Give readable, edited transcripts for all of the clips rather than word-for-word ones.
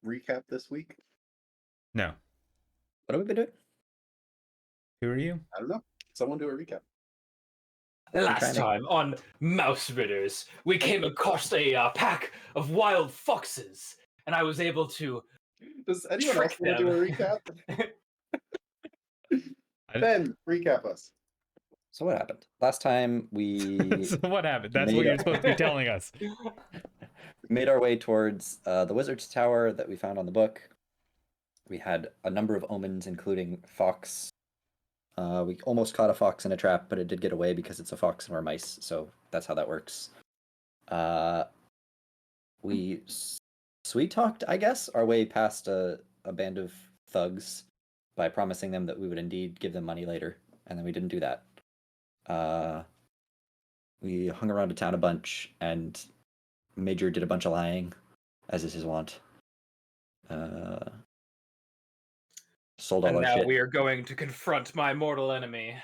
recap this week? No. What have we been doing? Who are you? I don't know. Someone do a recap. Last time on Mausritters, we came across a pack of wild foxes, and I was able to. Does anyone else Trick want to do a recap? Ben, recap us. So what happened? Last time we So what happened? That's what you're supposed to be telling us. made our way towards the wizard's tower that we found on the book. We had a number of omens, including fox. We almost caught a fox in a trap, but it did get away because it's a fox and we're mice, so that's how that works. We sweet talked, I guess, our way past a band of thugs by promising them that we would indeed give them money later, and then we didn't do that. We hung around a town a bunch, and Major did a bunch of lying, as is his wont. Sold all And our now shit. we are going to confront my mortal enemy.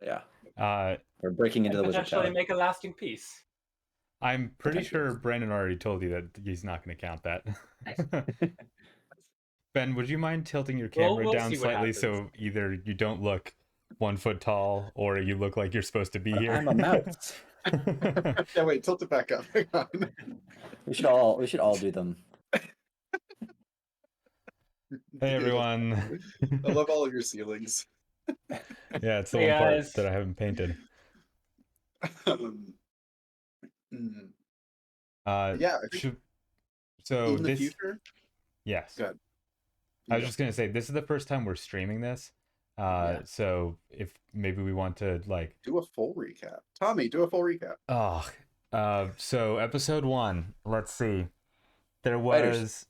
Yeah. Uh, We're breaking into And the wizard potentially tower. make a lasting peace. I'm pretty Potentially. sure Brandon already told you that he's not going to count that. Ben, would you mind tilting your camera we'll down see what slightly happens. so either you don't look 1 foot tall or you look like you're supposed to be here? I'm a mouse. Yeah, wait, tilt it back up. Hang on. We should all do them. Hey everyone. I love all of your ceilings. Yeah, it's the Hey, one part guys. that I haven't painted. Mm, Uh, yeah, I think so in the this, future. yes. Good. I was just gonna say this is the first time we're streaming this. Yeah. So if maybe we want to like Do a full recap. Tommy, do a full recap. So episode 1, let's see. There Spiders. was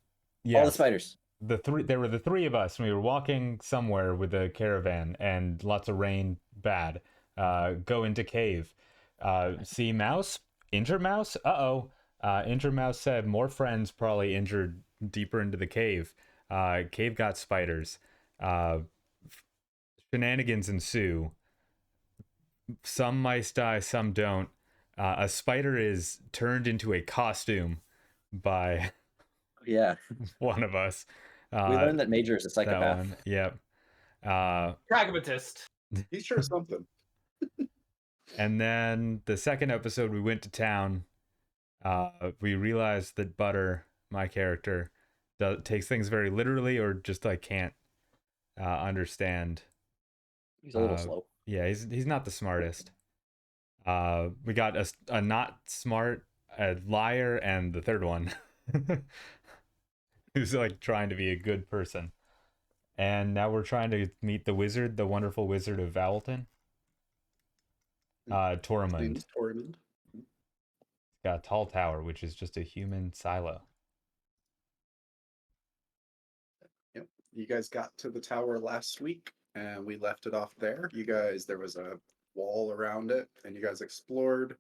All the spiders. there were the three of us, and we were walking somewhere with a caravan and lots of rain, bad. Go into cave. See mouse, injure mouse. Injure mouse said more friends probably injured deeper into the cave. Cave got spiders. Shenanigans ensue. Some mice die, some don't. A spider is turned into a costume by Yeah. one of us. We learned that Major is a That psychopath. one, yep. Pragmatist. He's sure something. And then the second episode, we went to town. We realized that Butter, my character, takes things very literally, or just like can't understand. He's a little slow. Yeah, he's not the smartest. We got a not smart, a liar, and the third one who's like trying to be a good person. And now we're trying to meet the wizard, the wonderful wizard of Owlton. Tormund. Name's Tormund. Got a tall tower, which is just a human silo. Yep. You guys got to the tower last week, and we left it off there. There was a wall around it, and you guys explored,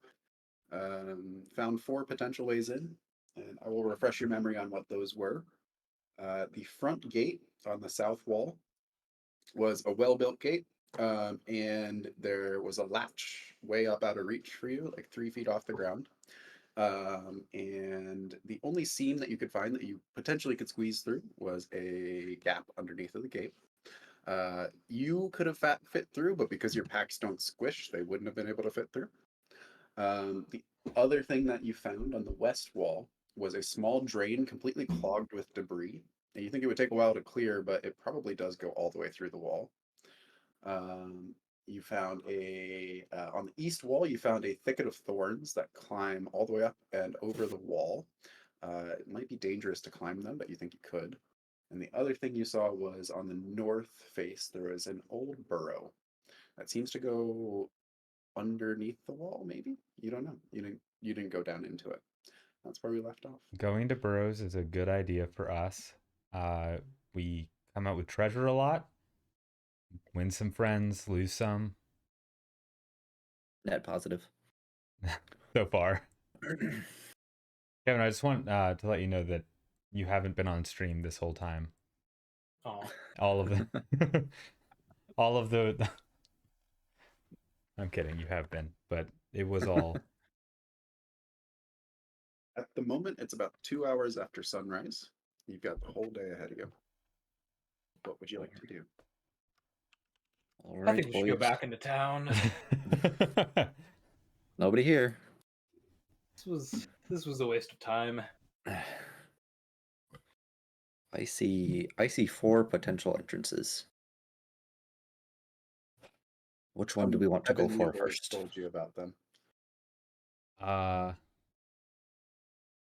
found 4 potential ways in, and I will refresh your memory on what those were. The front gate on the south wall was a well-built gate, and there was a latch way up out of reach for you, like 3 feet off the ground. And the only seam that you could find that you potentially could squeeze through was a gap underneath of the gate. You could have fit through, but because your packs don't squish, they wouldn't have been able to fit through. The other thing that you found on the west wall was a small drain completely clogged with debris. And you think it would take a while to clear, but it probably does go all the way through the wall. You found on the east wall, you found a thicket of thorns that climb all the way up and over the wall. It might be dangerous to climb them, but you think you could. And the other thing you saw was on the north face, there was an old burrow that seems to go underneath the wall, maybe? You don't know. You didn't go down into it. That's where we left off. Going to burrows is a good idea for us. We come out with treasure a lot. Win some friends, lose some. Net positive. So far. Kevin, I just want to let you know that you haven't been on stream this whole time. Oh. All of the all of the I'm kidding, you have been, but it was all At the moment, it's about 2 hours after sunrise. You've got the whole day ahead of you. What would you like to do? All I right, think we should go boys. back into town. Nobody here. This was a waste of time. I see 4 potential entrances. Which one do we want to go Evan, for you've already first? told you about them.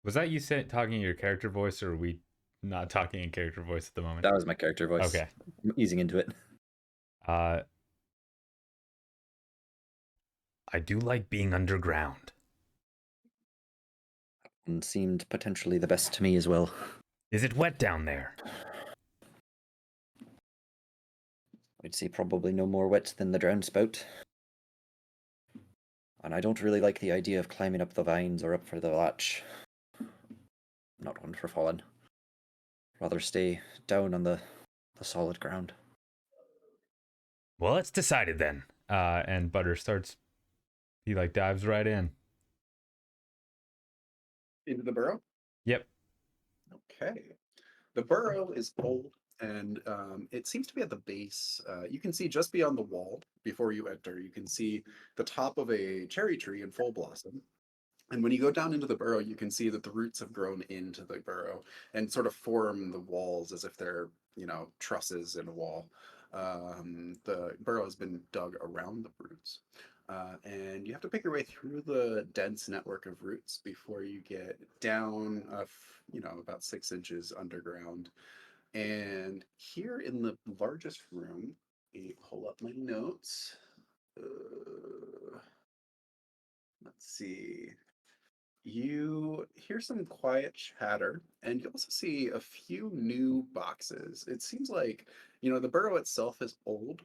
Was that you talking in your character voice, or are we not talking in character voice at the moment? That was my character voice. Okay. I'm easing into it. I do like being underground. One seemed potentially the best to me as well. Is it wet down there? I'd say probably no more wet than the drowned spout. And I don't really like the idea of climbing up the vines or up for the latch. Not one for falling. Rather stay down on the solid ground. Well, it's decided then. And Butter starts. He dives right in. Into the burrow? Yep. Okay. The burrow is old, and it seems to be at the base. You can see just beyond the wall before you enter. You can see the top of a cherry tree in full blossom. And when you go down into the burrow, you can see that the roots have grown into the burrow and sort of form the walls as if they're, trusses in a wall. The burrow has been dug around the roots. And you have to pick your way through the dense network of roots before you get down, about 6 inches underground. And here in the largest room, let me pull up my notes. Let's see. You hear some quiet chatter, and you also see a few new boxes. It seems like, the burrow itself is old,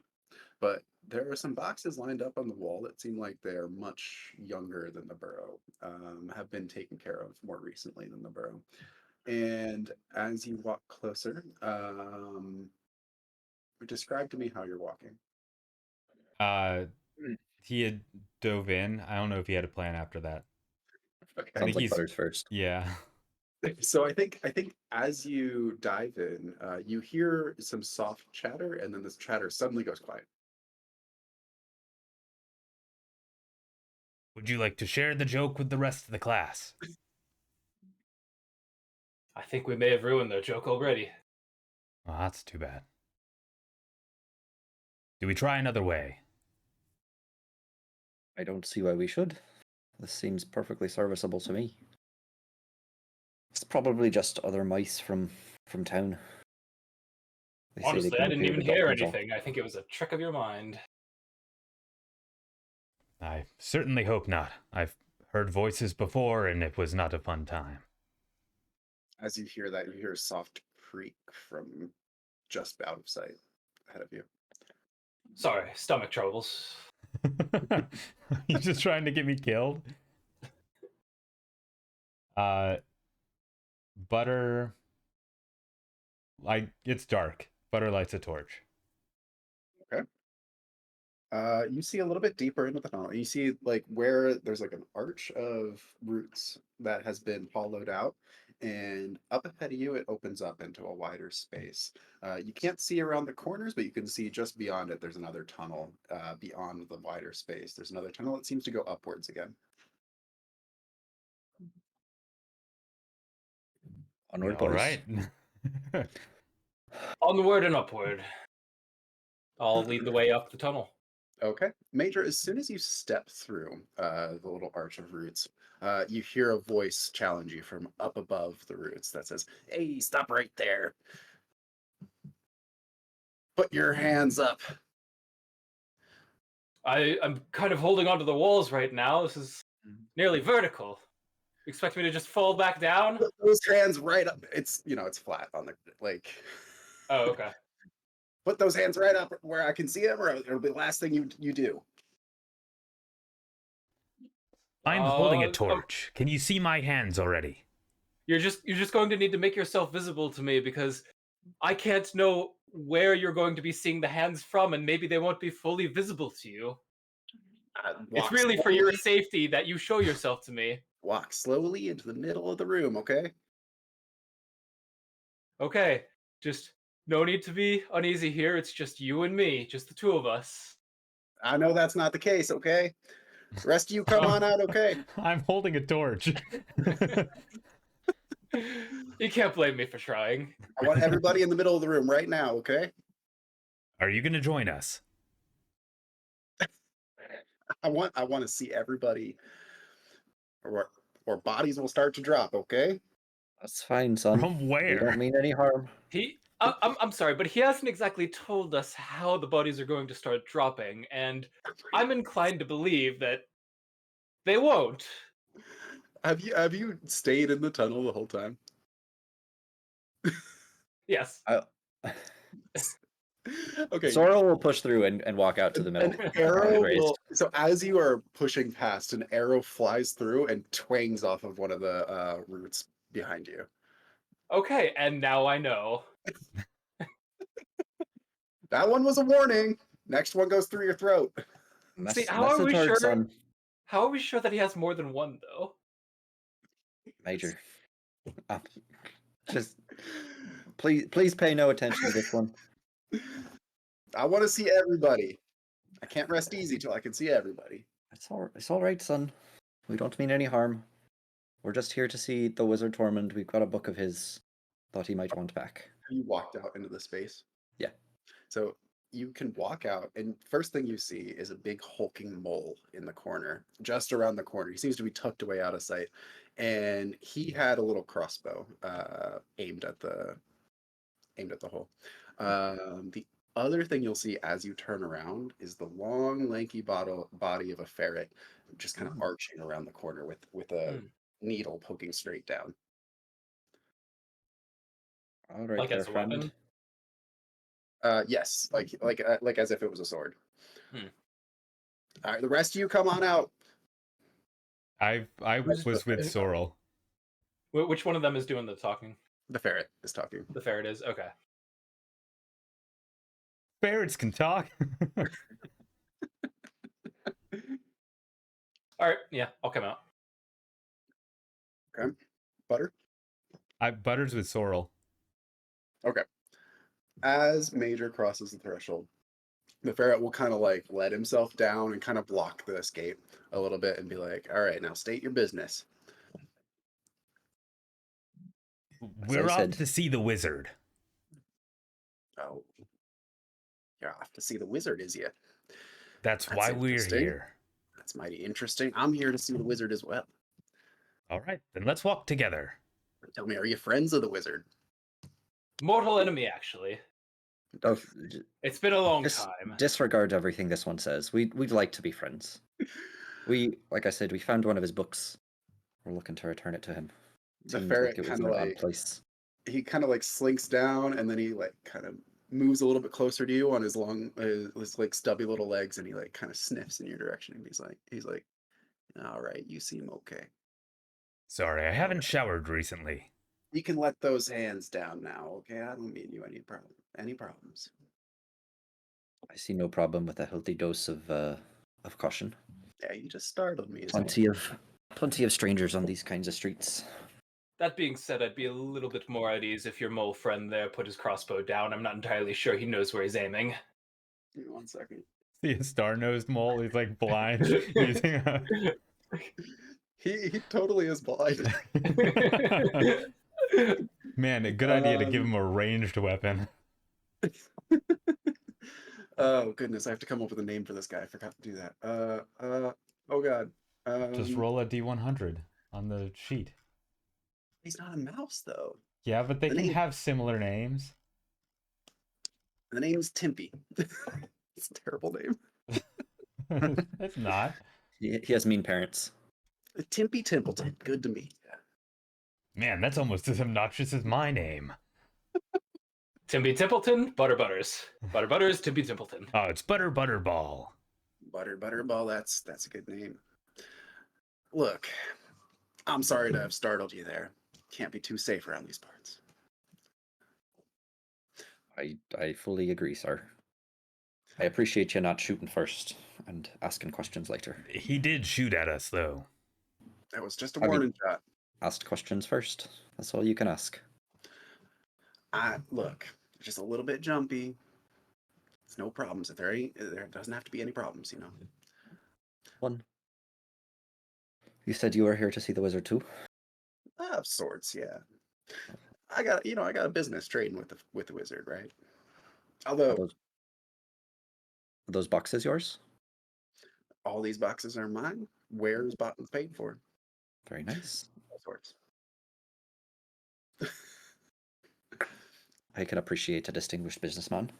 but there are some boxes lined up on the wall that seem like they're much younger than the burrow, have been taken care of more recently than the burrow. And as you walk closer, describe to me how you're walking. He had dove in. I don't know if he had a plan after that. Okay. Sounds like Butter's first. Yeah. So I think as you dive in, you hear some soft chatter, and then this chatter suddenly goes quiet. Would you like to share the joke with the rest of the class? I think we may have ruined their joke already. Well, that's too bad. Do we try another way? I don't see why we should. This seems perfectly serviceable to me. It's probably just other mice from town. They say they Honestly, I come didn't here even to hear dump themselves. anything. I think it was a trick of your mind. I certainly hope not. I've heard voices before, and it was not a fun time. As you hear that, you hear a soft creak from just out of sight ahead of you. Sorry, stomach troubles. He's just trying to get me killed. Butter, it's dark. Butter lights a torch. Okay. You see a little bit deeper into the tunnel. You see where there's an arch of roots that has been hollowed out, and up ahead of you it opens up into a wider space. You can't see around the corners, but you can see just beyond it there's another tunnel. Beyond the wider space there's another tunnel that seems to go upwards again. Onward, All boys. right. Onward and upward. I'll lead the way up the tunnel. Okay. Major, as soon as you step through the little arch of roots, you hear a voice challenge you from up above the roots that says, "Hey, stop right there. Put your hands up." I'm kind of holding onto the walls right now. This is nearly vertical. You expect me to just fall back down? Put those hands right up. It's flat on the Oh, okay. Put those hands right up where I can see them, or it'll be the last thing you do. I'm holding a torch. Can you see my hands already? You're just going to need to make yourself visible to me, because I can't know where you're going to be seeing the hands from, and maybe they won't be fully visible to you. It's really for your safety that you show yourself to me. Walk slowly into the middle of the room, okay? Okay, just no need to be uneasy here. It's just you and me, just the two of us. I know that's not the case, okay? The rest of you come on out, okay? I'm holding a torch. You can't blame me for trying. I want everybody in the middle of the room right now, okay? Are you going to join us? I want to see everybody, or bodies will start to drop, okay? That's fine, son. From We where? don't mean any harm. I'm sorry, but he hasn't exactly told us how the bodies are going to start dropping, and I'm inclined to believe that they won't. Have you stayed in the tunnel the whole time? Yes. Okay. Sorrel will push through and walk out to the middle. An arrow Raised. will, so as you are pushing past, an arrow flies through and twangs off of one of the roots behind you. Okay, and now I know. That one was a warning. Next one goes through your throat. See, how are we Message hard, sure? son. How are we sure that he has more than one, though? Major. Just please pay no attention to this one. I want to see everybody. I can't rest easy till I can see everybody. It's all right, son. We don't mean any harm. We're just here to see the Wizard Tormund. We've got a book of his. Thought he might want back. You walked out into the space. Yeah. So you can walk out, and first thing you see is a big hulking mole in the corner, just around the corner. He seems to be tucked away out of sight, and he had a little crossbow aimed at the hole. The other thing you'll see as you turn around is the long, lanky body of a ferret, just kind of arching around the corner with a needle poking straight down. All right, Like there, as a friend. weapon? Yes, like as if it was a sword. Hmm. All right, the rest of you come on out. I was with Sorrel. Which one of them is doing the talking? The ferret is talking. The ferret is? Okay. Ferrets can talk. Alright, yeah, I'll come out. Okay, Butter. Butters with Sorrel. Okay. As Major crosses the threshold, the ferret will kind of like let himself down and kind of block the escape a little bit and be like, "All right, now state your business." We're said. off to see the wizard. Oh, you're off to see the wizard, is you? That's why we're interesting. here. That's mighty interesting. I'm here to see the wizard as well. All right, then let's walk together. Tell me, are you friends of the wizard? Mortal enemy, actually. Oh, It's been a long time. Disregard everything this one says. We'd like to be friends. Like I said, we found one of his books. We're looking to return it to him. The Seemed ferret like it was kind in of an odd like place. he kind of like slinks down and then he like kind of moves a little bit closer to you on his long his like stubby little legs and he like kind of sniffs in your direction and he's like all right, you seem okay. Sorry, I haven't showered recently. You can let those hands down now, okay? I don't mean you any problems. I see no problem with a healthy dose of caution. Yeah, you just startled me. Plenty of strangers on these kinds of streets. That being said, I'd be a little bit more at ease if your mole friend there put his crossbow down. I'm not entirely sure he knows where he's aiming. Give me 1 second. See a star-nosed mole? He's like blind. using a... He totally is blind. Man, a good idea to give him a ranged weapon. Oh goodness, I have to come up with a name for this guy. I forgot to do that. Oh god. Just roll a D100 on the sheet. He's not a mouse though. Yeah, but they can have similar names. The name's Timpy. It's a terrible name. It's not. He has mean parents. Timpy Templeton. Good to me. Man, that's almost as obnoxious as my name. Timby Templeton, Butters. Butters, Timby Templeton. Oh, it's Butterball. Butterball, that's a good name. Look, I'm sorry to have startled you there. Can't be too safe around these parts. I fully agree, sir. I appreciate you not shooting first and asking questions later. He did shoot at us, though. That was just a warning shot. Asked questions first. That's all you can ask. Look, just a little bit jumpy. It's no problems. If there doesn't have to be any problems, you know. One. You said you were here to see the wizard too? Of sorts, yeah. I got a business trading with the wizard, right? Are Although those boxes yours? all these boxes are mine, wares bought and paid for, Very nice. all sorts. I can appreciate a distinguished businessman.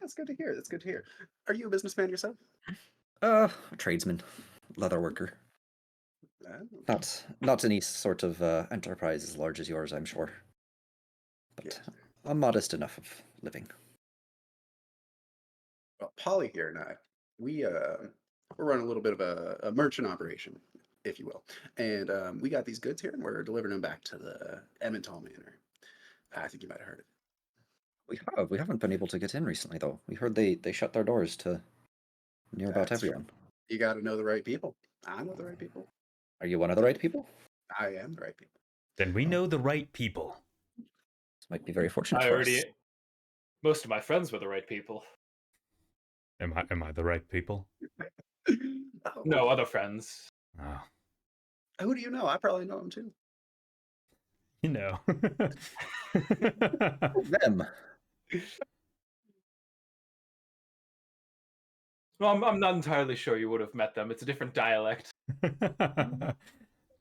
That's good to hear. That's good to hear. Are you a businessman yourself? A tradesman, leather worker. Uh, Not any sort of enterprise as large as yours, I'm sure. But yes. a modest enough of living. Well, Polly here and I, we're running a little bit of a merchant operation, if you will, and we got these goods here, and we're delivering them back to the Emmental Manor. I think you might have heard it. We haven't been able to get in recently, though. We heard they shut their doors to near about That's everyone. You got to know the right people. I know the right people. Are you one of the right people? I am the right people. Then we know the right people. This might be very fortunate I for already. us. Most of my friends were the right people. Am I the right people? Oh, No other friends. Oh, who do you know? I probably know him too. you know. Them. Well, I'm not entirely sure you would have met them. It's a different dialect.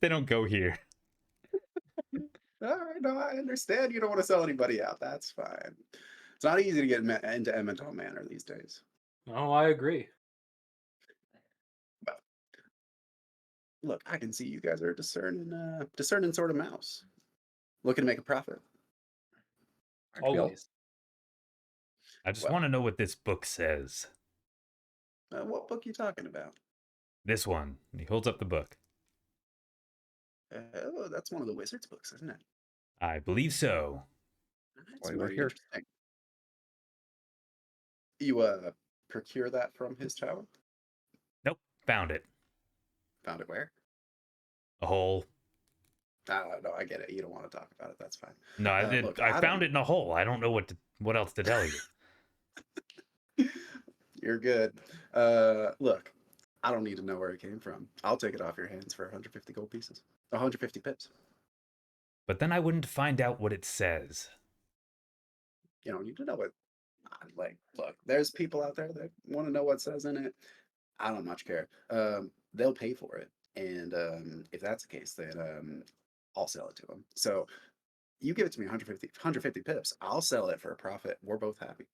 They don't go here. All right, no, I understand. You don't want to sell anybody out. That's fine. It's not easy to get into Emmental Manor these days. Oh, I agree. But look, I can see you guys are discerning sort of mouse, looking to make a profit. Aren't we all? Always. I just Well- want to know what this book says. What book you talking about? This one. And he holds up the book. Oh, that's one of the wizard's books, isn't it? I believe so. That's Why we're very here. interesting. You procure that from his tower? Nope. Found it. Found it where? A hole. No, I get it. You don't want to talk about it. That's fine. No, I did. Look, I found it in a hole. I don't know what else to tell you. You're good. Look, I don't need to know where it came from. I'll take it off your hands for 150 gold pieces. 150 pips. But then I wouldn't find out what it says. You don't need to know what. Look, there's people out there that want to know what says in it. I don't much care. They'll pay for it, and if that's the case, then I'll sell it to them. So you give it to me 150 pips. I'll sell it for a profit. We're both happy.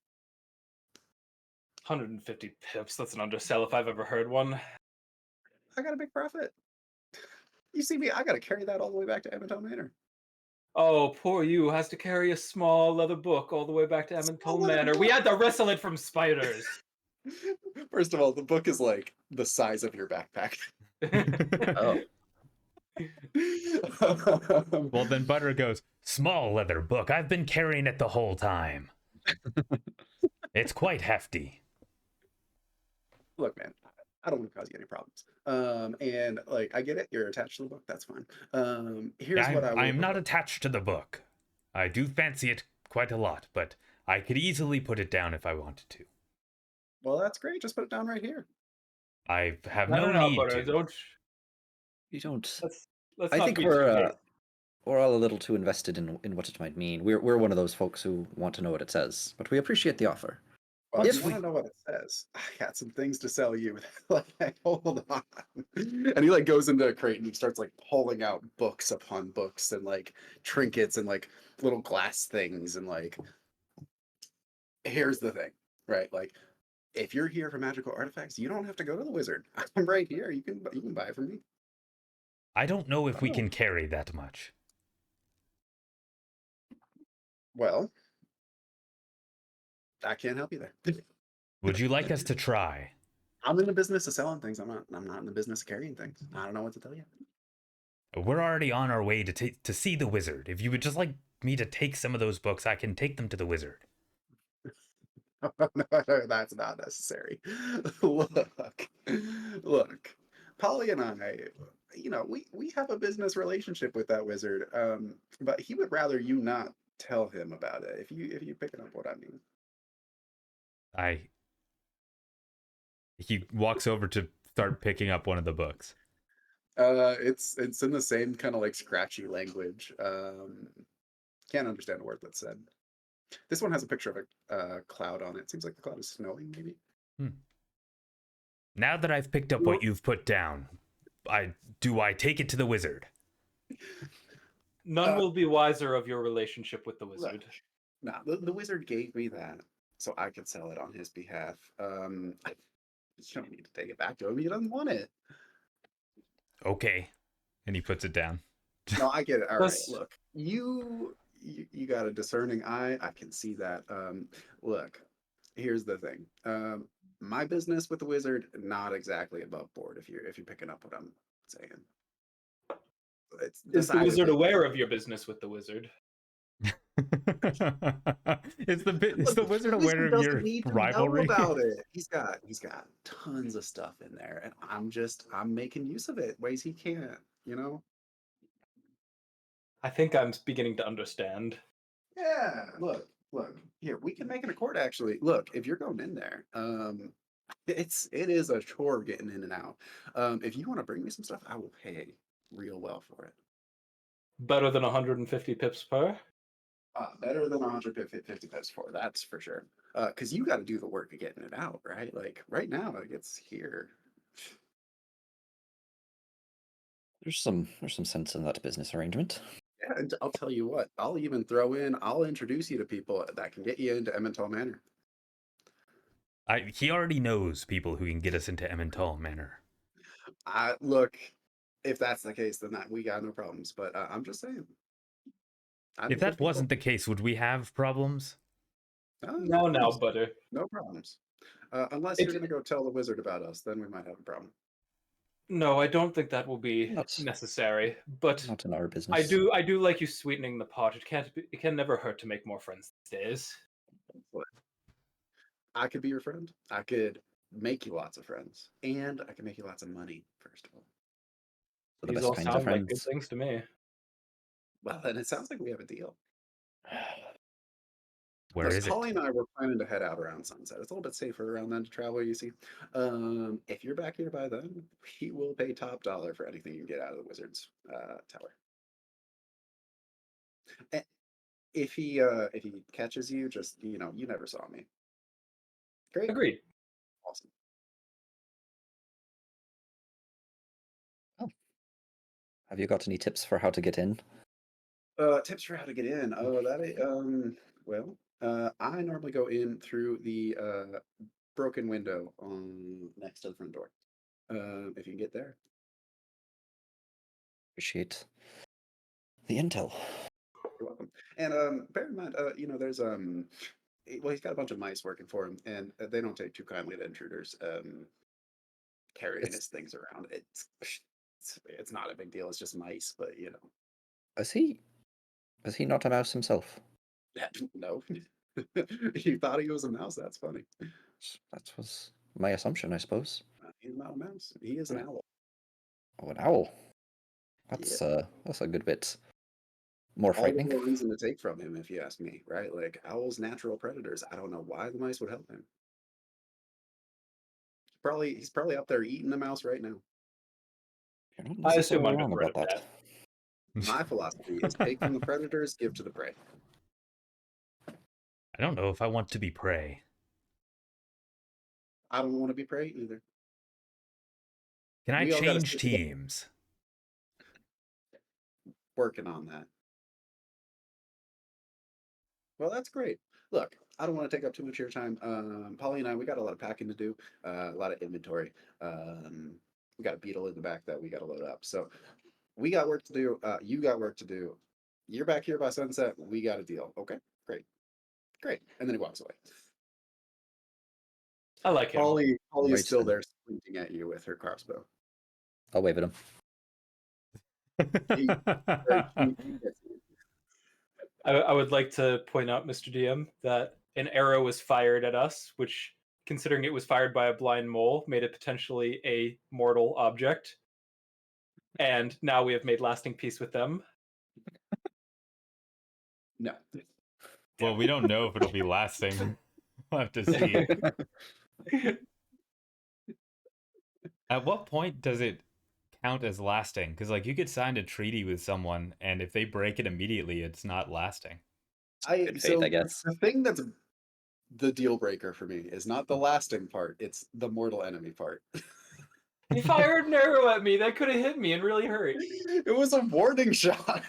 150 pips. That's an undersell if I've ever heard one. I got a big profit. You see me? I got to carry that all the way back to Emmental Manor. Oh, poor you has to carry a small leather book all the way back to Small Emmental leather Manor. We book. had to wrestle it from spiders. First of all, the book is like the size of your backpack. Oh, Well, then Butter goes, small leather book. I've been carrying it the whole time. It's quite hefty. Look, man, I don't want to cause you any problems. And like, I get it. You're attached to the book. That's fine. Here's what I I'm not propose. attached to the book. I do fancy it quite a lot, but I could easily put it down if I wanted to. Well, that's great. Just put it down right here. I have No, no need Butter, to. don't. you don't. Let's I not think be too we're all a little too invested in what it might mean. We're one of those folks who want to know what it says, but we appreciate the offer. Well, If if you we- want to know what it says, I got some things to sell you. Like, hold on. And he like goes into a crate and he starts like pulling out books upon books and like trinkets and like little glass things and like. Here's the thing, right? Like, if you're here for magical artifacts, you don't have to go to the wizard. I'm right here. You can buy it from me. I don't know if we Oh. can carry that much. Well, I can't help you there. Would you like us to try? I'm in the business of selling things. I'm not in the business of carrying things. I don't know what to tell you. We're already on our way to see the wizard. If you would just like me to take some of those books, I can take them to the wizard. No, that's not necessary. Look. Polly and I, we have a business relationship with that wizard. But he would rather you not tell him about it. If you picking up what I mean. He walks over to start picking up one of the books. It's in the same kind of like scratchy language. Can't understand a word that's said. This one has a picture of a cloud on it. Seems like the cloud is snowing, maybe. Now that I've picked up what you've put down, I take it to the wizard? None will be wiser of your relationship with the Look, wizard. nah, the wizard gave me that so I could sell it on his behalf. You don't need to take it back to him. He doesn't want it. Okay. And he puts it down. No, I get it. All right, Plus- look, you got a discerning eye. I can see that. Look, here's the thing. My business with the wizard, not exactly above board. If you're picking up what I'm saying, it's Is the wizard decidedly. aware of your business with the wizard? Is the Look, wizard the aware of your doesn't need to know rivalry? about it. He's got tons of stuff in there, and I'm making use of it ways he can't. You know. I think I'm beginning to understand. Yeah. Look. Here, we can make it a court. Actually, look. If you're going in there, it is a chore getting in and out. If you want to bring me some stuff, I will pay real well for it. Better than 150 pips per? Better than 150 pips for that's for sure. Because you got to do the work of getting it out, right? Like right now, it gets here. There's some sense in that business arrangement. Yeah, and I'll tell you what. I'll introduce you to people that can get you into Emmental Manor. He already knows people who can get us into Emmental Manor. Look, if that's the case, then we got no problems. But I'm just saying. If that wasn't the case, would we have problems? No, problems. butter. No problems. Unless you're going to go tell the wizard about us, then we might have a problem. No, I don't think that will be Not- necessary. But Not in our business. I do like you sweetening the pot. It can never hurt to make more friends these days. I could be your friend. I could make you lots of friends, and I can make you lots of money. First of all, So the These best all kinds of sound like good friends. things to me. well, then it sounds like we have a deal. Where Plus, is Holly it? and I were planning to head out around sunset. It's a little bit safer around then to travel, you see. If you're back here by then, we will pay top dollar for anything you get out of the wizard's tower. And if he catches you, just you never saw me. Great, Agreed. awesome. Have you got any tips for how to get in? Tips for how to get in. Well, I normally go in through the broken window on next to the front door. If you can get there. Appreciate the intel. You're welcome. And bear in mind, there's he's got a bunch of mice working for him, and they don't take too kindly to intruders carrying It's- his things around. It's not a big deal. It's just mice, but Is he not a mouse himself? no. You thought he was a mouse? That's funny. That was my assumption, I suppose. He's not a mouse. He is an owl. Oh, an owl. Yeah. That's a good bit more All the frightening. more reason to take from him, if you ask me, right? Like owls, natural predators. I don't know why the mice would help him. He's probably up there eating a mouse right now. You're not I assume necessarily under wrong threat about of that. death. My philosophy is take from the predators, give to the prey. I don't know if I want to be prey. I don't want to be prey either. Can I We all gotta change stick together. teams? Working on that. Well, that's great. Look, I don't want to take up too much of your time. Polly and I, we got a lot of packing to do, a lot of inventory. We got a beetle in the back that we got to load up. So we got work to do. You got work to do. You're back here by sunset. We got a deal. Okay, great. And then he walks away. I like him. Polly's Right still then. there squinting at you with her crossbow. I'll wave at him. He gets you. I would like to point out, Mr. DM, that an arrow was fired at us, which, considering it was fired by a blind mole, made it potentially a mortal object. And now we have made lasting peace with them. No. Well, we don't know if it'll be lasting. We'll have to see. At what point does it count as lasting? Because like you could sign a treaty with someone, and if they break it immediately, it's not lasting. Good faith, I guess. The thing that's the deal breaker for me is not the lasting part; it's the mortal enemy part. He fired an arrow at me that could have hit me and really hurt. It was a warning shot.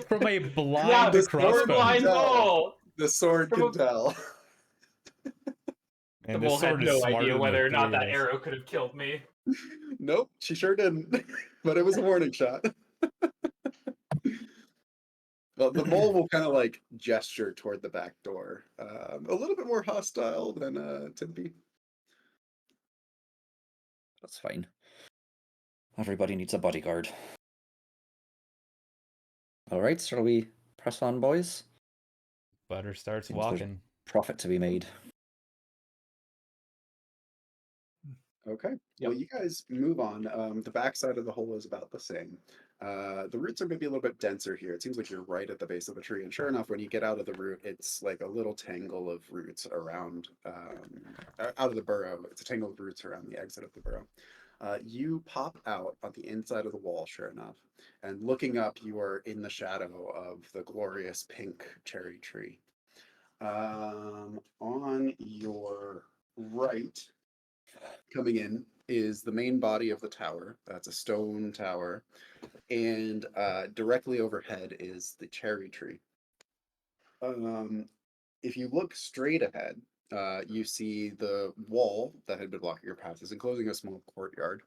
From a Yeah, blind the from a sword blind can tell. ball. The sword From can a- tell. The And bull this had sword is no smarter idea than whether the or not three of that us. arrow could have killed me. Nope, she sure didn't. But it was a warning shot. Well, the mole will kind of like gesture toward the back door, a little bit more hostile than Timpy. That's fine. Everybody needs a bodyguard. All right, shall we press on, boys? Butter starts Seems there's walking. profit to be made. Okay. Well, you guys move on. The backside of the hole is about the same. The roots are maybe a little bit denser here. It seems like you're right at the base of the tree. And sure enough, when you get out of the root, it's like a little tangle of roots around, out of the burrow. It's a tangle of roots around the exit of the burrow. You pop out on the inside of the wall, sure enough. And looking up, you are in the shadow of the glorious pink cherry tree. On your right, coming in, is the main body of the tower. That's a stone tower. And directly overhead is the cherry tree. If you look straight ahead, you see the wall that had been blocking your path is enclosing a small courtyard.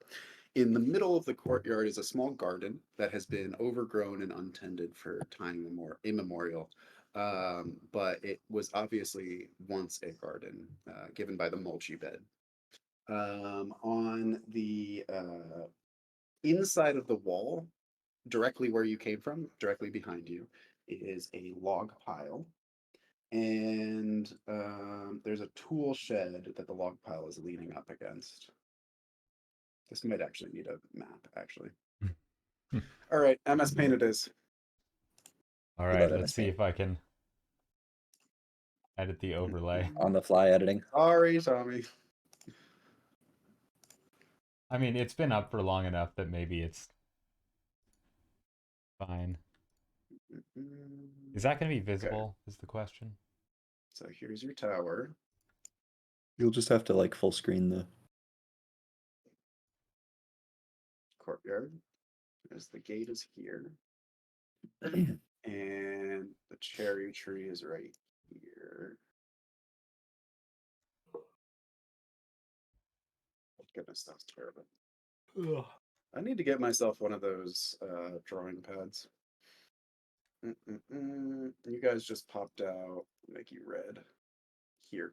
In the middle of the courtyard is a small garden that has been overgrown and untended for time immemorial. But it was obviously once a garden, given by the mulchy bed. On the inside of the wall, directly where you came from, directly behind you, is a log pile. And there's a tool shed that the log pile is leaning up against. This might actually need a map, actually. All right, MS Paint it is. All We right, love let's MS see Paint. if I can edit the overlay. On the fly editing. Sorry, Tommy. I mean, it's been up for long enough that maybe it's fine. Is that going to be visible, is the question? So here's your tower. You'll just have to like full screen the Courtyard. There's the gate is here. And the cherry tree is right here. Goodness, that's terrible. Ugh. I need to get myself one of those drawing pads. You guys just popped out, make you red. Here.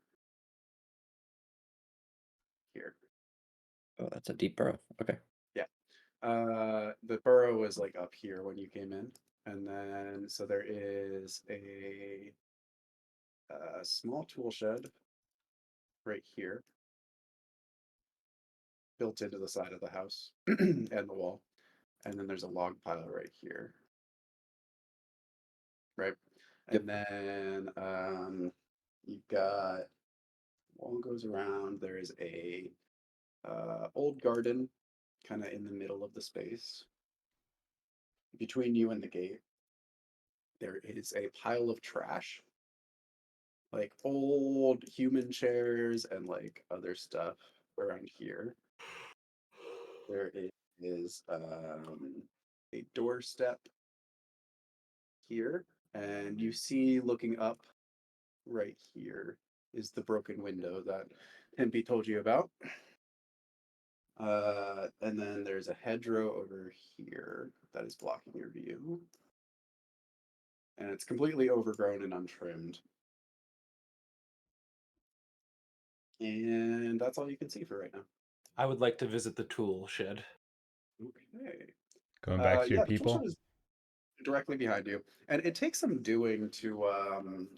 Here. Oh, that's a deep burrow. Okay. Yeah. The burrow is like up here when you came in. And then, so there is a small tool shed right here, built into the side of the house and the wall. And then there's a log pile right here. Right. And then you've got wall goes around. There is a old garden kind of in the middle of the space. Between you and the gate, there is a pile of trash, like old human chairs and like other stuff around here. There is a doorstep here, and you see looking up right here is the broken window that Tempe told you about. And then there's a hedgerow over here that is blocking your view. And it's completely overgrown and untrimmed. And that's all you can see for right now. I would like to visit the tool shed. Okay. Going back to your The tool people. shed is directly behind you, and it takes some doing to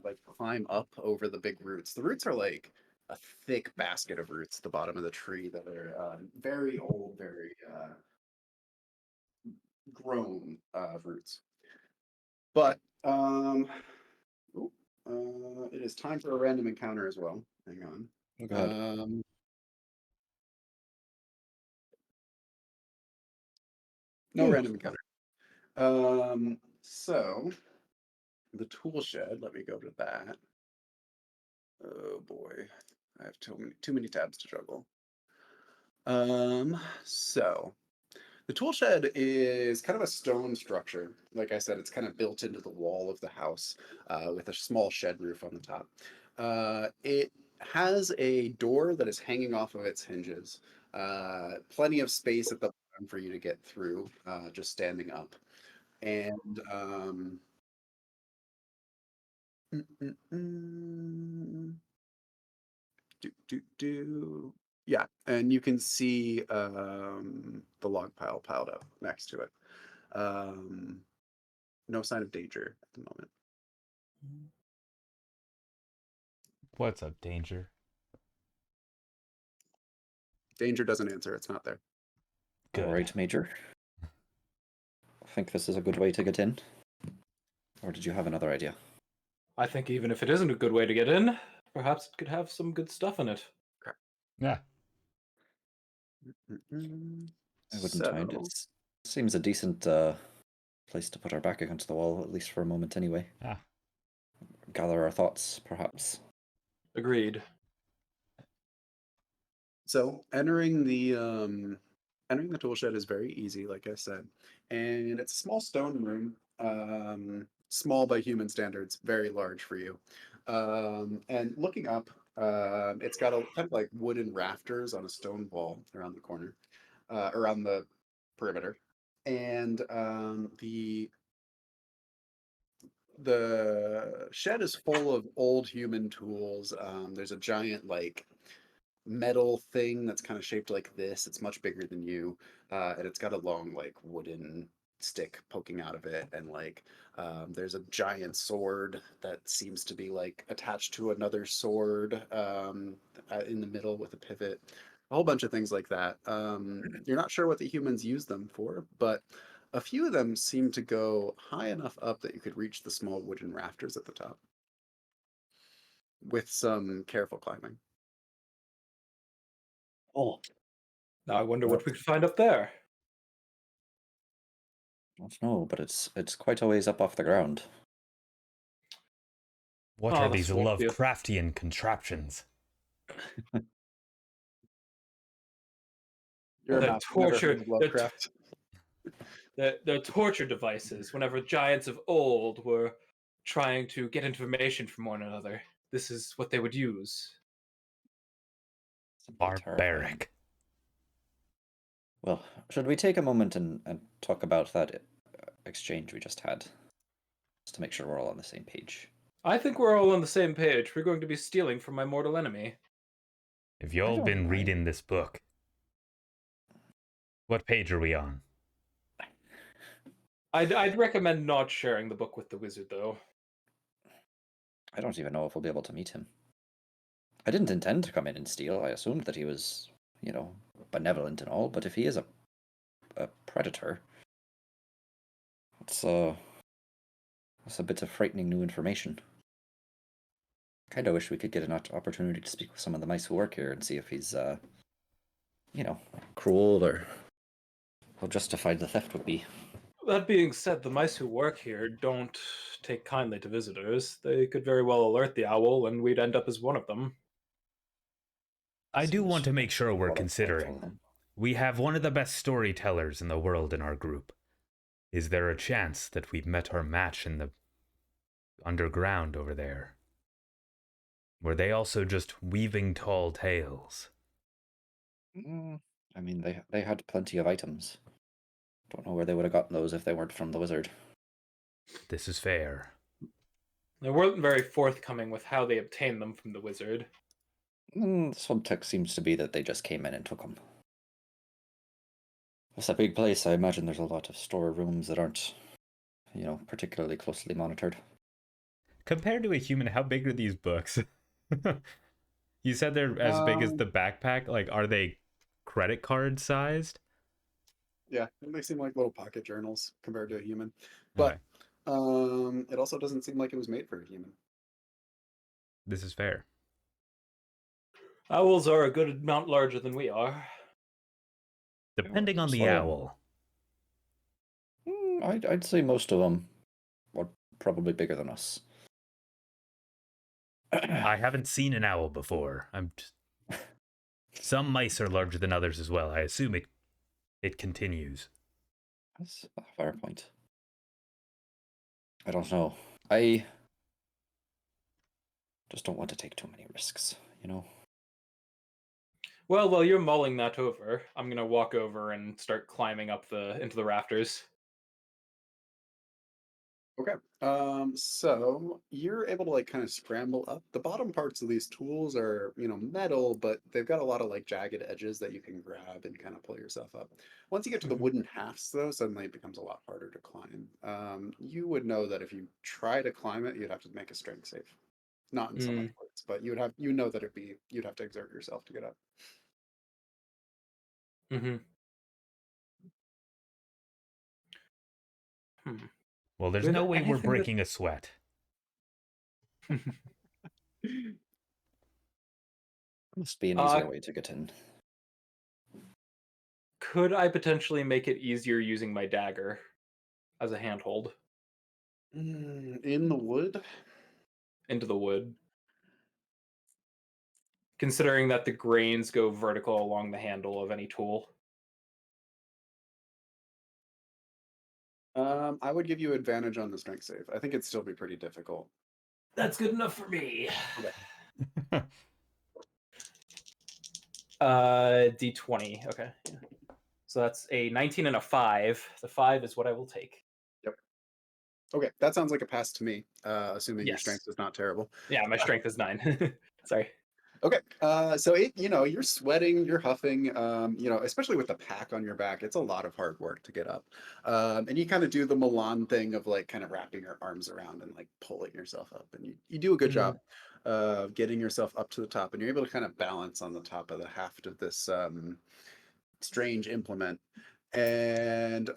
like climb up over the big roots. The roots are like a thick basket of roots at the bottom of the tree that are very old, very grown roots. But It is time for a random encounter as well. Hang on. Oh god. No Phew. random encounter. So the tool shed. Let me go to that. Oh boy, I have too many tabs to juggle. So the tool shed is kind of a stone structure. Like I said, it's kind of built into the wall of the house with a small shed roof on the top. It has a door that is hanging off of its hinges. Plenty of space at the bottom for you to get through, just standing up. And mm, mm, mm, yeah, and you can see the log pile piled up next to it. Um, no sign of danger at the moment. What's up, Danger? Danger doesn't answer. It's not there. Good. All right, Major. I think this is a good way to get in. Or did you have another idea? I think even if it isn't a good way to get in, perhaps it could have some good stuff in it. Yeah. I wouldn't mind. So, It seems a decent place to put our back against the wall, at least for a moment anyway. Ah. Gather our thoughts, perhaps. Agreed. so entering the tool shed is very easy, like I said, and it's a small stone room. Small by human standards, very large for you. And looking up, it's got a kind of like wooden rafters on a stone wall around the corner, around the perimeter, and the shed is full of old human tools. There's a giant like metal thing that's kind of shaped like this. It's much bigger than you, and it's got a long like wooden stick poking out of it, and like there's a giant sword that seems to be like attached to another sword in the middle with a pivot. A whole bunch of things like that. You're not sure what the humans use them for, but a few of them seem to go high enough up that you could reach the small wooden rafters at the top with some careful climbing. Oh, Now I wonder what we could find up there. I don't know, but it's quite a ways up off the ground. What Oh, are the these sword field. Lovecraftian contraptions? You're a The mouse. You've never heard torture, of Lovecraft. the torture devices. Whenever giants of old were trying to get information from one another, this is what they would use. Simply terrifying. Barbaric. Well, should we take a moment and talk about that exchange we just had? Just to make sure we're all on the same page. I think we're all on the same page. We're going to be stealing from my mortal enemy. Have you I all don't been mind. reading this book? What page are we on? I'd recommend not sharing the book with the wizard, though. I don't even know if we'll be able to meet him. I didn't intend to come in and steal. I assumed that he was, benevolent and all, but if he is a predator, it's a bit of frightening new information. Kind of wish we could get an opportunity to speak with some of the mice who work here and see if he's, cruel or how justified the theft would be. That being said, the mice who work here don't take kindly to visitors. They could very well alert the owl, and we'd end up as one of them. I do Seems want to make sure we're rather considering. thoughtful. We have one of the best storytellers in the world in our group. Is there a chance that we've met our match in the underground over there? Were they also just weaving tall tales? I mean, they had plenty of items. Don't know where they would have gotten those if they weren't from the wizard. This is fair. They weren't very forthcoming with how they obtained them from the wizard. The subtext seems to be that they just came in and took them. It's a big place. I imagine there's a lot of storerooms that aren't, particularly closely monitored. Compared to a human, how big are these books? You said they're as big as the backpack. Like, are they credit card sized? Yeah, they seem like little pocket journals compared to a human. But Okay. it also doesn't seem like it was made for a human. this is fair. Owls are a good amount larger than we are. Depending on the So- owl. I'd say most of them are probably bigger than us. I haven't seen an owl before. Some mice are larger than others as well. I assume it continues. That's a fair point. I don't know. I just don't want to take too many risks, you know? Well, while you're mulling that over, I'm gonna walk over and start climbing up into the rafters. Okay. So you're able to like kind of scramble up. The bottom parts of these tools are, metal, but they've got a lot of like jagged edges that you can grab and kind of pull yourself up. Once you get to the Mhm. wooden halves, though, suddenly it becomes a lot harder to climb. You would know that if you try to climb it, you'd have to make a strength save. Not in so much words, but you'd have to exert yourself to get up. Mm-hmm. Hmm. Well, there's With no way we're anything that- breaking a sweat. Must be an Uh, easier way to get in. Could I potentially make it easier using my dagger as a handhold In the wood? into the wood? Considering that the grains go vertical along the handle of any tool. I would give you advantage on the strength save. I think it'd still be pretty difficult. That's good enough for me. Okay. D20. Okay. Yeah. So that's a 19 and a 5. The 5 is what I will take. Yep. Okay, that sounds like a pass to me, assuming your Yes. strength is not terrible. Yeah, my strength is 9. Sorry. Okay, so you're sweating, you're huffing, especially with the pack on your back, it's a lot of hard work to get up. And you kind of do the Milan thing of like kind of wrapping your arms around and like pulling yourself up, and you do a good job of getting yourself up to the top, and you're able to kind of balance on the top of the haft of this strange implement. And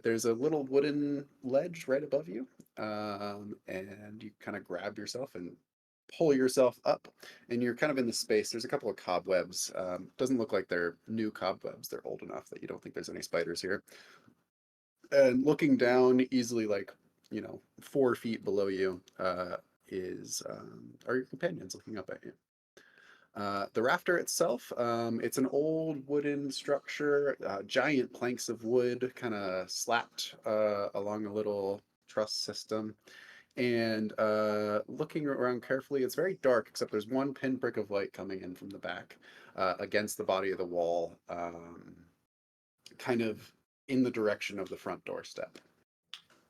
there's a little wooden ledge right above you, and you kind of grab yourself and pull yourself up, and you're kind of in the space. There's a couple of cobwebs. Doesn't look like they're new cobwebs. They're old enough that you don't think there's any spiders here. And looking down easily, like 4 feet below you, are your companions looking up at you. The rafter itself, it's an old wooden structure, giant planks of wood kind of slapped along a little truss system. And looking around carefully, it's very dark, except there's one pinprick of light coming in from the back against the body of the wall, kind of in the direction of the front doorstep.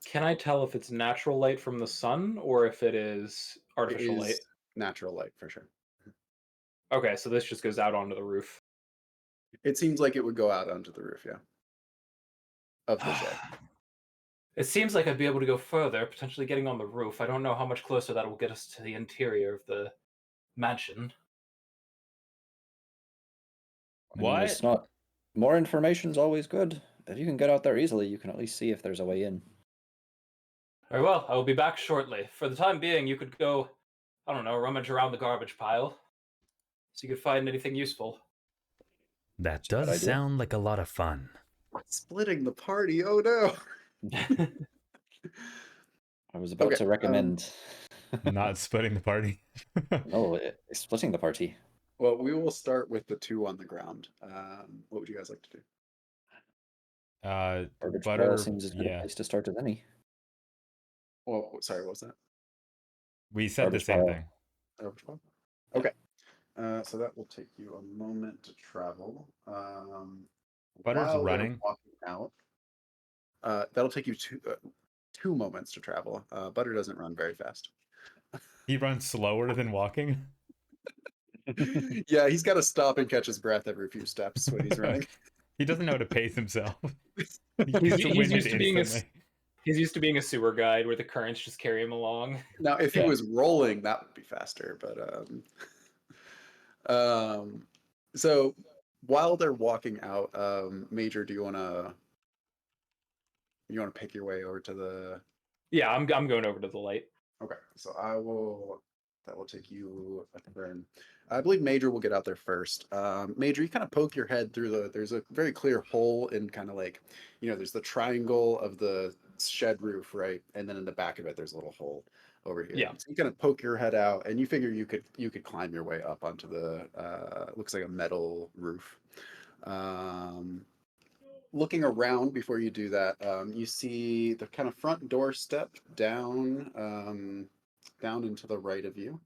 Can I tell if it's natural light from the sun or if it is It artificial light? is natural light for sure. Okay, so this just goes out onto the roof. It seems like it would go out onto the roof, yeah, of the shed. It seems like I'd be able to go further, potentially getting on the roof. I don't know how much closer that will get us to the interior of the mansion. I mean, it's What? not. More information's always good. If you can get out there easily, you can at least see if there's a way in. Very well, I will be back shortly. For the time being, you could go, I don't know, rummage around the garbage pile. So you could find anything useful. That Bad does idea. sound like a lot of fun. Splitting the party, oh no. I was about Okay, to recommend Not splitting the party. no, splitting the party. Well, we will start with the two on the ground. What would you guys like to do? Garbage Butter, pile seems as good a yeah. place to start as any. Well, sorry, what was that? We said the Garbage same pile. thing. Garbage pile? Okay. So that will take you a moment to travel. Butter's While they're running. walking out, that'll take you 2 moments to travel. Butter doesn't run very fast. He runs slower than walking. Yeah, he's got to stop and catch his breath every few steps when he's running. He doesn't know how to pace himself. He He's, gets he's winded used to being instantly. he's used to being a sewer guide where the currents just carry him along. Now, if he Yeah. was rolling, that would be faster. But so while they're walking out, Major, do you want to pick your way over to the? Yeah, I'm going over to the light. Okay, so I will That will take you a turn. I believe Major will get out there first. Major, you kind of poke your head through there's a very clear hole in kind of like, there's the triangle of the shed roof, right? And then in the back of it, there's a little hole over here. Yeah. So you kind of poke your head out and you figure you could climb your way up onto the, looks like a metal roof. Looking around before you do that, you see the kind of front door step down, down and to the right of you,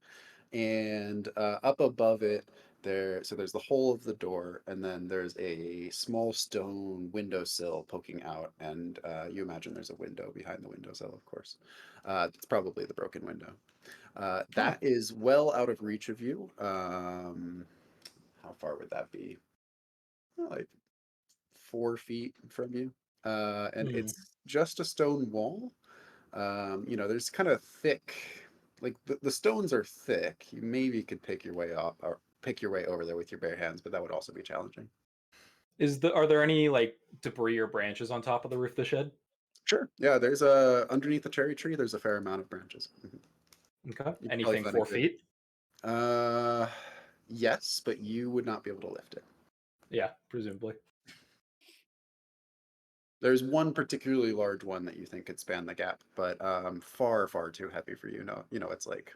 and up above it there's the hole of the door, and then there's a small stone windowsill poking out, and you imagine there's a window behind the windowsill, of course. It's probably the broken window. That is well out of reach of you. How far would that be? Like 4 feet from you. And Hmm. it's just a stone wall. There's kind of thick, like the stones are thick. You maybe could pick your way up or pick your way over there with your bare hands, but that would also be challenging. Are there any like debris or branches on top of the roof of the shed? Sure. Yeah, there's underneath the cherry tree, there's a fair amount of branches. Okay. You could probably Anything find a 4 feet? uh yes, but you would not be able to lift it. Yeah, presumably. There's one particularly large one that you think could span the gap, but far, far too heavy for you. It's like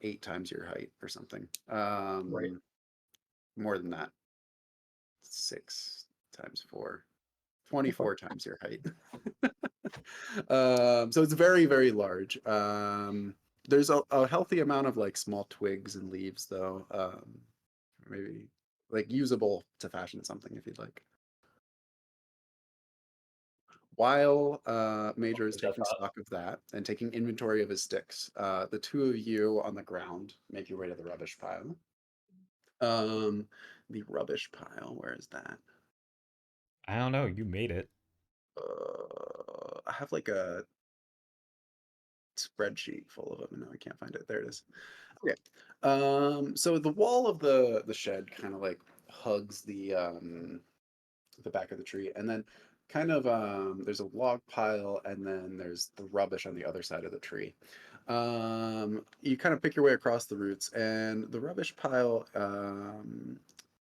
8 times your height or something. Right. More than that. 6 times 4. Okay. 24 times your height. So it's very, very large. There's a healthy amount of like small twigs and leaves though. Maybe like usable to fashion something if you'd like. While Major is Is that taking stock of that and taking inventory of his sticks, the two of you on the ground make your way to the rubbish pile. The rubbish pile, where is that? I don't know. You made it. I have like a spreadsheet full of them, and now I can't find it. There it is. Okay. So the wall of the shed kind of like hugs the back of the tree, and then kind of there's a log pile, and then there's the rubbish on the other side of the tree. You kind of pick your way across the roots, and the rubbish pile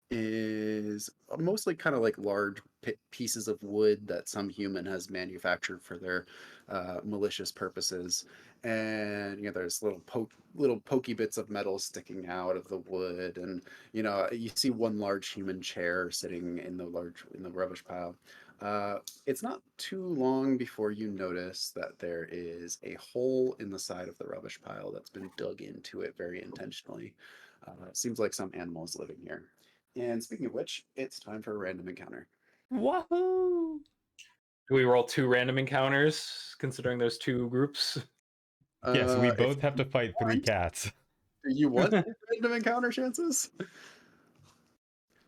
is mostly kind of like large pieces of wood that some human has manufactured for their malicious purposes. And there's little pokey bits of metal sticking out of the wood, and you see one large human chair sitting in the rubbish pile. It's not too long before you notice that there is a hole in the side of the rubbish pile that's been dug into it very intentionally. It seems like some animal is living here. And speaking of which, it's time for a random encounter. Wahoo! Do we roll 2 random encounters considering those 2 groups? Yes, we If both have to fight 3 cats. do you want random encounter chances?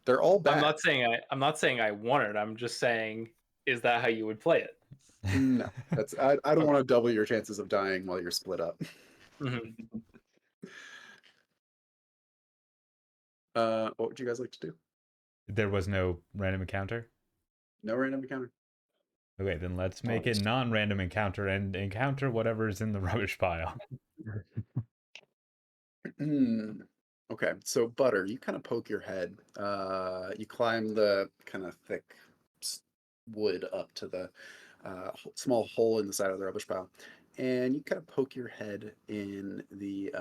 They're all bad. I'm not saying I want it. I'm just saying, is that how you would play it? No, I don't Okay. want to double your chances of dying while you're split up. Mhm. What would you guys like to do? There was no random encounter. No random encounter. Okay, then let's make Oh, it non-random encounter and encounter whatever's in the rubbish pile. Okay, so Butter, you kind of poke your head. You climb the kind of thick wood up to the small hole in the side of the rubbish pile, and you kind of poke your head in the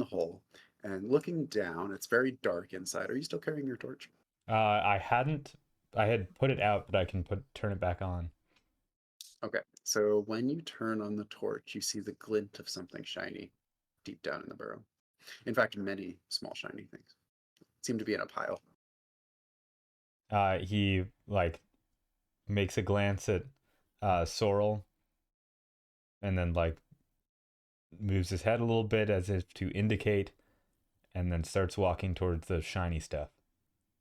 hole. And looking down, it's very dark inside. Are you still carrying your torch? I hadn't. I had put it out, but I can turn it back on. Okay, so when you turn on the torch, you see the glint of something shiny deep down in the burrow. In fact, many small shiny things seem to be in a pile. He like makes a glance at Sorrel, and then like moves his head a little bit as if to indicate, and then starts walking towards the shiny stuff.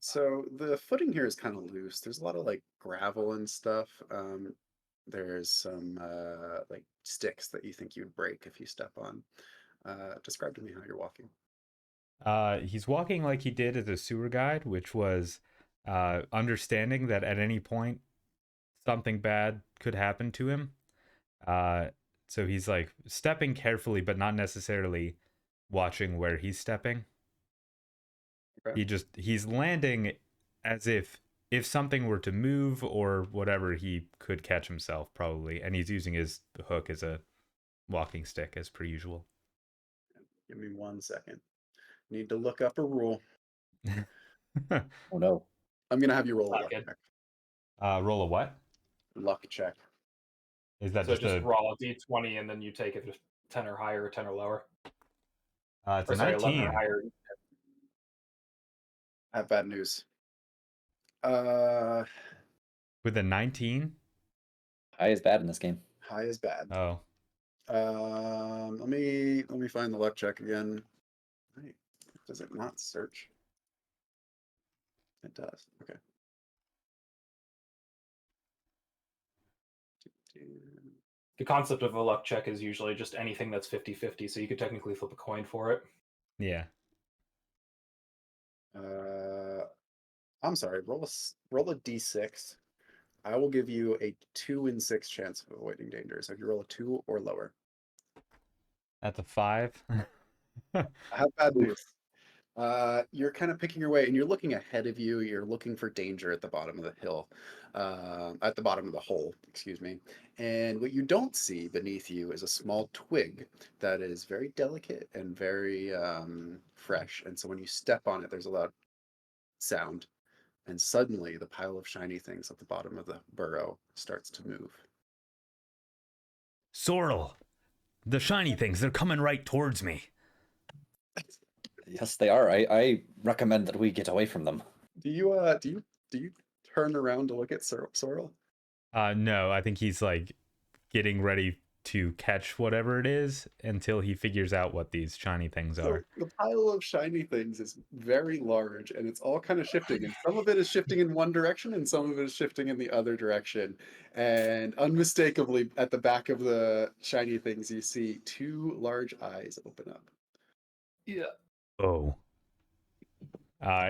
So the footing here is kind of loose. There's a lot of like gravel and stuff. There's some like sticks that you think you'd break if you step on. Describe to me how you're walking. He's walking like he did as a sewer guide, which was understanding that at any point something bad could happen to him. Uh, So he's like stepping carefully, but not necessarily watching where he's stepping. Okay. He's landing as if something were to move or whatever, he could catch himself probably. And he's using his hook as a walking stick as per usual. Give me 1 second. Need to look up a rule. Oh no. I'm gonna have you roll a Not luck good. check. Roll a what? Luck check. Is that So just just a roll a d20 and then you take if it's 10 or higher or 10 or lower. it's Or a sorry, 11 or 19 higher. I have bad news. Uh, with a 19? High is bad in this game. high is bad. Oh. Let me find the luck check again. Wait, does it not search? It does. Okay. The concept of a luck check is usually just anything that's 50-50, so you could technically flip a coin for it. Yeah. I'm sorry. Roll a d6. I will give you a 2 in 6 chance of avoiding danger. So if you roll a 2 or lower. That's a 5. I have bad news. You're kind of picking your way, and you're looking ahead of you. You're looking for danger at the bottom of the hill, at the bottom of the hole, excuse me. And what you don't see beneath you is a small twig that is very delicate and very fresh. And so when you step on it, there's a loud sound, and suddenly the pile of shiny things at the bottom of the burrow starts to move. Sorrel, the shiny things, they're coming right towards me. Yes, they are. I recommend that we get away from them. Do you turn around to look at Sorrel? No, I think he's like getting ready to catch whatever it is until he figures out what these shiny things So are. the pile of shiny things is very large, and it's all kind of shifting. And some of it is shifting in one direction, and some of it is shifting in the other direction. And unmistakably, at the back of the shiny things, you see 2 large eyes open up. Yeah. Oh.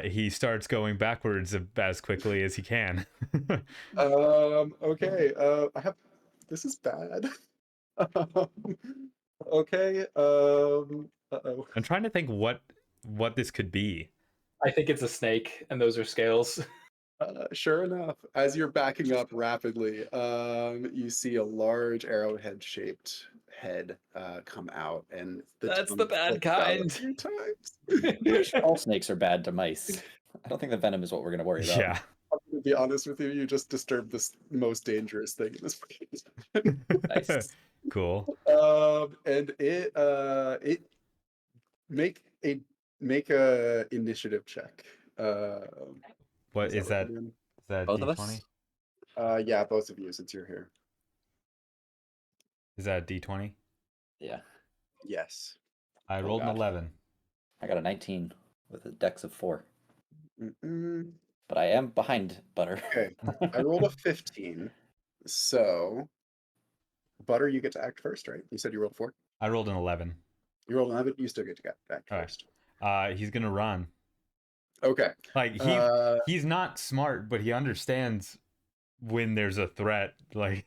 He starts going backwards as quickly as he can. Okay. This is bad. Okay. Uh-oh. I'm trying to think what this could be. I think it's a snake, and those are scales. Sure enough, as you're backing up rapidly, you see a large arrowhead-shaped head come out, and the That's the tongue bad flicks out a kind. few times. All snakes are bad to mice. I don't think the venom is what we're going to worry about. Yeah. I'm gonna be honest with you, you just disturbed the most dangerous thing in this game. Nice. Cool. And it make a initiative check. What is is what that? we're doing? Is that Both of D20? us? Yeah, both of you, since you're here. Is that D20? Yeah. Yes. I Oh, rolled an God. 11. I got a 19 with a dex of 4. Mm-mm. But I am behind Butter. Okay, I rolled a 15. So, Butter, you get to act first, right? You said you rolled 4. I rolled an 11. You rolled 11. You still get to act All right. first. He's gonna run. Okay. Like he's not smart, but he understands when there's a threat. Like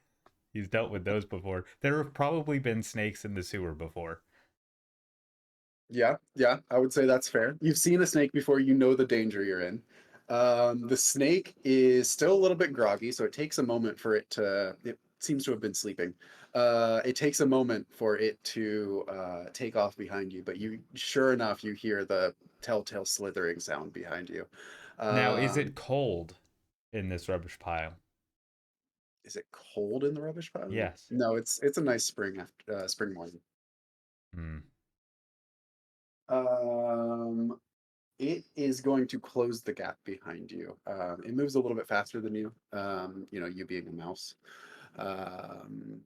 he's dealt with those before. There have probably been snakes in the sewer before. Yeah, I would say that's fair. You've seen a snake before, you know the danger you're in. The snake is still a little bit groggy, so it takes a moment for it to. It seems to have been sleeping. It takes a moment for it to take off behind you, but sure enough, you hear the telltale slithering sound behind you. Now, is Um, it cold in this rubbish pile? Is it cold in the rubbish pile? Yes. No, it's a nice spring morning. Hmm. It is going to close the gap behind you. It moves a little bit faster than you. You being a mouse. Um,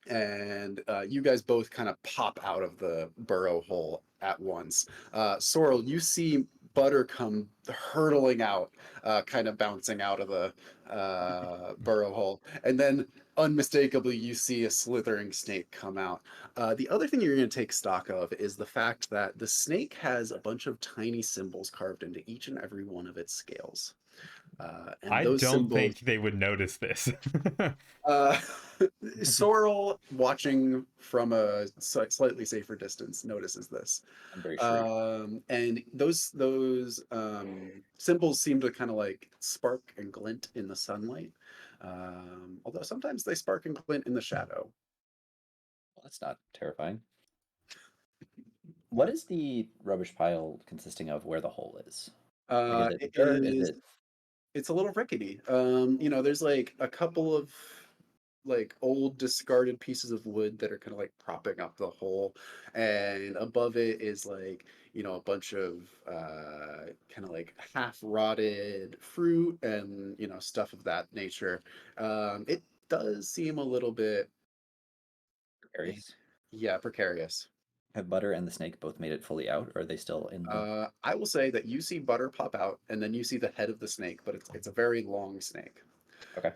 and you guys both kind of pop out of the burrow hole at once. Sorrel, you see Butter come hurtling out, kind of bouncing out of the burrow hole, and then unmistakably you see a slithering snake come out. The other thing you're going to take stock of is the fact that the snake has a bunch of tiny symbols carved into each and every one of its scales. And I those don't symbols, think they would notice this. uh, Sorrel, watching from a slightly safer distance, notices this. I'm very shrewd. And those symbols seem to kind of like spark and glint in the sunlight. Although sometimes they spark and glint in the shadow. Well, that's not terrifying. What is the rubbish pile consisting of where the hole is? Like, is it It dirt? Is is it it's a little rickety. There's like a couple of like old discarded pieces of wood that are kind of like propping up the hole, and above it is like a bunch of kind of like half rotted fruit and stuff of that nature. It does seem a little bit, precarious? yeah, precarious. Have Butter and the snake both made it fully out, or are they still in the... I will say that you see Butter pop out, and then you see the head of the snake, but it's a very long snake. Okay.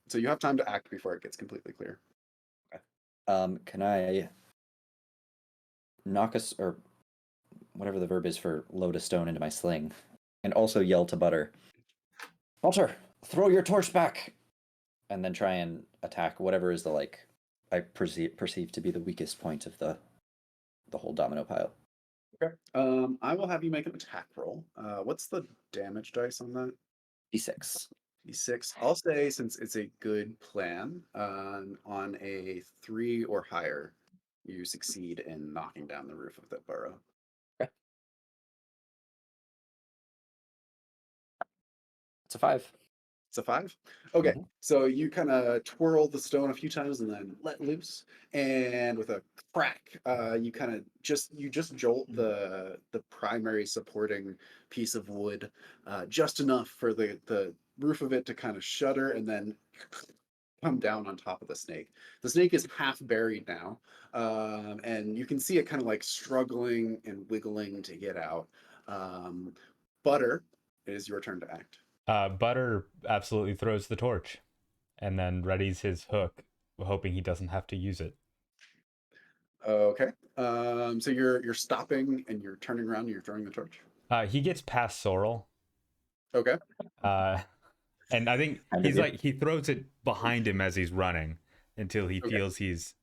So you have time to act before it gets completely clear. Can I knock us, or whatever the verb is for load a stone into my sling, and also yell to Butter, Butter, throw your torch back, and then try and attack whatever is the I perceive to be the weakest point of the whole domino pile. Okay. I will have you make an attack roll. What's the damage dice on that? D6. D6. I'll say, since it's a good plan, on a 3 or higher, you succeed in knocking down the roof of that burrow. Okay. It's a 5. It's a 5? Okay, Mhm. so you kind of twirl the stone a few times and then let loose, and with a crack, you kind of just jolt the primary supporting piece of wood, just enough for the roof of it to kind of shudder and then come down on top of the snake. The snake is half buried now, and you can see it kind of like struggling and wiggling to get out. Butter, it is your turn to act. Butter absolutely throws the torch and then readies his hook, hoping he doesn't have to use it. Okay. So you're stopping and you're turning around and you're throwing the torch. He gets past Sorrel, Okay. and I think I'm he's with you. like he throws it behind him as he's running until he Okay. feels he's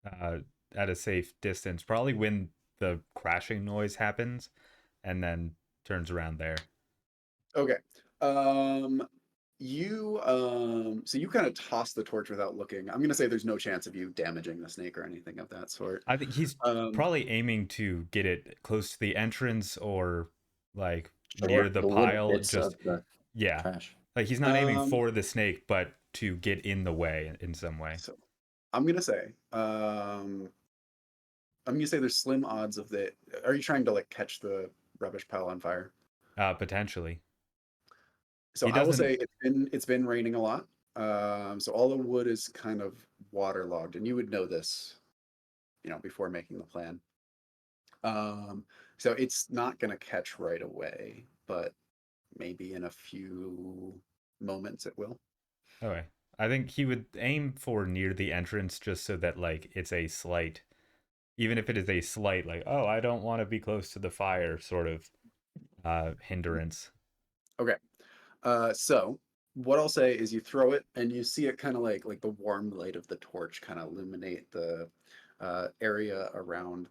at a safe distance. Probably when the crashing noise happens, and then turns around there. Okay. So you kind of toss the torch without looking. I'm gonna say there's no chance of you damaging the snake or anything of that sort. I think he's Um, probably aiming to get it close to the entrance or like Sure. near the wood pile. bits Just of the yeah, trash. like he's not aiming um, for the snake, but to get in the way in some way. so I'm gonna say, there's slim odds of that. Are you trying to like catch the rubbish pile on fire? Potentially, So he I will doesn't. say it's been raining a lot. So all the wood is kind of waterlogged, and you would know this, before making the plan. Um, so it's not going to catch right away, but maybe in a few moments it will. Okay, I think he would aim for near the entrance just so that like it's a slight, even if it is a slight like oh I don't want to be close to the fire sort of hindrance. Okay. So what I'll say is you throw it and you see it kind of like the warm light of the torch kind of illuminate the area around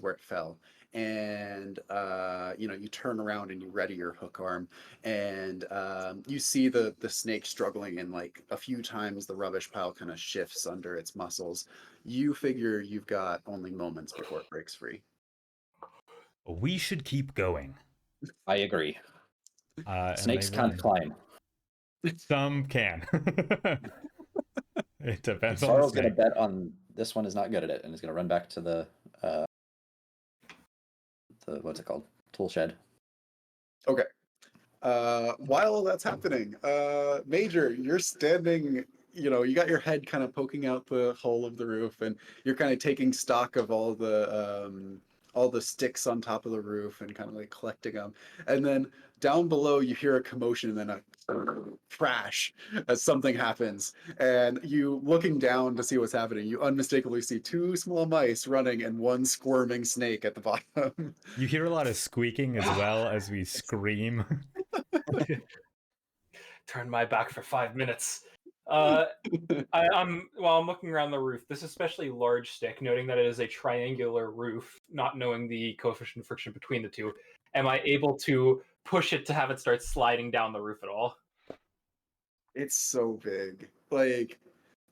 where it fell, and you turn around and you ready your hook arm, and you see the snake struggling, and like a few times the rubbish pile kind of shifts under its muscles. You figure you've got only moments before it breaks free. We should keep going. I agree. And they Snakes can't run. climb. Some can. It depends on the Sorrel's gonna snake. bet on this one is not good at it and is gonna run back to the what's it called? Tool shed. Okay. While that's happening, Major, you're standing, you got your head kind of poking out the hole of the roof, and you're kind of taking stock of all the sticks on top of the roof and kind of like collecting them. And then down below, you hear a commotion and then a crash as something happens. And you looking down to see what's happening, you unmistakably see two small mice running and one squirming snake at the bottom. You hear a lot of squeaking as well as we scream. Turn my back for 5 minutes. I'm looking around the roof. This especially large stick, noting that it is a triangular roof, not knowing the coefficient of friction between the two. Am I able to push it to have it start sliding down the roof at all? It's so big. Like,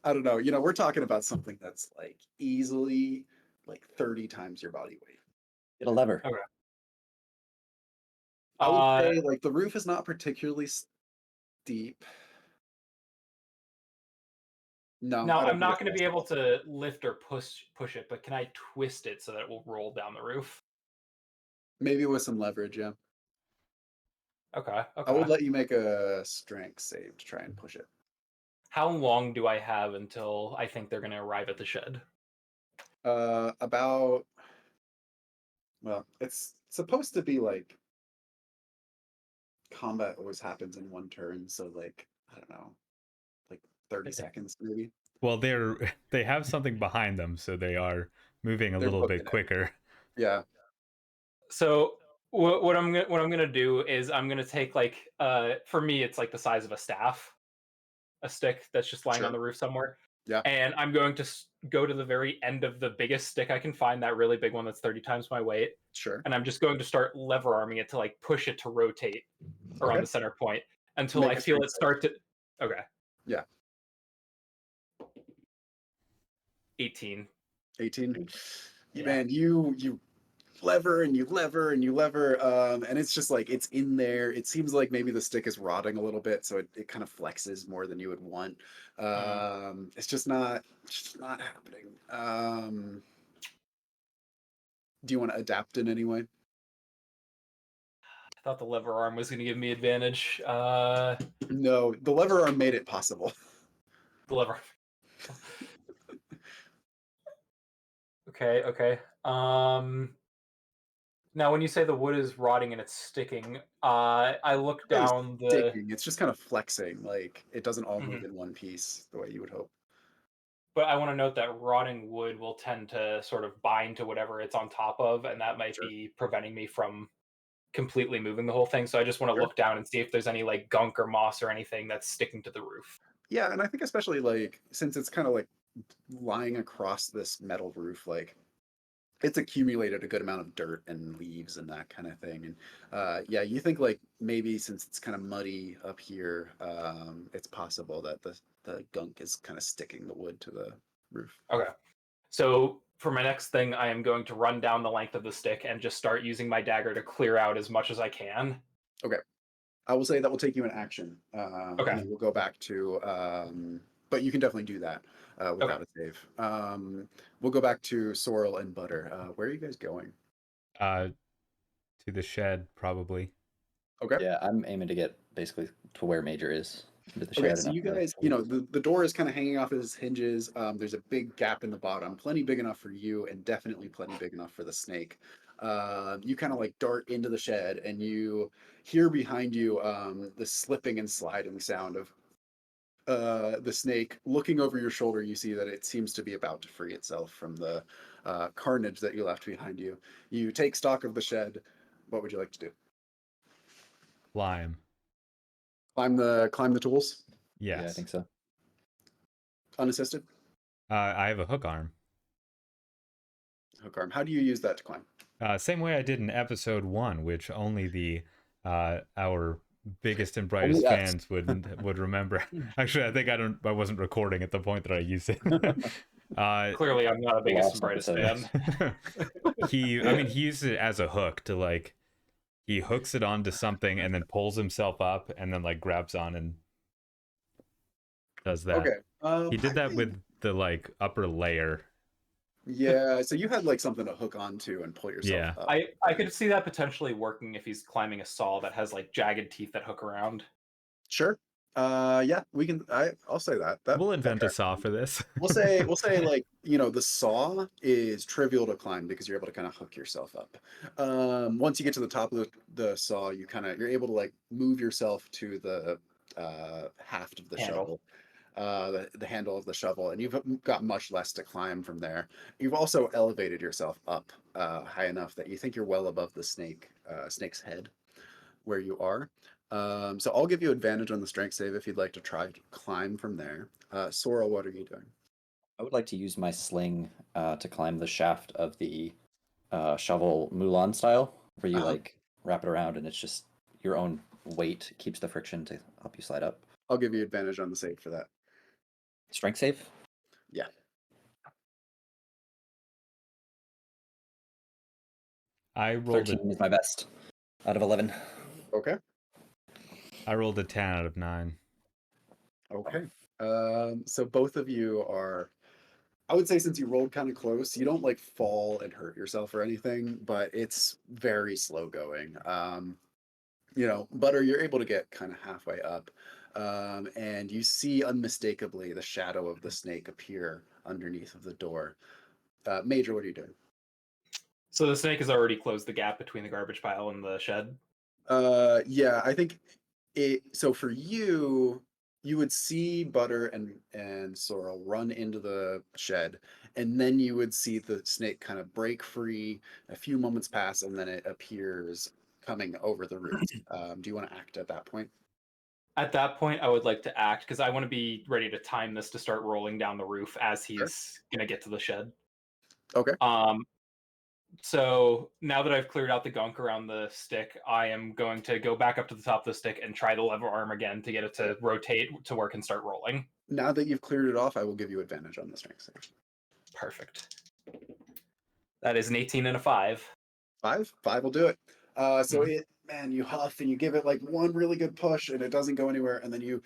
I don't know. You know, we're talking about something that's like easily like 30 times your body weight. Get a lever. Okay. I would say like the roof is not particularly steep. No, Now I don't I'm think not it's going to be able possible. to lift or push it, but can I twist it so that it will roll down the roof? Maybe with some leverage, yeah. Okay. I would Okay. let you make a strength save to try and push it. How long do I have until I think they're going to arrive at the shed? About, well, it's supposed to be like combat always happens in one turn, so like, I don't know, like 30 seconds maybe. Well, they have something behind them, so they are moving a They're little booking bit it. quicker. Yeah. So what I'm gonna do is I'm gonna take like for me it's like the size of a staff, a stick that's just lying on Sure. the roof somewhere. Yeah. And I'm going to go to the very end of the biggest stick I can find, that really big one that's 30 times my weight. Sure. And I'm just going to start lever arming it to like push it to rotate around Okay. the center point until Make I a feel strength it start to. Okay. Yeah. 18. 18. Yeah. Man, you lever and you lever and you lever, and it's just like it's in there. It seems like maybe the stick is rotting a little bit, so it kind of flexes more than you would want. It's just not happening. Do you want to adapt in any way? I thought the lever arm was going to give me advantage. No, the lever arm made it possible. The lever. Okay. Okay. Now, when you say the wood is rotting and it's sticking, I look Really down the. sticking. It's just kind of flexing. Like it doesn't all move Mhm. in one piece the way you would hope. But I want to note that rotting wood will tend to sort of bind to whatever it's on top of, and that might Sure. be preventing me from completely moving the whole thing. So I just want to Sure. look down and see if there's any like gunk or moss or anything that's sticking to the roof. Yeah, and I think especially like since it's kind of like lying across this metal roof, like it's accumulated a good amount of dirt and leaves and that kind of thing. And yeah, you think like maybe since it's kind of muddy up here, it's possible that the gunk is kind of sticking the wood to the roof. Okay. So for my next thing, I am going to run down the length of the stick and just start using my dagger to clear out as much as I can. Okay. I will say that will take you an action, Okay. and then we'll go back to. But you can definitely do that without Okay. a save. We'll go back to Sorrel and Butter. Where are you guys going? To the shed, probably. Okay. Yeah, I'm aiming to get basically to where Major is. Into the Okay, shed so and you up the guys, you know, the door is kind of hanging off its hinges. There's a big gap in the bottom, plenty big enough for you, and definitely plenty big enough for the snake. You kind of like dart into the shed, and you hear behind you the slipping and sliding sound of the snake. Looking over your shoulder, you see that it seems to be about to free itself from the carnage that you left behind you. You take stock of the shed. What would you like to do? Climb. Climb the tools, Yes. Yeah, I think so. unassisted. I have a hook arm. Hook arm. How do you use that to climb? Same way I did in episode 1, which only the our biggest and brightest Only us. fans would remember. Actually, I think I wasn't recording at the point that I used it. Clearly, I'm not a biggest and Last brightest episode. fan. he used it as a hook to like he hooks it onto something and then pulls himself up and then like grabs on and does that. Okay. He did that with the like upper layer. Yeah, so you had like something to hook onto and pull yourself Yeah. up. I could see that potentially working if he's climbing a saw that has like jagged teeth that hook around. Sure. Yeah, we can. I'll say that. We'll that invent a tracks. saw for this. We'll say like the saw is trivial to climb because you're able to kind of hook yourself up. Once you get to the top of the saw, you're able to like move yourself to the haft of the Handle. shovel. The handle of the shovel, and you've got much less to climb from there. You've also elevated yourself up high enough that you think you're well above the snake's head where you are. So I'll give you advantage on the strength save if you'd like to try to climb from there. Sorrel, what are you doing? I would like to use my sling to climb the shaft of the shovel Mulan style, where you Uh-huh. like wrap it around and it's just your own weight keeps the friction to help you slide up. I'll give you advantage on the save for that. Strength save? Yeah. I rolled 13 is my best out of 11. Okay. I rolled a 10 out of 9. Okay. So both of you are, I would say since you rolled kind of close, you don't like fall and hurt yourself or anything, but it's very slow going. Butter, you're able to get kind of halfway up. And you see unmistakably the shadow of the snake appear underneath of the door. Major, what are you doing? So the snake has already closed the gap between the garbage pile and the shed. Yeah, I think so for you, you would see Butter and Sorrel run into the shed, and then you would see the snake kind of break free. A few moments pass, and then it appears coming over the roof. Do you want to act at that point? At that point, I would like to act because I want to be ready to time this to start rolling down the roof as Sure. he's gonna get to the shed. Okay. So now that I've cleared out the gunk around the stick, I am going to go back up to the top of the stick and try the lever arm again to get it to rotate to work and start rolling. Now that you've cleared it off, I will give you advantage on the strength save. Perfect. That is an 18 and a 5. Five will do it. So Mhm. you huff and you give it like one really good push, and it doesn't go anywhere, and then you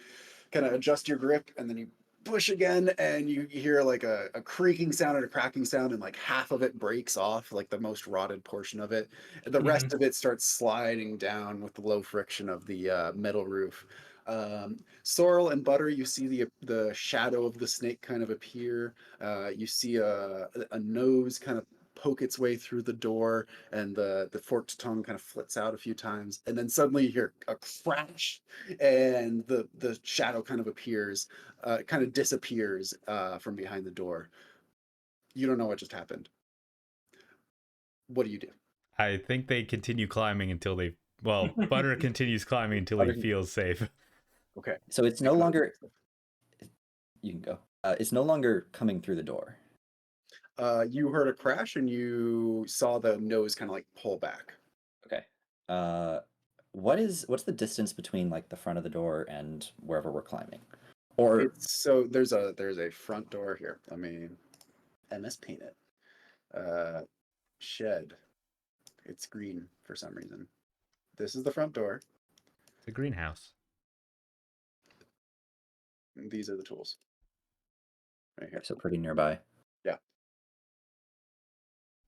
kind of adjust your grip, and then you push again, and you hear like a creaking sound and a cracking sound, and like half of it breaks off, like the most rotted portion of it. And the rest of it starts sliding down with the low friction of the metal roof. Sorrel and Butter, you see the shadow of the snake kind of appear. You see a nose kind of poke its way through the door, and the forked tongue kind of flits out a few times, and then suddenly you hear a crash, and the shadow kind of appears, kind of disappears from behind the door. You don't know what just happened. What do you do? I think they continue climbing until they. Well, Butter continues climbing until he Butter- feels safe. Okay. So it's no longer. You can go. It's no longer coming through the door. You heard a crash and you saw the nose kind of like pull back. Okay. What's the distance between like the front of the door and wherever we're climbing? Or It's so there's a front door here. Let me MS paint it. Shed. It's green for some reason. This is the front door. The greenhouse. These are the tools. Right here. so pretty nearby. Yeah.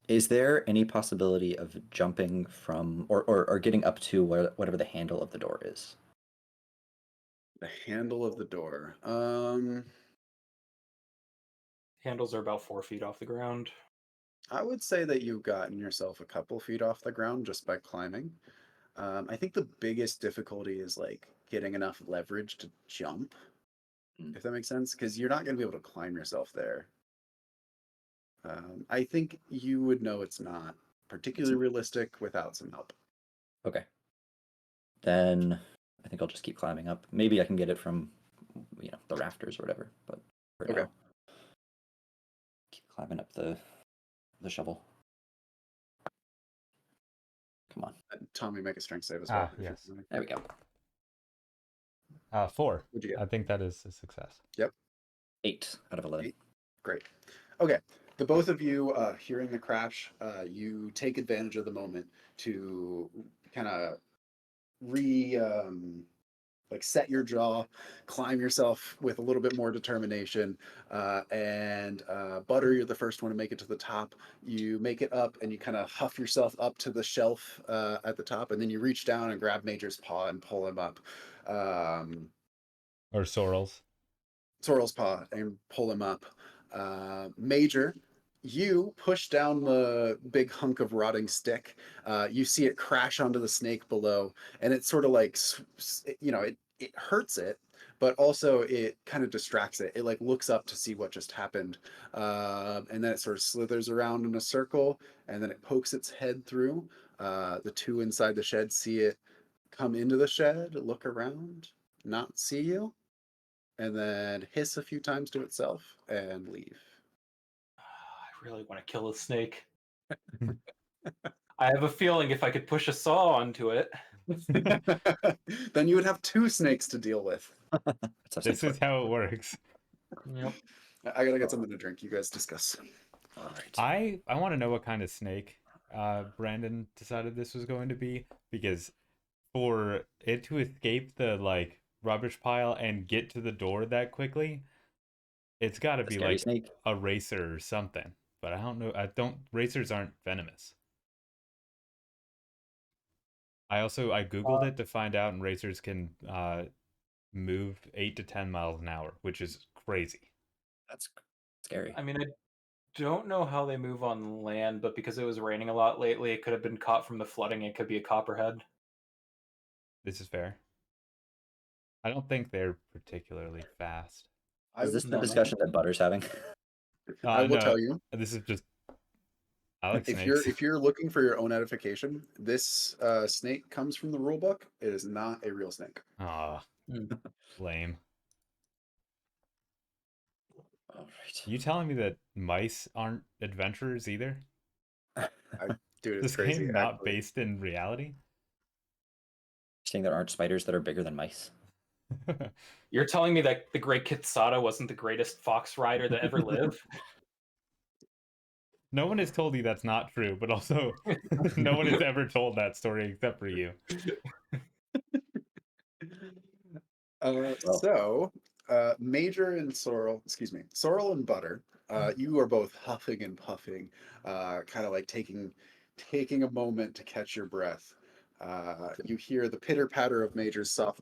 Is there any possibility of jumping from or getting up to whatever the handle of the door is? The handle of the door. Handles are about 4 feet off the ground. I would say that you've gotten yourself a couple feet off the ground just by climbing. I think the biggest difficulty is like getting enough leverage to jump, if that makes sense, because you're not going to be able to climb yourself there. I think you would know it's not particularly realistic without some help. Okay. Then I think I'll just keep climbing up. Maybe I can get it from the rafters or whatever, but for Okay. now, keep climbing up the shovel. Come on. Tommy, make a strength save as well. Yes. There we go. 4. What'd you get? I think that is a success. Yep. 8 out of 11. 8. Great. Okay. The both of you, hearing the crash, you take advantage of the moment to kind of like set your jaw, climb yourself with a little bit more determination, and Butter, you're the first one to make it to the top. You make it up, and you kind of huff yourself up to the shelf at the top, and then you reach down and grab Major's paw and pull him up. Or Sorrel's. Sorrel's paw and pull him up. Major, you push down the big hunk of rotting stick. You see it crash onto the snake below, and it's sort of like, it hurts it, but also it kind of distracts it. It like looks up to see what just happened, and then it sort of slithers around in a circle, and then it pokes its head through. The two inside the shed see it, come into the shed, look around, not see you, and then hiss a few times to itself and leave. I really want to kill a snake. I have a feeling if I could push a saw onto it. Then you would have two snakes to deal with. That's how This snakes is work. how it works. Yep. I gotta get something to drink. You guys discuss. All right. I want to know what kind of snake Brandon decided this was going to be, because for it to escape the like rubbish pile and get to the door that quickly, it's got to The be scary like snake. a racer or something. But I don't know. Racers aren't venomous. I googled it to find out, and racers can move 8 to 10 miles an hour, which is crazy. That's scary. I mean, I don't know how they move on land, but because it was raining a lot lately, it could have been caught from the flooding. It could be a copperhead. This is fair. I don't think they're particularly fast. Is this the No. discussion that Butter's having? I will No, tell you, this is just I like if snakes. you're looking for your own edification, this snake comes from the rule book. It is not a real snake. Aw, Mm. lame. All right. You telling me that mice aren't adventurers either? Dude, it's This crazy. game not Actually, based in reality? Saying there aren't spiders that are bigger than mice. You're telling me that the Great Kitsada wasn't the greatest fox rider that ever lived? No one has told you that's not true, but also no one has ever told that story except for you. So, Major and Sorrel, excuse me, Sorrel and Butter, you are both huffing and puffing, kind of like taking a moment to catch your breath. You hear the pitter patter of Major's soft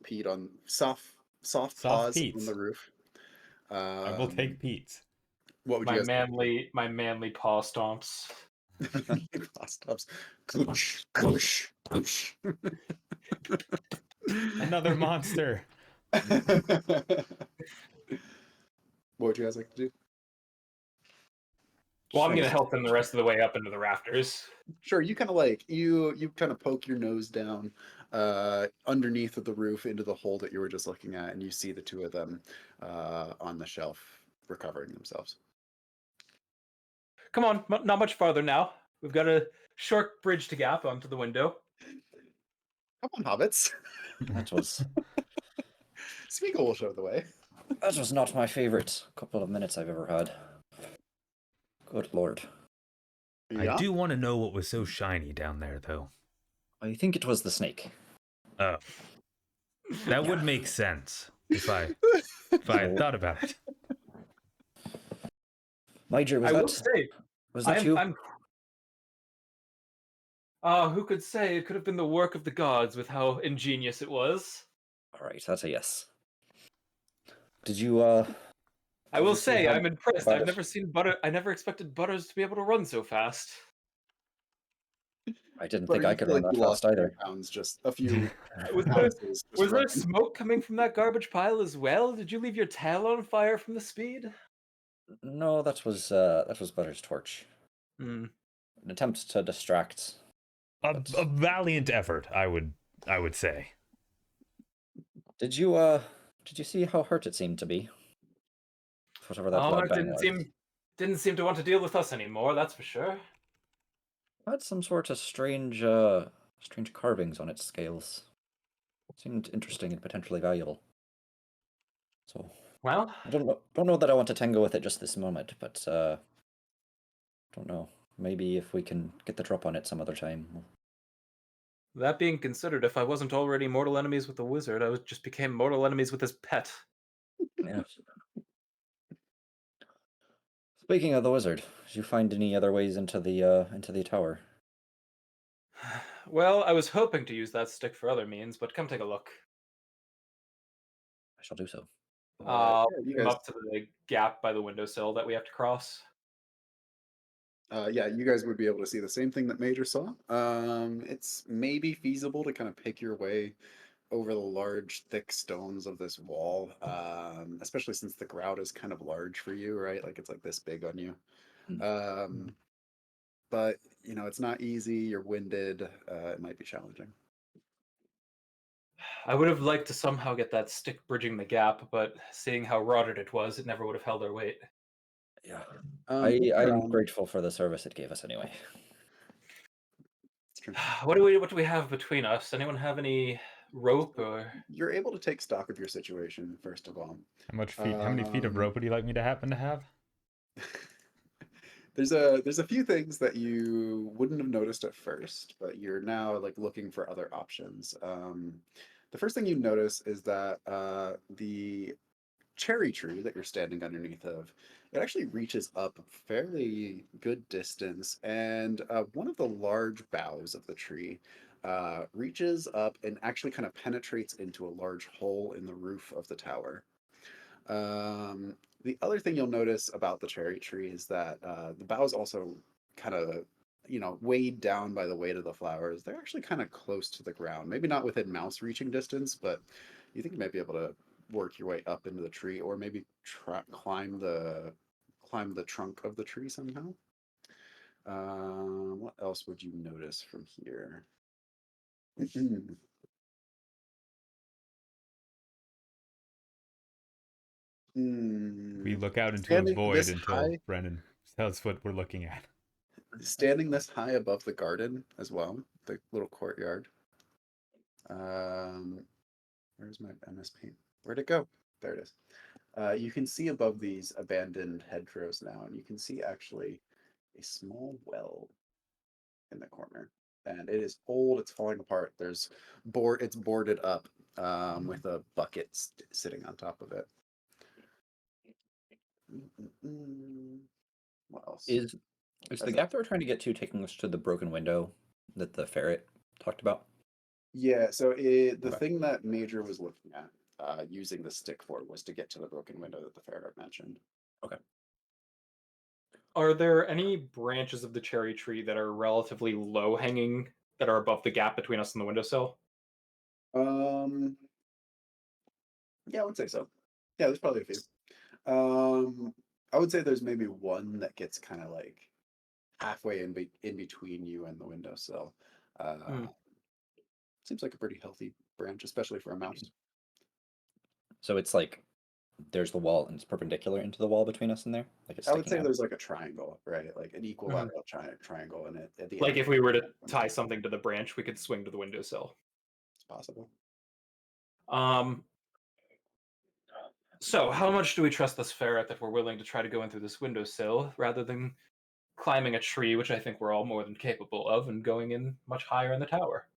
Soft paws on Pete's. the roof. I will take Pete's. What would you My guys like to manly paw stomps. do? Stops. Goosh, goosh, goosh. Another monster. What would you guys like to do? Well, I'm Sure. gonna help them the rest of the way up into the rafters. Sure, you kind of you kind of poke your nose down underneath of the roof into the hole that you were just looking at, and you see the two of them on the shelf recovering themselves. Come on, not much farther now. We've got a short bridge to gap onto the window. Come on, hobbits. That was Smeagol will show the way. not my favorite couple of minutes I've ever had. Good lord. I Yeah. do want to know what was so shiny down there, though. I think it was the snake. Oh, that would make sense if I had thought about it. Major, I will say, was that you? who could say? It could have been the work of the gods with how ingenious it was. All right, that's a yes. Did you I did will you see say, how I'm impressed. Butter- I've never seen Butter. I never expected Butters to be able to run so fast. I didn't Butter, think I you could feel run like that you lost fast a few either. pounds, just a few Was there, ounces. Just was there running. smoke coming from that garbage pile as well? Did you leave your tail on fire from the speed? No, that was Butter's torch. Hmm. An attempt to distract. A valiant effort, I would say. Did you see how hurt it seemed to be? Whatever that Oh, blood it bang was. didn't seem to want to deal with us anymore. That's for sure. Had some sort of strange carvings on its scales. Seemed interesting and potentially valuable. So Well, I don't know that I want to tango with it just this moment, but don't know. Maybe if we can get the drop on it some other time. that being considered, if I wasn't already mortal enemies with the wizard, just became mortal enemies with his pet. Yeah. Speaking of the wizard, did you find any other ways into the tower? Well, I was hoping to use that stick for other means, but come take a look. I shall do so. Yeah, you Come guys. up to the gap by the windowsill that we have to cross. Yeah, you guys would be able to see the same thing that Major saw. It's maybe feasible to kind of pick your way over the large, thick stones of this wall, especially since the grout is kind of large for you, right? Like it's like this big on you. Um, but you know, it's not easy. You're winded. It might be challenging. I would have liked to somehow get that stick bridging the gap, but seeing how rotted it was, it never would have held our weight. Yeah. Looking I'm around, grateful for the service it gave us anyway. it's true. What do we have between us? Anyone have any rope or? You're able to take stock of your situation first of all. How many feet of rope would you like me to happen to have? There's a few things that you wouldn't have noticed at first, but you're now like looking for other options. The first thing you notice is that the cherry tree that you're standing underneath of, it actually reaches up a fairly good distance, and one of the large boughs of the tree reaches up and actually kind of penetrates into a large hole in the roof of the tower. The other thing you'll notice about the cherry tree is that the boughs also kind of, weighed down by the weight of the flowers. They're actually kind of close to the ground. Maybe not within mouse reaching distance, but you think you might be able to work your way up into the tree, or maybe climb the trunk of the tree somehow. What else would you notice from here? We Hmm. look out into a Standing void this until high, Brennan tells what we're looking at. standing this high above the garden as well, the little courtyard. Um, where's my MS Paint? Where'd it go? There it is. You can see above these abandoned hedgerows now, and you can see actually a small well in the corner. And it is old, it's falling apart. It's boarded up with a bucket sitting on top of it. What else? Is the gap that we're trying to get to taking us to the broken window that the ferret talked about? Yeah, so the Okay. thing that Major was looking at using the stick for was to get to the broken window that the ferret mentioned. Okay. Are there any branches of the cherry tree that are relatively low hanging that are above the gap between us and the windowsill? Um, yeah, I would say so. Yeah, there's probably a few. I would say there's maybe one that gets kind of like halfway in between you and the windowsill. Hmm. Seems like a pretty healthy branch, especially for a mouse. So it's like there's the wall and it's perpendicular into the wall between us and there? Like it's I would sticking say out? there's like a triangle, right? Like an Mhm. equilateral triangle in it at the Like end. if we were to tie something to the branch, we could swing to the windowsill. It's possible. Um, so how much do we trust this ferret that we're willing to try to go in through this windowsill rather than climbing a tree, which I think we're all more than capable of, and going in much higher in the tower?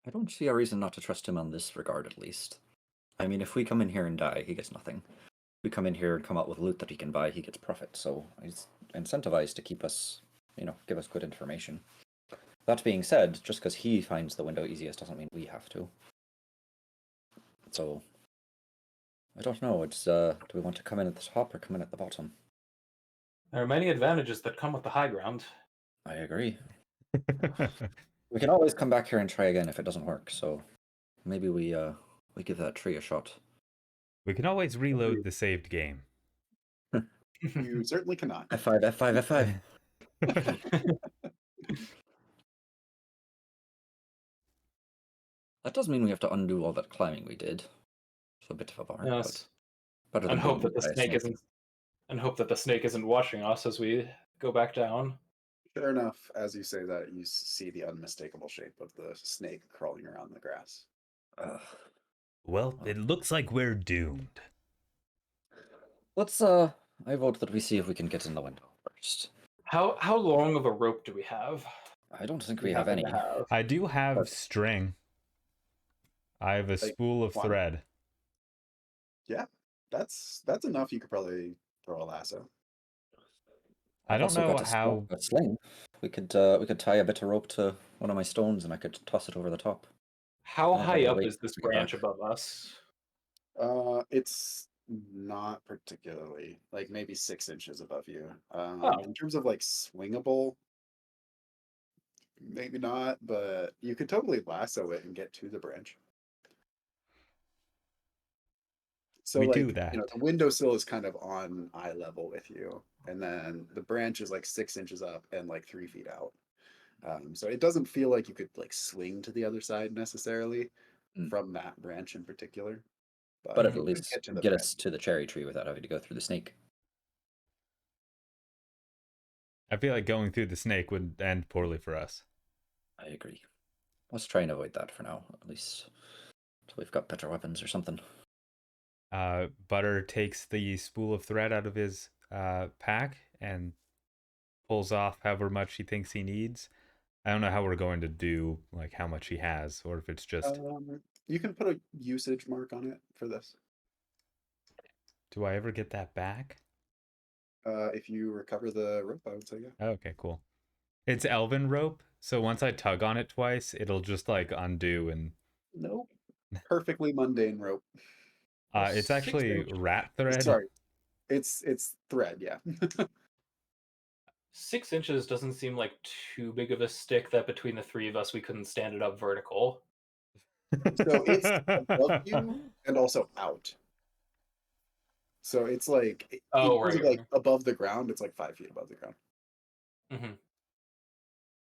I don't see a reason not to trust him on this regard, at least. I mean, if we come in here and die, he gets nothing. If we come in here and come out with loot that he can buy, he gets profit. So he's incentivized to keep us, give us good information. That being said, just because he finds the window easiest doesn't mean we have to. So I don't know. It's do we want to come in at the top or come in at the bottom? There are many advantages that come with the high ground. I agree. We can always come back here and try again if it doesn't work. So maybe we give that tree a shot. We can always reload the saved game. You certainly cannot. F5, F5, F5. That does mean we have to undo all that climbing we did. It's a bit of a bummer, Yes, but better and than hope being that the eaten by a snake isn't, and hope that the snake isn't watching us as we go back down. Sure enough, as you say that, you see the unmistakable shape of the snake crawling around the grass. Ugh. Well, Oh. it looks like we're doomed. Let's I vote that we see if we can get in the window first. How long of a rope do we have? I don't think We we have happen any. to have. I do have But- string. I have a Like, spool of one? thread. Yeah, that's enough. You could probably throw a lasso. I I've don't also know got how. a sling. We could tie a bit of rope to one of my stones and I could toss it over the top. How And then have high to up wait is this to get branch back. above us? It's not particularly, like maybe 6 inches above you. Oh. In terms of like swingable, maybe not, but you could totally lasso it and get to the branch. So We do like, that. the windowsill is kind of on eye level with you, and then the branch is like 6 inches up and like 3 feet out. So it doesn't feel like you could like swing to the other side necessarily Mm. from that branch in particular. But you at can least get to the get branch. us to the cherry tree without having to go through the snake. I feel like going through the snake would end poorly for us. I agree. Let's try and avoid that for now, at least. So we've got better weapons or something. Butter takes the spool of thread out of his pack and pulls off however much he thinks he needs. I don't know how we're going to do, like how much he has, or if it's just. You can put a usage mark on it for this. Do I ever get that back? If you recover the rope, I would say yeah. Oh, okay, cool. It's elven rope, so once I tug on it twice, it'll just like undo and. Nope. Perfectly mundane rope. It's actually 6 rat thread. Sorry, it's thread. Yeah. 6 inches doesn't seem like too big of a stick that between the three of us we couldn't stand it up vertical. So it's above you and also out. So it's like in terms of like above the ground, it's like 5 feet above the ground. Mm-hmm.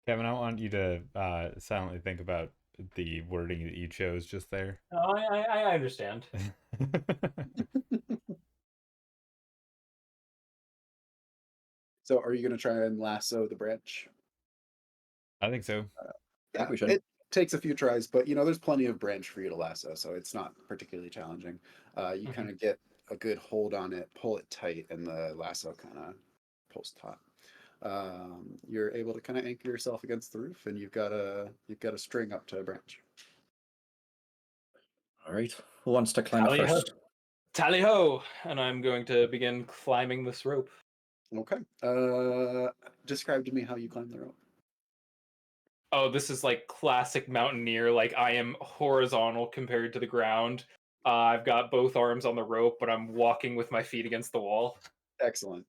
Kevin, I want you to silently think about the wording that you chose just there. Oh, I understand. So are you going to try and lasso the branch? I think so. I think we should. It takes a few tries, but you know there's plenty of branch for you to lasso, so it's not particularly challenging. You kind of get a good hold on it, pull it tight, and the lasso kind of pulls taut. You're able to kind of anchor yourself against the roof, and you've got a string up to a branch. All right. Who wants to climb it first? Tally ho! And I'm going to begin climbing this rope. Okay. Describe to me how you climb the rope. Oh, this is like classic mountaineer. Like I am horizontal compared to the ground. I've got both arms on the rope, but I'm walking with my feet against the wall. Excellent.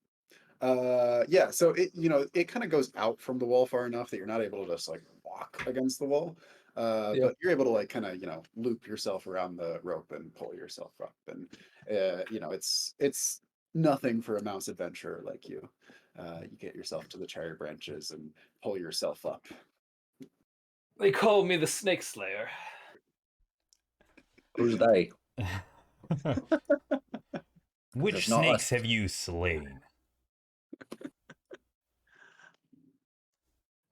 Yeah, so it kind of goes out from the wall far enough that you're not able to just like walk against the wall. But you're able to like kind of loop yourself around the rope and pull yourself up, and it's nothing for a mouse adventurer like you. You get yourself to the cherry branches and pull yourself up. They call me the Snake Slayer. Who's they? Which There's not snakes a- have you slain?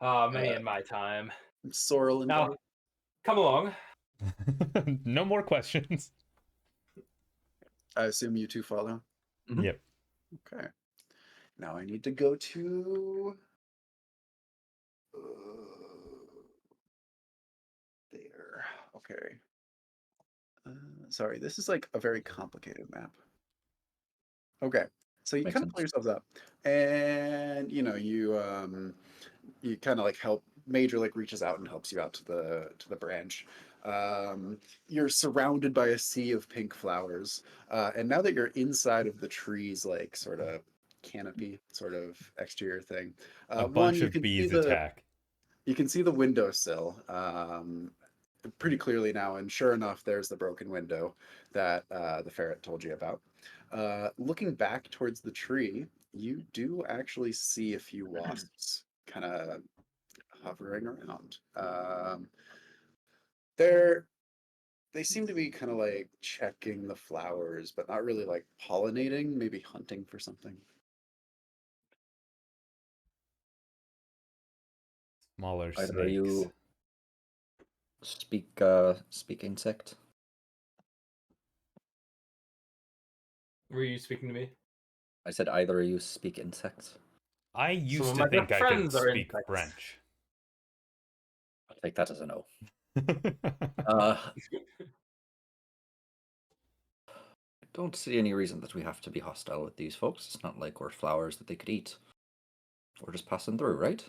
Many in my time. Sorrel and Now, come along. No more questions. I assume you two follow. Mhm. Yep. Okay. Now I need to go to there. Okay. Sorry, this is like a very complicated map. Okay, so you Makes kind of pull sense. yourselves up, and you kind of like help. Major like reaches out and helps you out to the branch. You're surrounded by a sea of pink flowers, and now that you're inside of the tree's like sort of canopy, sort of exterior thing, A one bunch you of can see bees attack. you can see the windowsill pretty clearly now, and sure enough, there's the broken window that the ferret told you about. Looking back towards the tree, you do actually see a few wasps kind of hovering around. They're they seem to be kind of like checking the flowers, but not really like pollinating, maybe hunting for something. Smaller Either snakes. you speak insect. Were you speaking to me? I said either of you speak insects. I used of to my think best I could friends are speak insects. French. I'll take that as a no. I don't see any reason that we have to be hostile with these folks. It's not like we're flowers that they could eat. We're just passing through, right?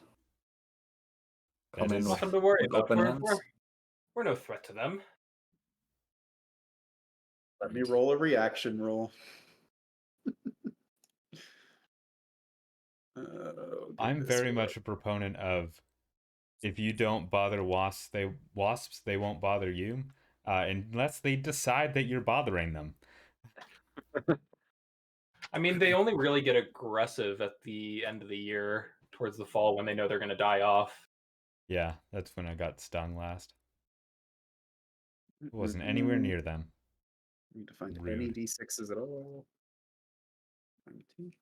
Come That in is- with, Nothing to worry with about. open hands. We're no threat to them. Let me roll a reaction roll. I'm very much a proponent of if you don't bother wasps, they won't bother you, unless they decide that you're bothering them. I mean, they only really get aggressive at the end of the year, towards the fall, when they know they're going to die off. Yeah, that's when I got stung last. Wasn't anywhere near them. Need to find any Rude. D6s at all. 19.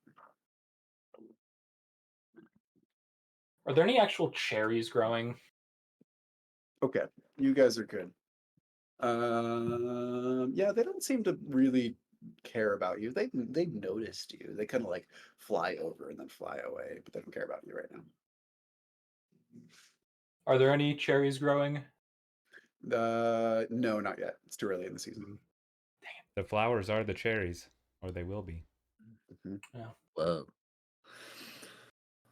Are there any actual cherries growing? Okay, you guys are good. Yeah, they don't seem to really care about you. They noticed you. They kind of like fly over and then fly away, but they don't care about you right now. Are there any cherries growing? No, not yet. It's too early in the season. The flowers are the cherries, or they will be. Mhm. Yeah. Whoa.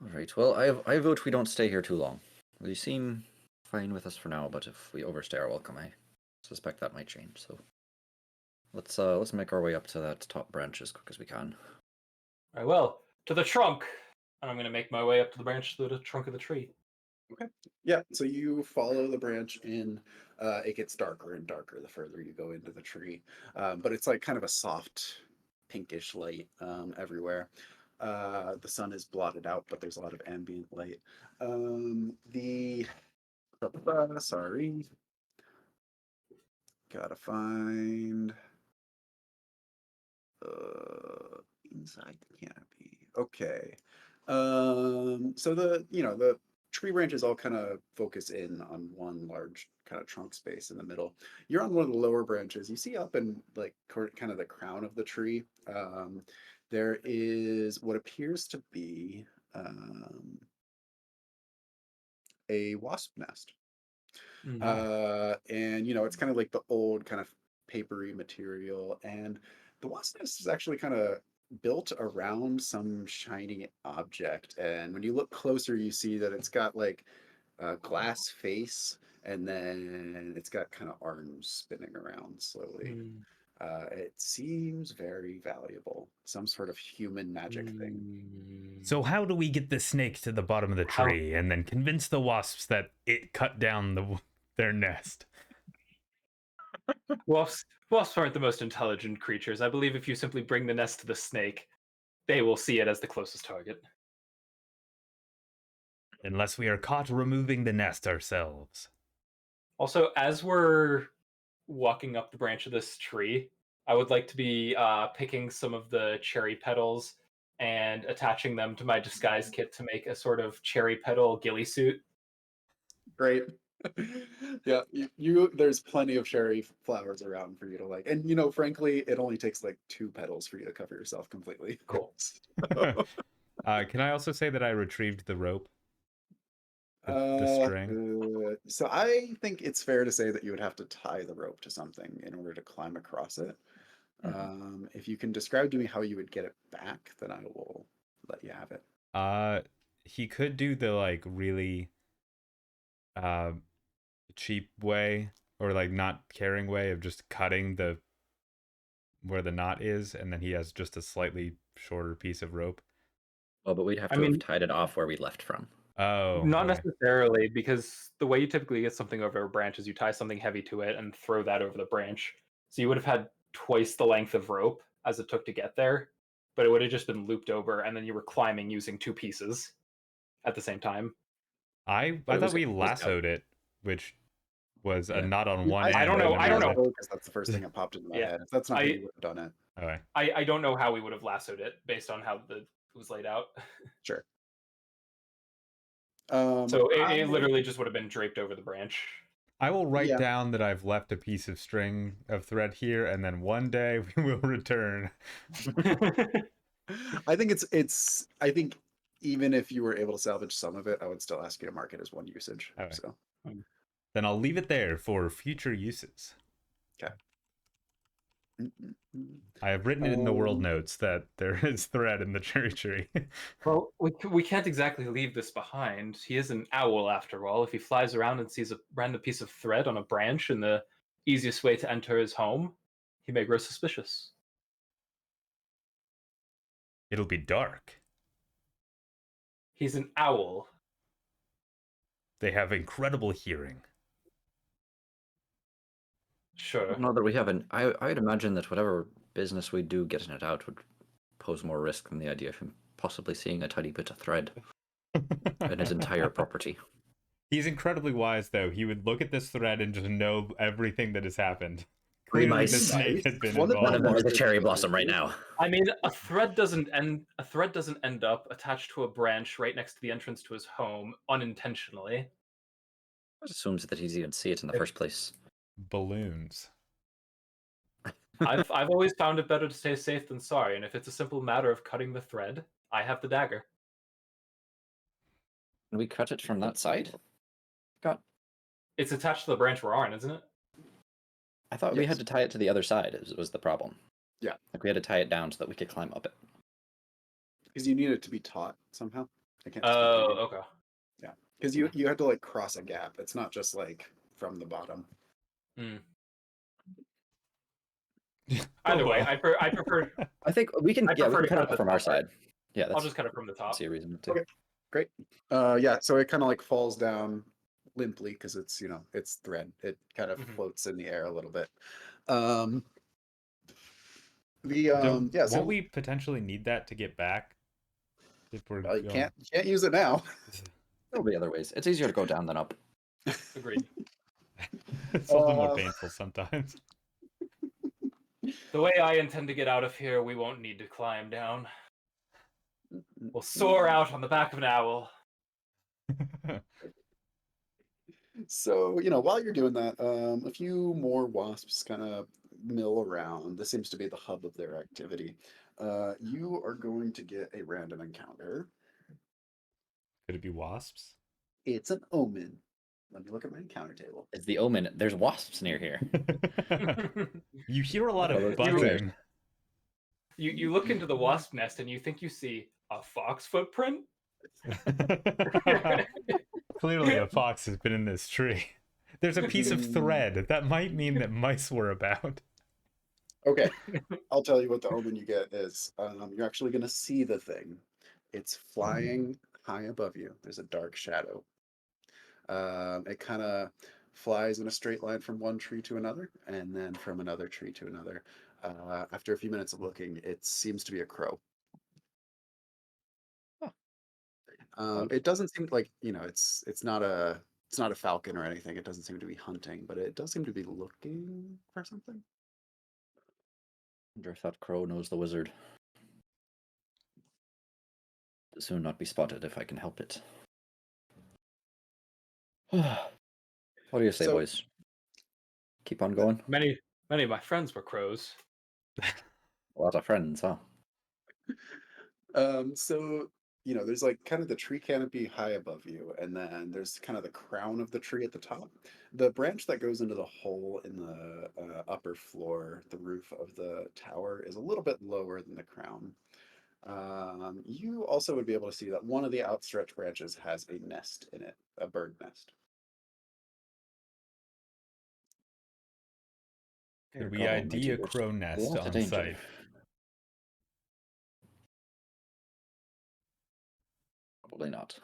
All right. Well, I vote we don't stay here too long. They seem fine with us for now, but if we overstay our welcome, I suspect that might change. So let's make our way up to that top branch as quick as we can. All right, well, to the trunk. And I'm going to make my way up to the branch to the trunk of the tree. Okay. Yeah. So you follow the branch in. It gets darker and darker the further you go into the tree, but it's like kind of a soft pinkish light everywhere. The sun is blotted out, but there's a lot of ambient light. Sorry, gotta find inside the canopy. Okay. So the tree branches all kind of focus in on one large kind of trunk space in the middle. You're on one of the lower branches. You see up in like kind of the crown of the tree. There is what appears to be a wasp nest. And it's kind of like the old kind of papery material, and the wasp nest is actually kind of built around some shiny object. And when you look closer, you see that it's got like a glass face, and then it's got kind of arms spinning around slowly. It seems very valuable, some sort of human magic thing. So how do we get the snake to the bottom of the How- tree and then convince the wasps that it cut down their nest? Wasps aren't the most intelligent creatures. I believe if you simply bring the nest to the snake, they will see it as the closest target. Unless we are caught removing the nest ourselves. Also, as we're walking up the branch of this tree, I would like to be picking some of the cherry petals and attaching them to my disguise kit to make a sort of cherry petal ghillie suit. Great. Yeah, there's plenty of cherry flowers around for you to like. And frankly, it only takes like 2 petals for you to cover yourself completely. Cool. Can I also say that I retrieved the rope? The string? So I think it's fair to say that you would have to tie the rope to something in order to climb across it. If you can describe to me how you would get it back, then I will let you have it. He could do the like really cheap way, or like not caring way of just cutting the where the knot is, and then he has just a slightly shorter piece of rope. Well, but we'd have to have tied it off where we left from. Oh, Not okay. necessarily, because the way you typically get something over a branch is you tie something heavy to it and throw that over the branch. So you would have had twice the length of rope as it took to get there, but it would have just been looped over, and then you were climbing using 2 pieces at the same time. I But thought we it was lassoed it, which was a Yeah. knot on one end. I don't know. and I don't know. Because that's the first thing that popped into my head. If that's not how you would have done it. Okay. I don't know how we would have lassoed it based on how it was laid out. Sure. So it literally just would have been draped over the branch. I will write Yeah. down that I've left a piece of string of thread here, and then one day we will return. I think it's. I think even if you were able to salvage some of it, I would still ask you to mark it as one usage. Okay. So Then I'll leave it there for future uses. okay. I have written it in the world notes that there is thread in the cherry tree. Well, we can't exactly leave this behind. He is an owl, after all. If he flies around and sees a random piece of thread on a branch in the easiest way to enter his home, he may grow suspicious. It'll be dark. He's an owl. They have incredible hearing. Sure. Now that we have I'd imagine that whatever business we do getting it out would pose more risk than the idea of him possibly seeing a tiny bit of thread in his entire property. He's incredibly wise, though. He would look at this thread and just know everything that has happened. Pretty Clearly, the nice. snake had been One of One of involved. them is a Mausritter cherry can blossom right do. now. I mean, a thread doesn't end up attached to a branch right next to the entrance to his home unintentionally. It assumes that he's even see it in the first place. Balloons. I've always found it better to stay safe than sorry, and if it's a simple matter of cutting the thread, I have the dagger. Can we cut it from that side? God, It's attached to the branch we're on, isn't it? I thought we Yes. had to tie it to the other side. Was the problem? Yeah. Like we had to tie it down so that we could climb up it. Because you need it to be taut somehow. I can't. just Oh, keep okay. Because you had to like cross a gap. It's not just like from the bottom. Either way, well. I prefer. I think we can. I Yeah, we prefer can to cut cut it the from our top, right? side. Yeah, I'll that's. just cut it from the top. See a reason to. Okay. Great. Yeah. So it kind of like falls down limply because it's it's thread. It kind of Mhm. floats in the air a little bit. The yeah. So Won't we potentially need that to get back? If we're you going... can't use it now. There'll be other ways. It's easier to go down than up. Agreed. It's a little more painful sometimes. The way I intend to get out of here, we won't need to climb down. We'll soar out on the back of an owl. So while you're doing that, a few more wasps kind of mill around. This seems to be the hub of their activity. You are going to get a random encounter. Could it be wasps? It's an omen. Let me look at my encounter table. It's the omen. There's wasps near here. You hear a lot Well, of those buzzing. You look into the wasp nest and you think you see a fox footprint. Clearly, a fox has been in this tree. There's a piece of thread. That might mean that mice were about. Okay, I'll tell you what the omen you get is. You're actually going to see the thing. It's flying high above you. There's a dark shadow. It kind of flies in a straight line from one tree to another, and then from another tree to another. After a few minutes of looking, it seems to be a crow. It doesn't seem like it's not a falcon or anything. It doesn't seem to be hunting, but it does seem to be looking for something. I wonder if that crow knows the wizard. It'll soon not be spotted if I can help it. What do you say, So- boys? Keep on going? Many of my friends were crows. A lot of friends, huh? So there's like kind of the tree canopy high above you, and then there's kind of the crown of the tree at the top. The branch that goes into the hole in the upper floor, the roof of the tower, is a little bit lower than the crown. You also would be able to see that one of the outstretched branches has a nest in it, a bird nest. Could we God ID almighty, a there's crow nest lots of on danger. site? Probably not.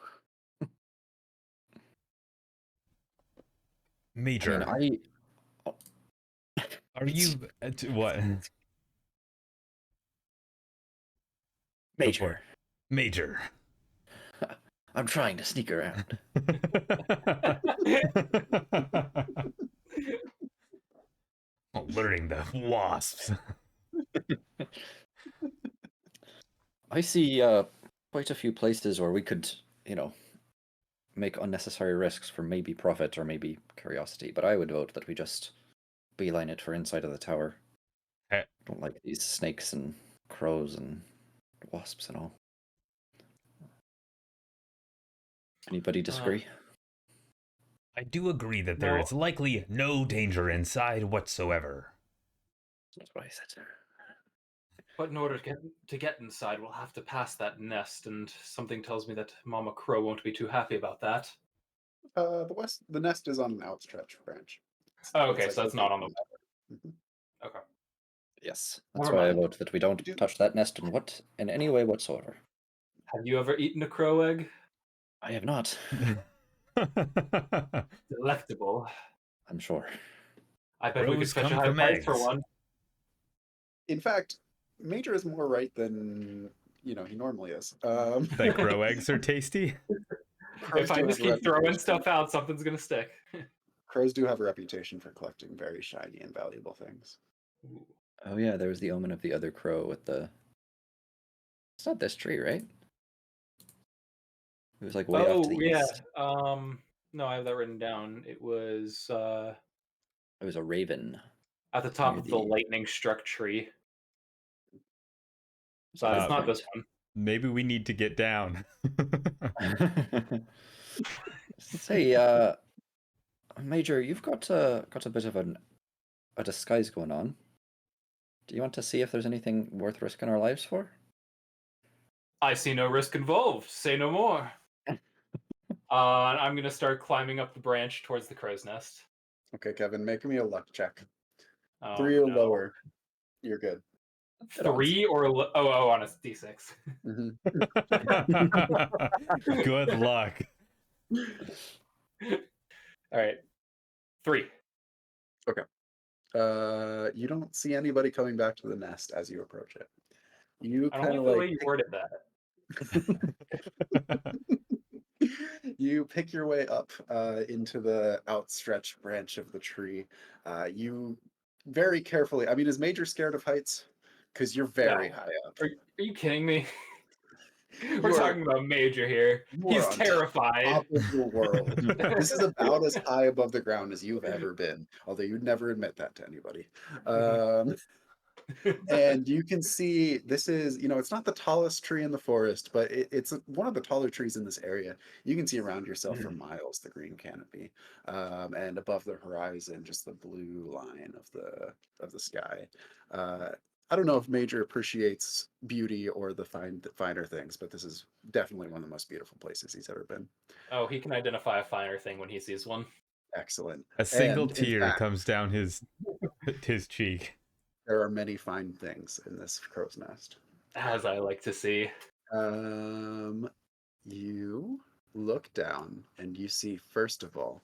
Major, I mean, are you what? Go for Major. it. Major. I'm trying to sneak around. Alerting the wasps. I see quite a few places where we could, make unnecessary risks for maybe profit or maybe curiosity, but I would vote that we just beeline it for inside of the tower. Eh. Don't like these snakes and crows and wasps and all. Anybody disagree? I do agree that there No. is likely no danger inside whatsoever. That's what I said. But in order to get inside, we'll have to pass that nest, and something tells me that Mama Crow won't be too happy about that. The nest is on an outstretched branch. Oh, okay, It's so like it's not on the. Mhm. Okay. Yes. That's Never why I mind. vote that we don't touch that nest in any way whatsoever. Have you ever eaten a crow egg? I have not. Delectable. I'm sure. I bet we could Crows fetch a come high from price for eggs. one. In fact, Major is more right than he normally is. That crow eggs are tasty. Crows If I do just have a keep throwing reputation- stuff out, something's gonna stick. Crows do have a reputation for collecting very shiny and valuable things. Oh yeah, there was the omen of the other crow with the. It's not this tree, right? It was like way off to the yeah. east. No, I have that written down. It was It was a raven. at the top Near of the the- lightning struck tree. So it's Uh, not this one. Maybe we need to get down. Say, Major, you've got a bit of a disguise going on. Do you want to see if there's anything worth risking our lives for? I see no risk involved. Say no more. I'm gonna start climbing up the branch towards the crow's nest. Okay, Kevin, make me a luck check. Oh, 3 or no. lower. You're good. 3 or on a d6. Mhm. Good luck. All right, 3. You don't see anybody coming back to the nest as you approach it. You I don't kind like of the like way you worded that. you pick your way up into the outstretched branch of the tree. You very carefully. I mean, is Major scared of heights? Because you're very No. high up. Are you kidding me? You We're are- talking about Major here. you He's are on terrified. top of the world. This is about as high above the ground as you've ever been. Although you'd never admit that to anybody. And you can see this is, it's not the tallest tree in the forest, but it's one of the taller trees in this area. You can see around yourself for miles the green canopy, and above the horizon, just the blue line of the sky. I don't know if Major appreciates beauty or the finer things, but this is definitely one of the most beautiful places he's ever been. Oh, he can identify a finer thing when he sees one. Excellent. A single And, in tear fact, comes down his cheek. there are many fine things in this crow's nest. As I like to see. You look down and you see, first of all,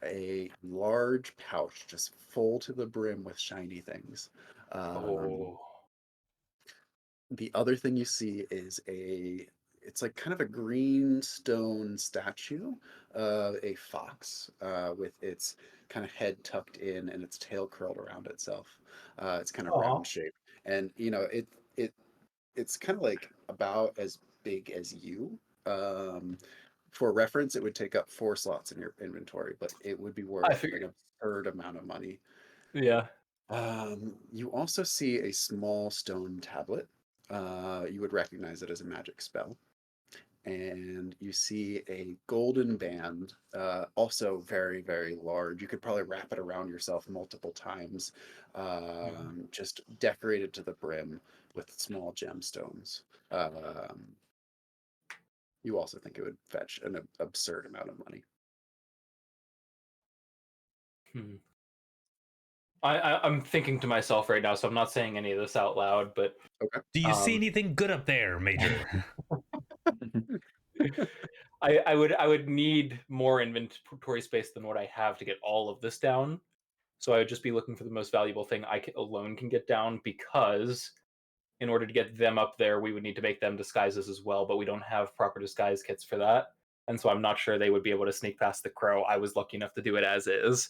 a large pouch just full to the brim with shiny things. Oh. The other thing you see is it's like kind of a green stone statue of a fox with its kind of head tucked in and its tail curled around itself. It's kind of Aw. round shaped, and it's kind of like about as big as you. For reference, it would take up 4 slots in your inventory, but it would be worth figured. an absurd amount of money. Yeah. You also see a small stone tablet. You would recognize it as a magic spell. And you see a golden band, also very, very large. You could probably wrap it around yourself multiple times, just decorated to the brim with small gemstones. You also think it would fetch an absurd amount of money. I'm thinking to myself right now, so I'm not saying any of this out loud, but Do you see Um, anything good up there, Major? I would need more inventory space than what I have to get all of this down. So I would just be looking for the most valuable thing alone can get down, because in order to get them up there, we would need to make them disguises as well, but we don't have proper disguise kits for that. And so I'm not sure they would be able to sneak past the crow. I was lucky enough to do it as is.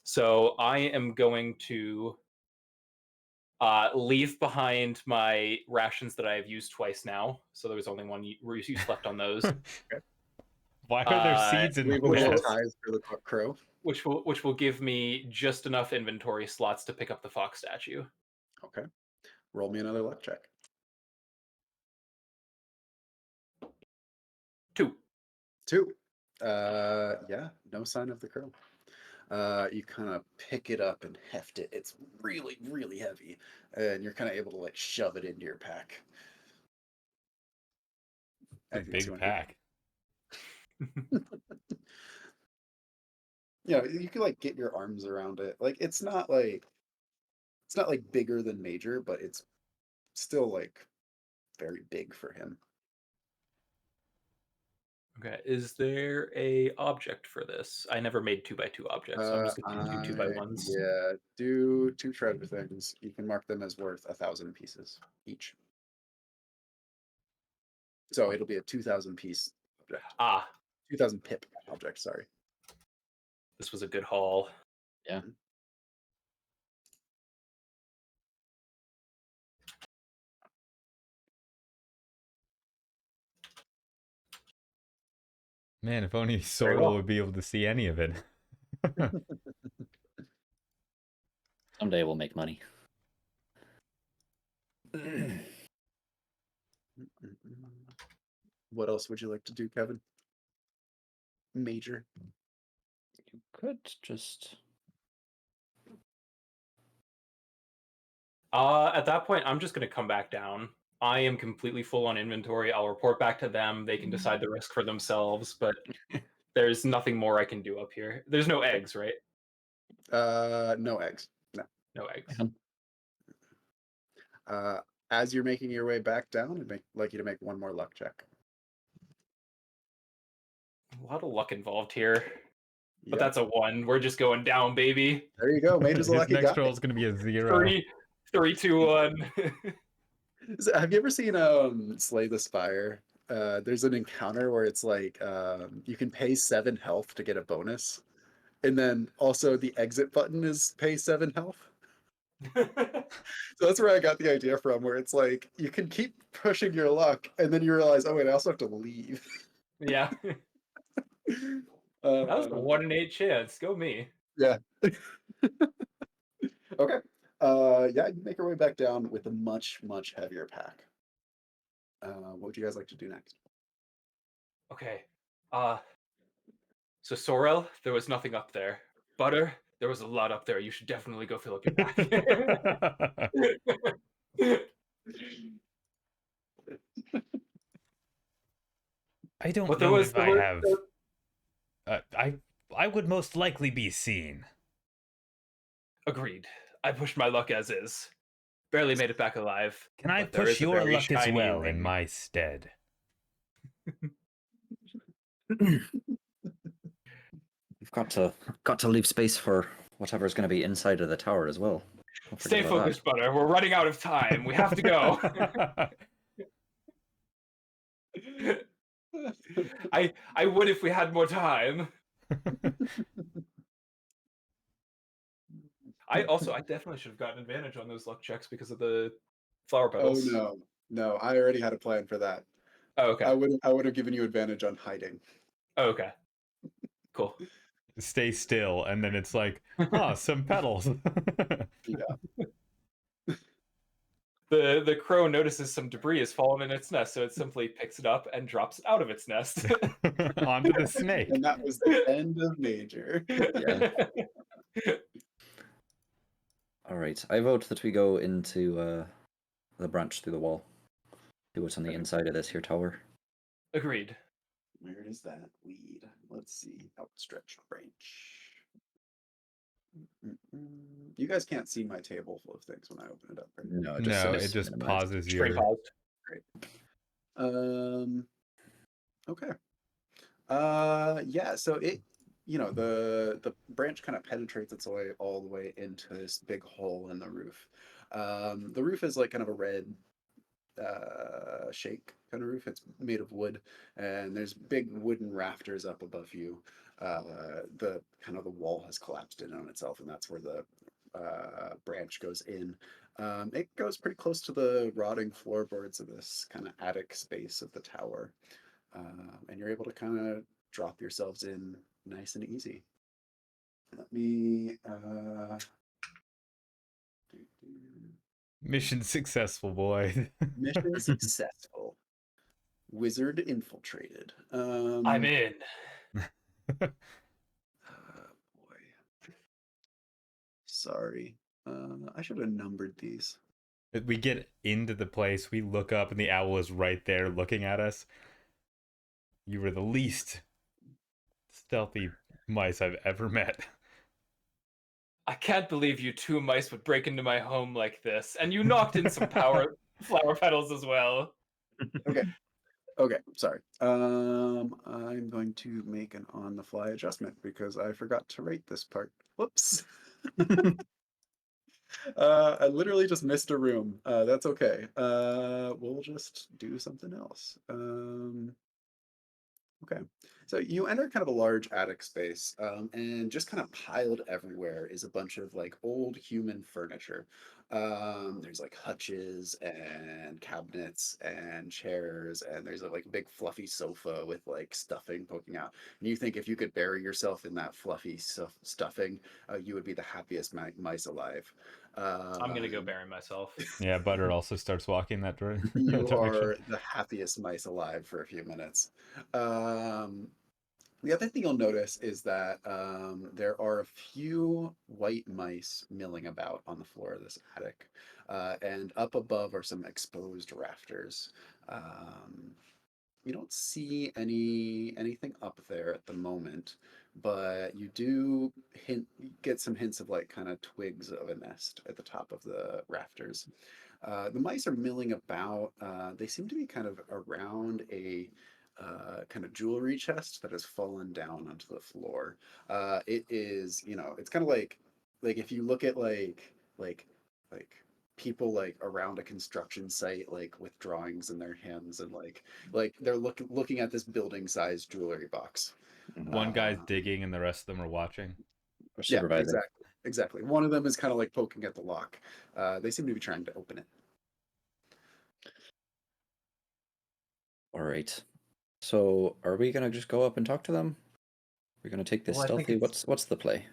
So I am going to leave behind my rations that I have used twice now. So there was only one use left on those. Why are there seeds in Leave a the little nest? ties for the crow. which will give me just enough inventory slots to pick up the fox statue. Okay. Roll me another luck check. 2. 2. Yeah, no sign of the crow. You kind of pick it up and heft it. It's really, really heavy, and you're kind of able to like shove it into your pack. A Anything else you big wanna do? pack. You can like get your arms around it. Like it's not like bigger than Major, but it's still like very big for him. Okay, is there a object for this? I never made 2x2 objects, so I'm just going to do 2x1s. Yeah, do 2 treasure things. You can mark them as worth 1,000 pieces each. So it'll be a 2,000 piece object. 2,000 pip object. Sorry. This was a good haul. Yeah. Man, if only Very Sorrel well. would be able to see any of it. Someday we'll make money. What else would you like to do, Kevin? Major. You could just. At that point, I'm just going to come back down. I am completely full on inventory. I'll report back to them. They can decide the risk for themselves, but there's nothing more I can do up here. There's no eggs, right? No eggs. No. No eggs. As you're making your way back down, I'd like you to make one more luck check. A lot of luck involved here, but Yep. that's a 1. We're just going down, baby. There you go. Mage is a His lucky next guy. roll is going to be a 0. 3, 2, 1. Have you ever seen Slay the Spire? There's an encounter where it's like you can pay 7 health to get a bonus, and then also the exit button is pay 7 health. So that's where I got the idea from, where it's like you can keep pushing your luck, and then you realize, oh wait, I also have to leave. Yeah. That was a 1 in 8 chance. Go me. Yeah. Okay. Yeah, you make your way back down with a much, much heavier pack. What would you guys like to do next? Okay. So Sorel, there was nothing up there. Butter, there was a lot up there. You should definitely go fill up your pack. I don't But there know was- if there I were- have. I would most likely be seen. Agreed. I pushed my luck as is. Barely made it back alive. Can I but there push is a your very luck as shiny well in ring. my stead? We've got to leave space for whatever's going to be inside of the tower as well. Don't forget Stay about that. focused, Butter. We're running out of time. We have to go. I would if we had more time. I definitely should have gotten advantage on those luck checks because of the flower Oh petals. no, I already had a plan for that. Oh, okay. I would have given you advantage on hiding. Oh, okay. Cool. Stay still, and then it's like, some petals. Yeah. The crow notices some debris has fallen in its nest, so it simply picks it up and drops it out of its nest. Onto the snake. And that was the end of Major. Yeah. All right. I vote that we go into the branch through the wall. See what's on the inside of this here tower. Agreed. Where is that weed? Let's see. Outstretched branch. You guys can't see my table full of things when I open it up. Right? No, No, it just minimize. pauses String your. paused. Okay. Yeah, so it, the branch kind of penetrates its way all the way into this big hole in the roof. The roof is like kind of a red shake kind of roof. It's made of wood, and there's big wooden rafters up above you. The wall has collapsed in on itself, and that's where the branch goes in. It goes pretty close to the rotting floorboards of this kind of attic space of the tower. And you're able to kind of drop yourselves in nice and easy. Let me Mission successful, boy. mission successful. Wizard infiltrated. I'm in. Boy. Sorry. I should have numbered these. We get into the place, we look up, and the owl is right there looking at us. You were the least stealthy mice I've ever met. I can't believe you 2 mice would break into my home like this, and you knocked in some flower petals as well. Okay, sorry. I'm going to make an on-the-fly adjustment because I forgot to rate this part. Whoops. I literally just missed a room. That's okay. We'll just do something else. Okay. So you enter kind of a large attic space, and just kind of piled everywhere is a bunch of like old human furniture. There's like hutches and cabinets and chairs, and there's a like big fluffy sofa with like stuffing poking out. And you think if you could bury yourself in that fluffy stuffing, you would be the happiest mice alive. I'm gonna go Um, bury myself. Yeah, Butter also starts walking that you direction. are the happiest mice alive for a few minutes. Um, the other thing you'll notice is that there are a few white mice milling about on the floor of this attic, and up above are some exposed rafters. Um, you don't see anything up there at the moment, but you do get some hints of like kind of twigs of a nest at the top of the rafters. The mice are milling about. They seem to be kind of around a kind of jewelry chest that has fallen down onto the floor. It is, it's kind of like if you look at like people like around a construction site, like with drawings in their hands and like they're looking at this building sized jewelry box. One guy's Uh, digging and the rest of them are watching. Or yeah, supervising. exactly. One of them is kind of like poking at the lock. They seem to be trying to open it. All right. So, are we gonna just go up and talk to them? We're gonna take this Well, I think stealthy. it's- What's the play?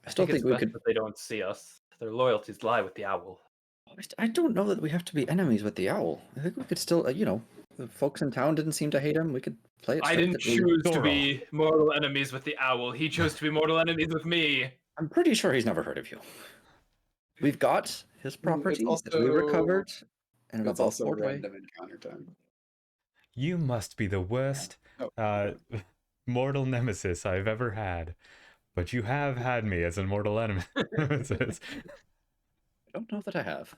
I I still think it's think we best could. that they don't see us. Their loyalties lie with the owl. I don't know that we have to be enemies with the owl. I think we could still, the folks in town didn't seem to hate him. We could play it I straight. didn't choose to Doral. be mortal enemies with the owl. He chose to be mortal enemies with me. I'm pretty sure he's never heard of you. We've got his It's property that we also recovered in an it's above also board way. random encounter time. You must be the worst Oh, mortal nemesis I've ever had. But you have had me as a mortal nemesis. I don't know that I have.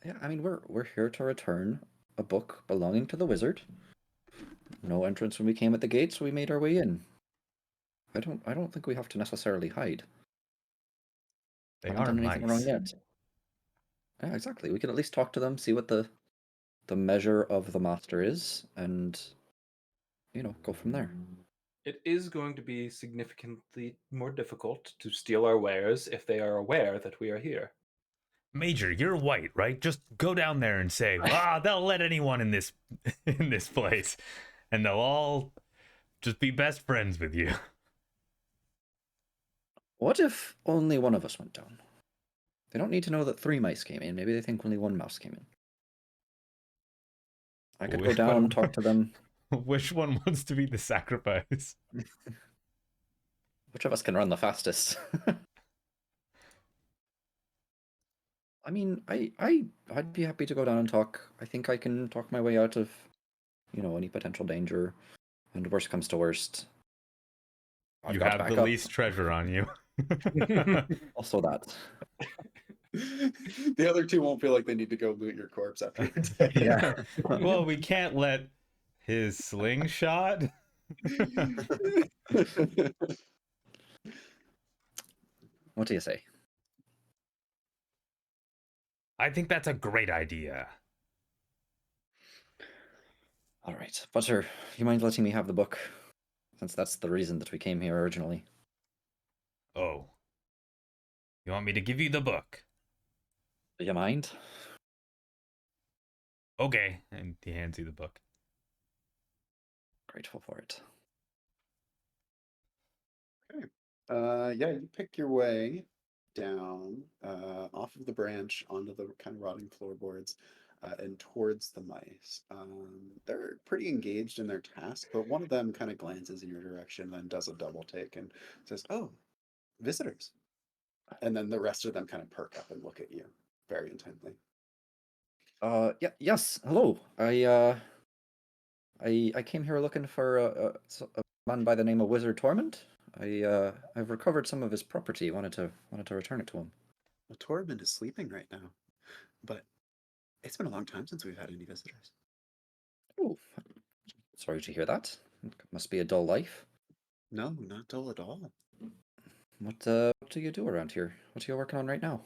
Yeah, I mean we're here to return a book belonging to the wizard. No entrance when we came at the gate, so we made our way in. I don't think we have to necessarily hide. They Haven't are done anything wrong mice. yet. Yeah, exactly. We could at least talk to them, see what the measure of the master is, and go from there. It is going to be significantly more difficult to steal our wares if they are aware that we are here. Major, you're white, right? Just go down there and say, they'll let anyone in this in this place. And they'll all just be best friends with you. What if only one of us went down? They don't need to know that 3 mice came in. Maybe they think only 1 mouse came in. I could go down, talk to them. Which one wants to be the sacrifice? Which of us can run the fastest? I mean, I'd be happy to go down and talk. I think I can talk my way out of, any potential danger. And worst comes to worst, I've You got have the backup. least treasure on you. Also that. the other two won't feel like they need to go loot your corpse after you're dead. Yeah. Well, we can't let his slingshot. What do you say? I think that's a great idea. All right, Butter, you mind letting me have the book? Since that's the reason that we came here originally. Oh. You want me to give you the book? Do you mind? Okay. And he hands you the book. Grateful for it. Yeah, you pick your way down off of the branch onto the kind of rotting floorboards and towards the mice. They're pretty engaged in their task, but one of them kind of glances in your direction, then does a double take and says, "Oh, visitors." And then the rest of them kind of perk up and look at you very intently. Yeah, yes. Hello. I came here looking for a man by the name of Wizard Torment. I've recovered some of his property. Wanted to return it to him. Well, Tormund is sleeping right now, but it's been a long time since we've had any visitors. Oh, sorry to hear that. It must be a dull life. No, not dull at all. What do you do around here? What are you working on right now?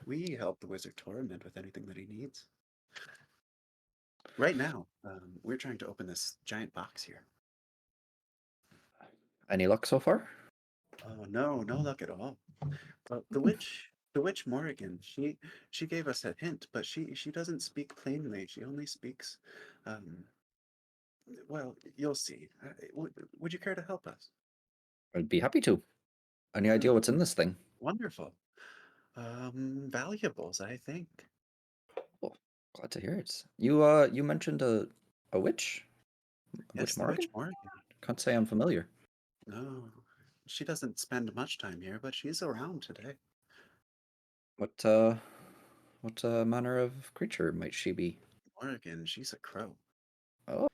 We help the wizard Tormund with anything that he needs. Right now, we're trying to open this giant box here. Any luck so far? Oh no, no luck at all. The witch Morrigan, she gave us a hint, but she doesn't speak plainly. She only speaks, um, well, you'll see. Would you care to help us? I'd be happy to. Any idea what's in this thing? Wonderful. Valuables, I think. Oh, glad to hear it. You mentioned a witch? Yes, Witch the Morgan? witch Morrigan. Can't say I'm familiar. No, she doesn't spend much time here, but she's around today. What manner of creature might she be? Morrigan, she's a crow. Oh,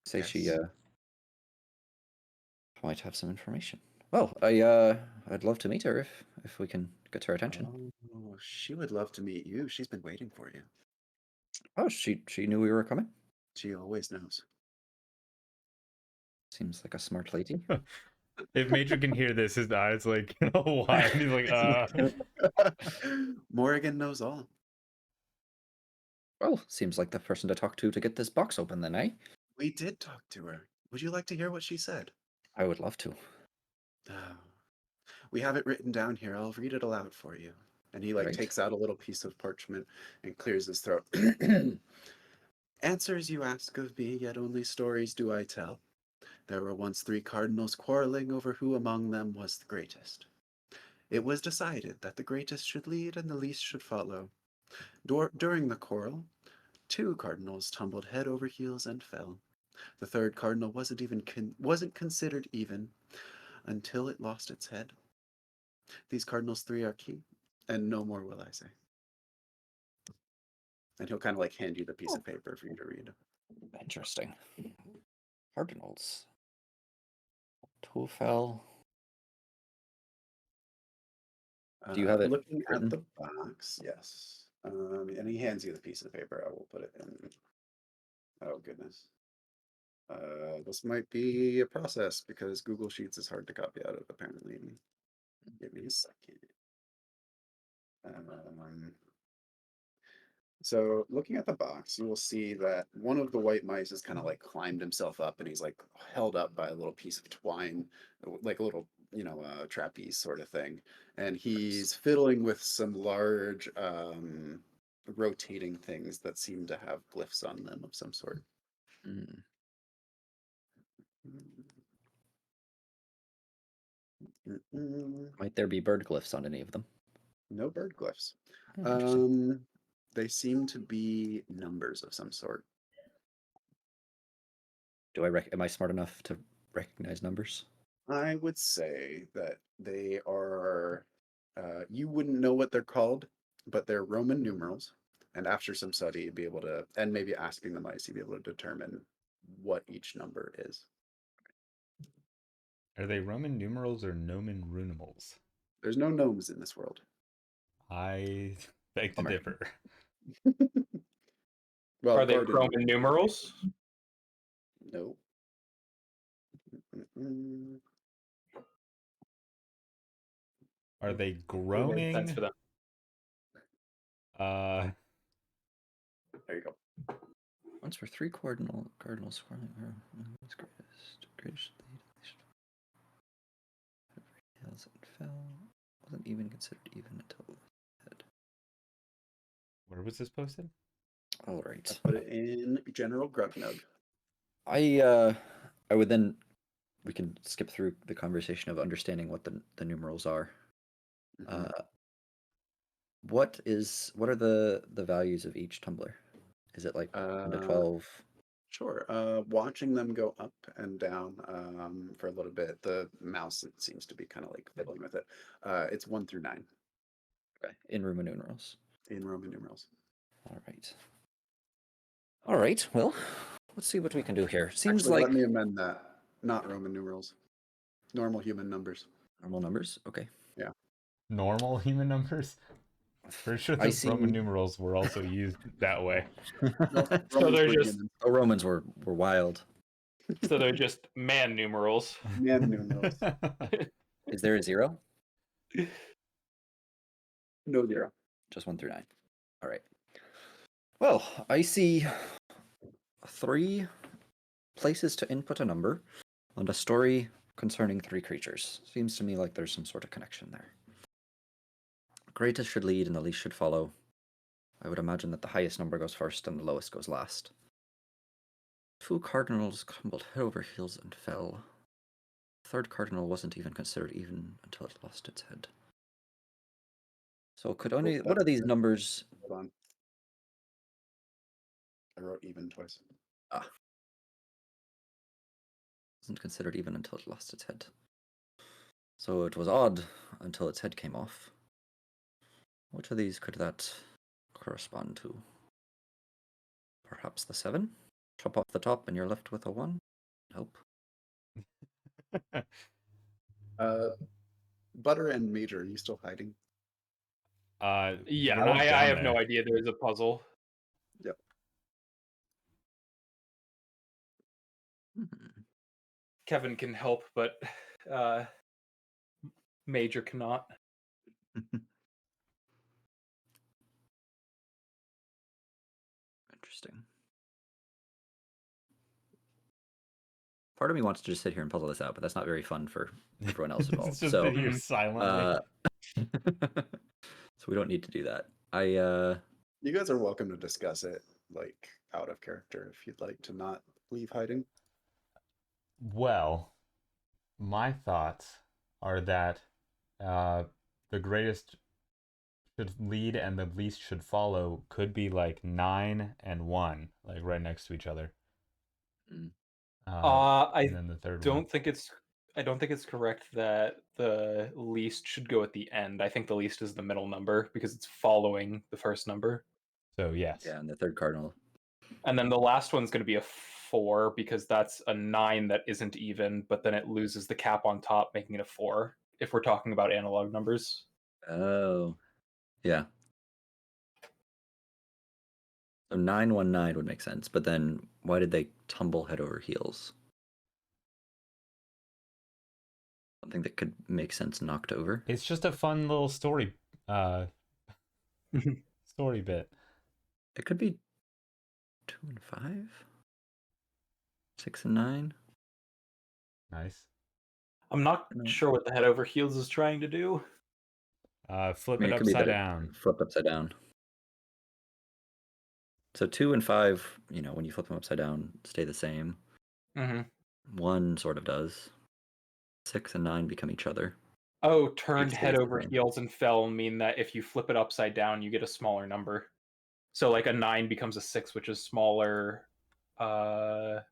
say she Yes. might have some information. Well, I'd love to meet her if we can get her attention. Oh, she would love to meet you. She's been waiting for you. Oh, she knew we were coming. She always knows. Seems like a smart lady. If Major can hear this, his eyes like wide. He's like, Morrigan knows all. Well, seems like the person to talk to get this box open then, eh? We did talk to her. Would you like to hear what she said? I would love to. Oh, we have it written down here. I'll read it aloud for you. And he Right. takes out a little piece of parchment and clears his throat. Answers you ask of me, yet only stories do I tell. There were once 3 cardinals quarreling over who among them was the greatest. It was decided that the greatest should lead and the least should follow. During the quarrel, 2 cardinals tumbled head over heels and fell. The 3rd cardinal wasn't considered even until it lost its head. These cardinals 3 are key, and no more will I say. And he'll kind of hand you the piece of paper for you to read. Interesting. Cardinals. 2 fell. Do you have it Looking written? at the box, yes. And he hands you the piece of paper. I will put it in. Oh, goodness. This might be a process because Google Sheets is hard to copy out of, apparently. Give me a second. So looking at the box, you will see that one of the white mice has kind of climbed himself up and he's held up by a little piece of twine, like a little, trapeze sort of thing. And he's fiddling with some large rotating things that seem to have glyphs on them of some sort. Mm. Might there be bird glyphs on any of them? No bird glyphs. Oh, interesting. They seem to be numbers of some sort. Am I smart enough to recognize numbers? I would say that they are, you wouldn't know what they're called, but they're Roman numerals. And after some study, you'd be able to, and maybe asking the mice, you'd be able to determine what each number is. Are they Roman numerals or nomen runimals? There's no gnomes in this world. I beg to Bummer. differ. Well, Are they according- Roman numerals? No. Mm-mm. Are they Would make groaning? sense for them. There you go. Once were 3 cardinals swirling around. Greatest tails and fell. Wasn't even considered even until head. Where was this posted? All right. Put it in General Grubnug. I would then, we can skip through the conversation of understanding what the numerals are. Mhm. What are the values of each tumbler? Is it like 1 to 12? Sure. Watching them go up and down for a little bit, the mouse it seems to be kind of fiddling with it. It's 1 through 9 Okay, in Roman numerals. in Roman numerals. All right. All right. Well, let's see what we can do here. Seems Actually, like let me amend that. Not Roman numerals. Normal human numbers. normal numbers. Okay. Normal human numbers? Pretty sure I the Roman see. numerals were also used that way. No, So Romans they're were just- humans. The Romans were wild. So they're just man numerals. Man numerals. Is there a 0? No 0. Just 1 through 9. All right. Well, I see 3 places to input a number and a story concerning 3 creatures. Seems to me like there's some sort of connection there. Greatest should lead and the least should follow. I would imagine that the highest number goes first and the lowest goes last. 2 cardinals tumbled head over heels and fell. The 3rd cardinal wasn't even considered even until it lost its head. So could only what are these numbers? Hold on. I wrote even twice. Wasn't considered even until it lost its head. So it was odd until its head came off. Which of these could that correspond to? Perhaps the 7? Chop off the top and you're left with a 1? Nope. Butter and Major, are you still hiding? Yeah, we're not I down have no there. idea there's a puzzle. Yep. Kevin can help, but Major cannot. Interesting. Part of me wants to just sit here and puzzle this out, but that's not very fun for everyone else involved. It's just So, sit here silently. so we don't need to do that. You guys are welcome to discuss it, like, out of character if you'd like to not leave hiding. Well, my thoughts are that the greatest should lead and the least should follow could be like 9 and 1, like right next to each other. Mm. I And then the third one. I don't think it's correct that the least should go at the end. I think the least is the middle number because it's following the first number. So yes. Yeah, and the 3rd cardinal. And then the last one's going to be a 4 because that's a 9 that isn't even, but then it loses the cap on top, making it a 4 if we're talking about analog numbers. Oh, yeah. So 919 would make sense, but then why did they tumble head over heels? Something that could make sense knocked over. It's just a fun little story story bit. It could be 2 and 5, 6 and 9. Nice. I'm not sure what the head over heels is trying to do. Flip I mean, it it could be upside that down. flipped upside down. So 2 and 5, when you flip them upside down, stay the same. Mm-hmm. 1 sort of does. 6 and 9 become each other. Oh, turned Each head stays the over same. heels and fell mean that if you flip it upside down, you get a smaller number. So like a 9 becomes a 6, which is smaller. That's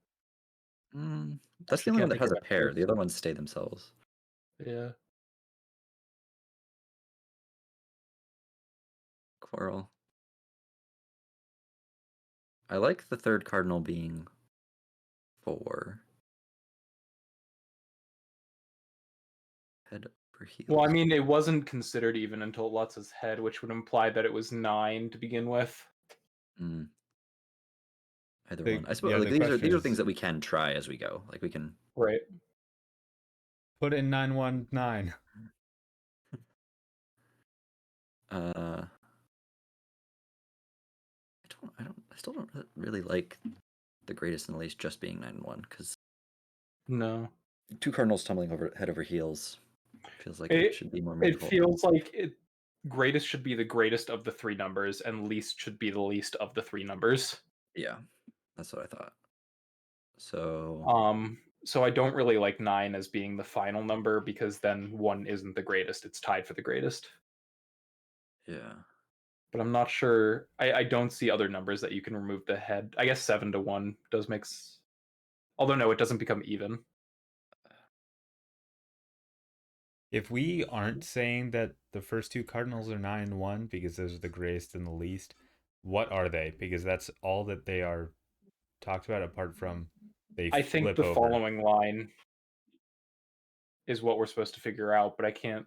Actually the only one can't that think has of a it. pair. The other ones stay themselves. Yeah. Quarrel. I like the 3rd cardinal being 4. Head over heels. Well, I mean, it wasn't considered even until it lost his head, which would imply that it was 9 to begin with. Either The- one. I suppose yeah, like the these are question things is- that we can try as we go. Like we can. Right. Put in 919. I still don't really like the greatest and the least just being 9 and 1 because No. 2 cardinals tumbling head over heels feels like it should be more It meaningful. feels like greatest should be the greatest of the 3 numbers, and least should be the least of the 3 numbers. Yeah, that's what I thought. So So I don't really like 9 as being the final number because then 1 isn't the greatest; it's tied for the greatest. yeah, But I'm not sure. I don't see other numbers that you can remove the head. I guess 7 to 1 does make. Although no, it doesn't become even. If we aren't saying that the first 2 cardinals are 9 and 1 because those are the greatest and the least, what are they? Because that's all that they are talked about apart from they I think flip the over. following line is what we're supposed to figure out, but I can't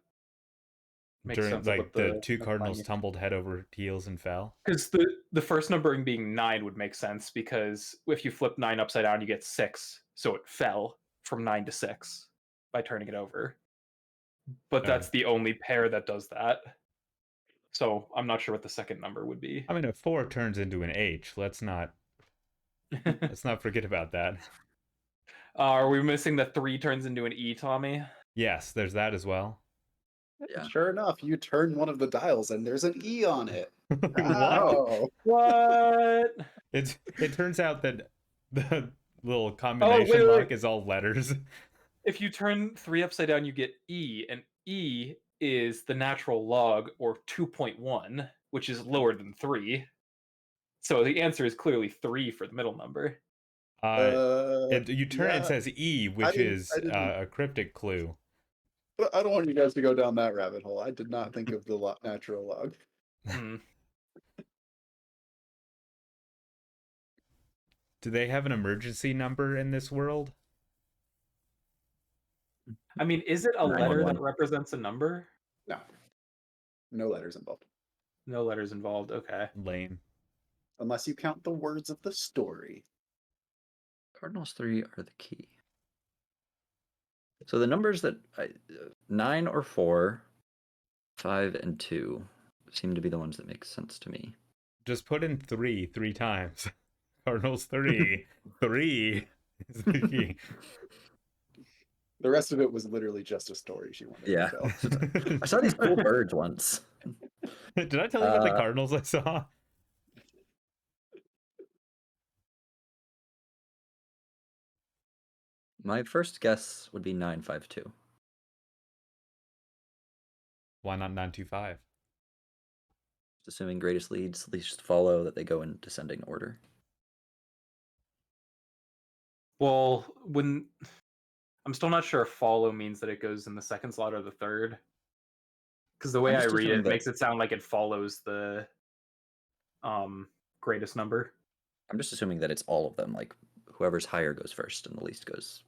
make During sense of like what the the 2 next line cardinals means. tumbled head over heels and fell. Because the first numbering being 9 would make sense because if you flip 9 upside down, you get 6. So it fell from 9 to 6 by turning it over. But Okay. that's the only pair that does that. So I'm not sure what the second number would be. I mean, a 4 turns into an H. Let's not forget about that. Are we missing the 3 turns into an E, Tommy? Yes, there's that as well. Yeah. Sure enough, you turn one of the dials and there's an E on it. What? Wow. What? It turns out that the little Oh, combination wait. lock is all letters. If you turn 3 upside down, you get E, and E is the natural log, or 2.1, which is lower than 3. So the answer is clearly 3 for the middle number. You turn it, it Yeah, says E, which is a cryptic clue. but I don't want you guys to go down that rabbit hole. I did not think of the natural log. Hmm. Do they have an emergency number in this world? I mean, is it a letter 911. that represents a number? No. No letters involved. No letters involved. Okay. Lame. Unless you count the words of the story. Cardinals 3 are the key. So the numbers that 9 or 4, 5 and 2 seem to be the ones that make sense to me. Just put in 3 times. Cardinals 3. 3 is the key. The rest of it was literally just a story she wanted Yeah. to tell. I saw these cool birds once. Did I tell you about the Cardinals I saw? My first guess would be 952. Why not 925? Assuming greatest leads least follow, that they go in descending order. Well, when I'm still not sure if follow means that it goes in the second slot or the third. Because the way I'm I just read assuming it that- makes it sound like it follows the greatest number. I'm just assuming that it's all of them. Like whoever's higher goes first, and the least goes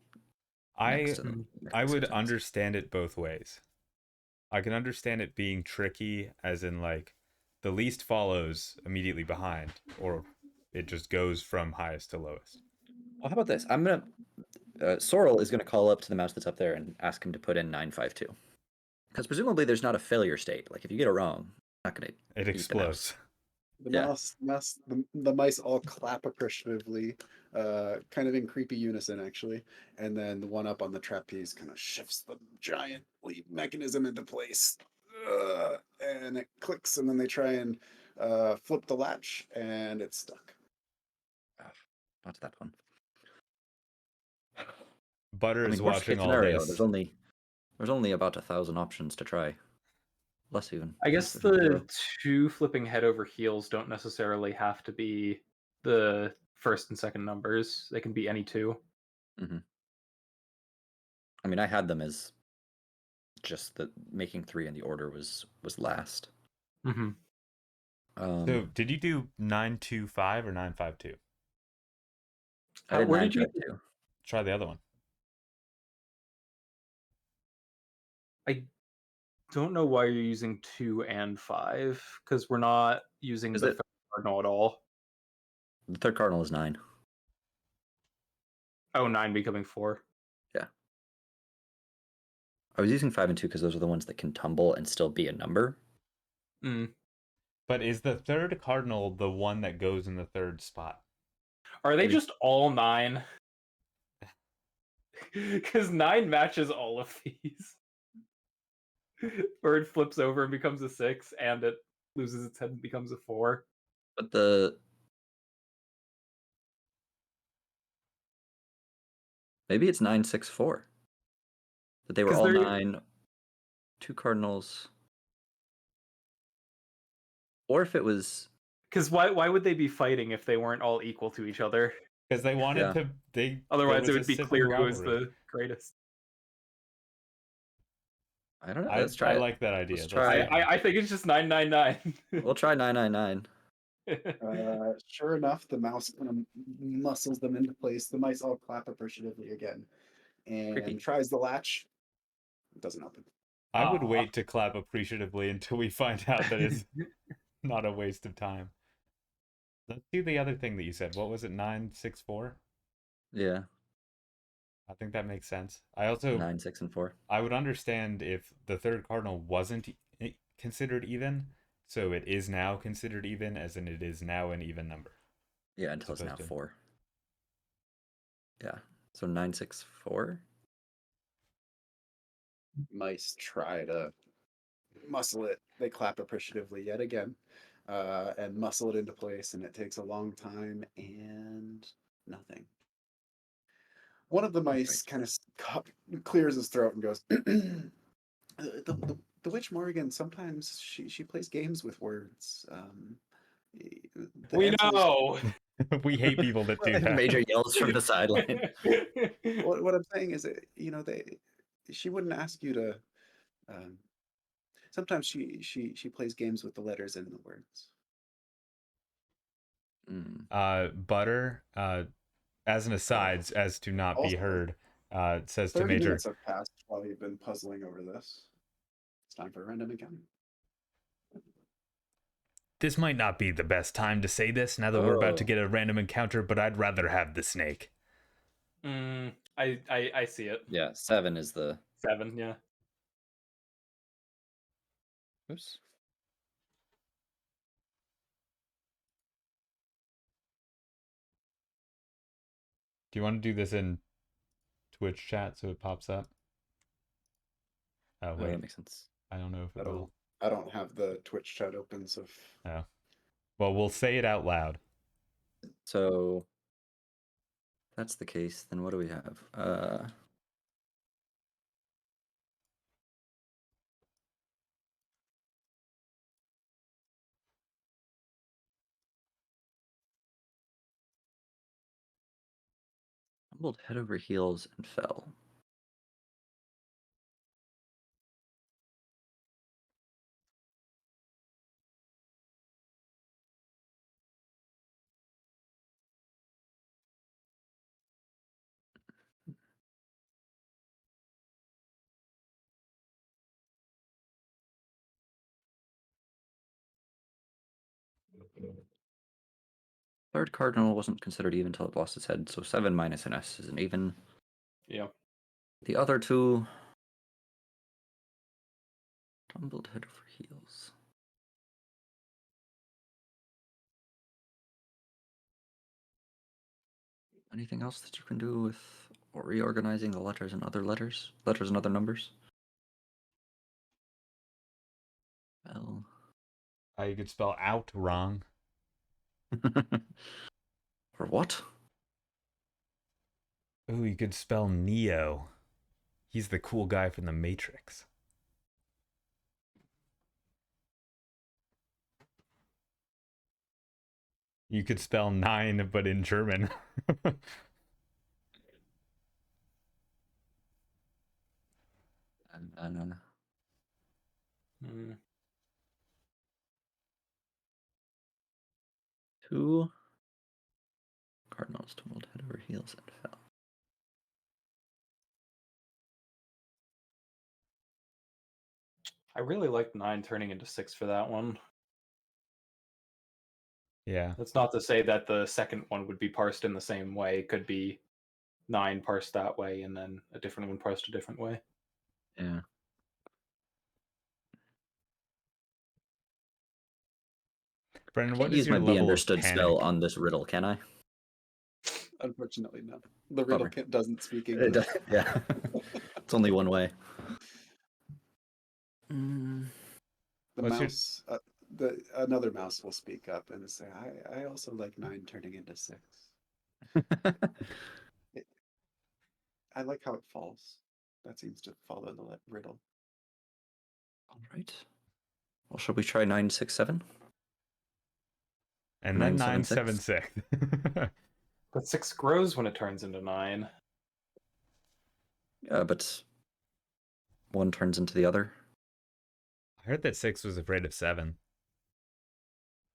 I next. And I would understand it both ways. I can understand it being tricky, as in like the least follows immediately behind, or it just goes from highest to lowest. Well, how about this? I'm gonna. Sorrel is gonna call up to the mouse that's up there and ask him to put in 952, because presumably there's not a failure state. Like if you get it wrong, it's not gonna. It eat the explodes. The Yeah. the mice all clap appreciatively, kind of in creepy unison actually, and then the one up on the trapeze kind of shifts the giant lead mechanism into place, and it clicks, and then they try and flip the latch, and it's stuck. Not that one. Butter I mean, is worst case watching all scenario, this. there's only about 1,000 options to try. Less even. I guess Less than zero. the 2 flipping head over heels don't necessarily have to be the first and second numbers. They can be any 2. I mean, I had them as just that making 3 in the order was last. Mm-hmm. So did you do 925 or 952? I did Where did you? 952. Try the other one. I don't know why you're using 2 and 5, because we're not using Is the it- third cardinal at all. The third cardinal is 9. Oh, 9 becoming 4. I was using 5 and 2 because those are the ones that can tumble and still be a number. Mm. But is the third cardinal the one that goes in the third spot? Are they Maybe. just all 9? Because 9 matches all of these. Bird flips over and becomes a 6, and it loses its head and becomes a 4. But maybe it's 964. That they were 'Cause all they're- 9, 2 cardinals. Or if it was Because why would they be fighting if they weren't all equal to each other? Because they wanted Yeah. to. Otherwise, it there would was be a civil clear who was rivalry. the greatest. I don't know. I Let's try it. like that idea. Let's Let's try do it. it. I think it's just 999. We'll try 999. Sure enough, the mouse kind of muscles them into place. The mice all clap appreciatively again, and Creepy. tries the latch. It doesn't open. I would Aw. wait to clap appreciatively until we find out that it's not a waste of time. Let's do the other thing that you said. What was it? 964? Yeah. I think that makes sense. I also 9, 6, and 4. I would understand if the third cardinal wasn't considered even. So it is now considered even, as in it is now an even number. Yeah, until it's now opposed to- 4. Yeah. So 964. Mice try to muscle it. They clap appreciatively yet again, and muscle it into place, and it takes a long time and nothing. One of the mice kind of clears his throat and goes, the witch Morrigan, sometimes she plays games with words. The We answer is- know. We hate people that do that. Major yells from the sideline. what I'm saying is that, she wouldn't ask you to. Sometimes she plays games with the letters and the words. Butter, as an aside, as to not be Also, heard, says to 30 Major, minutes have passed while you've been puzzling over this. It's time for a random encounter. this might not be the best time to say this now that we're about to Oh. get a random encounter, but I'd rather have the snake. I see it. Yeah, 7 is the. 7, yeah. Oops. Do you want to do this in Twitch chat so it pops up? Oh, wait. That makes sense. I don't know if it will. I don't have the Twitch chat open, so Oh. Well, we'll say it out loud. So if that's the case, then what do we have? Tumbled head over heels and fell. Third cardinal wasn't considered even until it lost its head, so 7 minus an S is an even. Yeah. The other two tumbled head over heels. Anything else that you can do with or reorganizing the letters and other letters? Letters and other numbers? Well. You could spell out wrong. Or what? Ooh, you could spell Neo. He's the cool guy from the Matrix. You could spell 9, but in German. No. Mm. 2 cardinals tumbled head over heels and fell. I really like 9 turning into 6 for that one. Yeah. That's not to say that the second one would be parsed in the same way. It could be 9 parsed that way and then a different one parsed a different way. Yeah. Brendan, Can't what is use your my be level of understood panic? spell on this riddle, can I? unfortunately no. The riddle Bummer. doesn't speak It English. does, yeah. It's only one way. Mm. The What's your- mouse, another mouse will speak up and say, I also like 9 turning into 6. I like how it falls. That seems to follow the riddle. All right. Well, shall we try 967? And then 976. 976. But 6 grows when it turns into 9. Yeah, but one turns into the other. I heard that 6 was afraid of 7.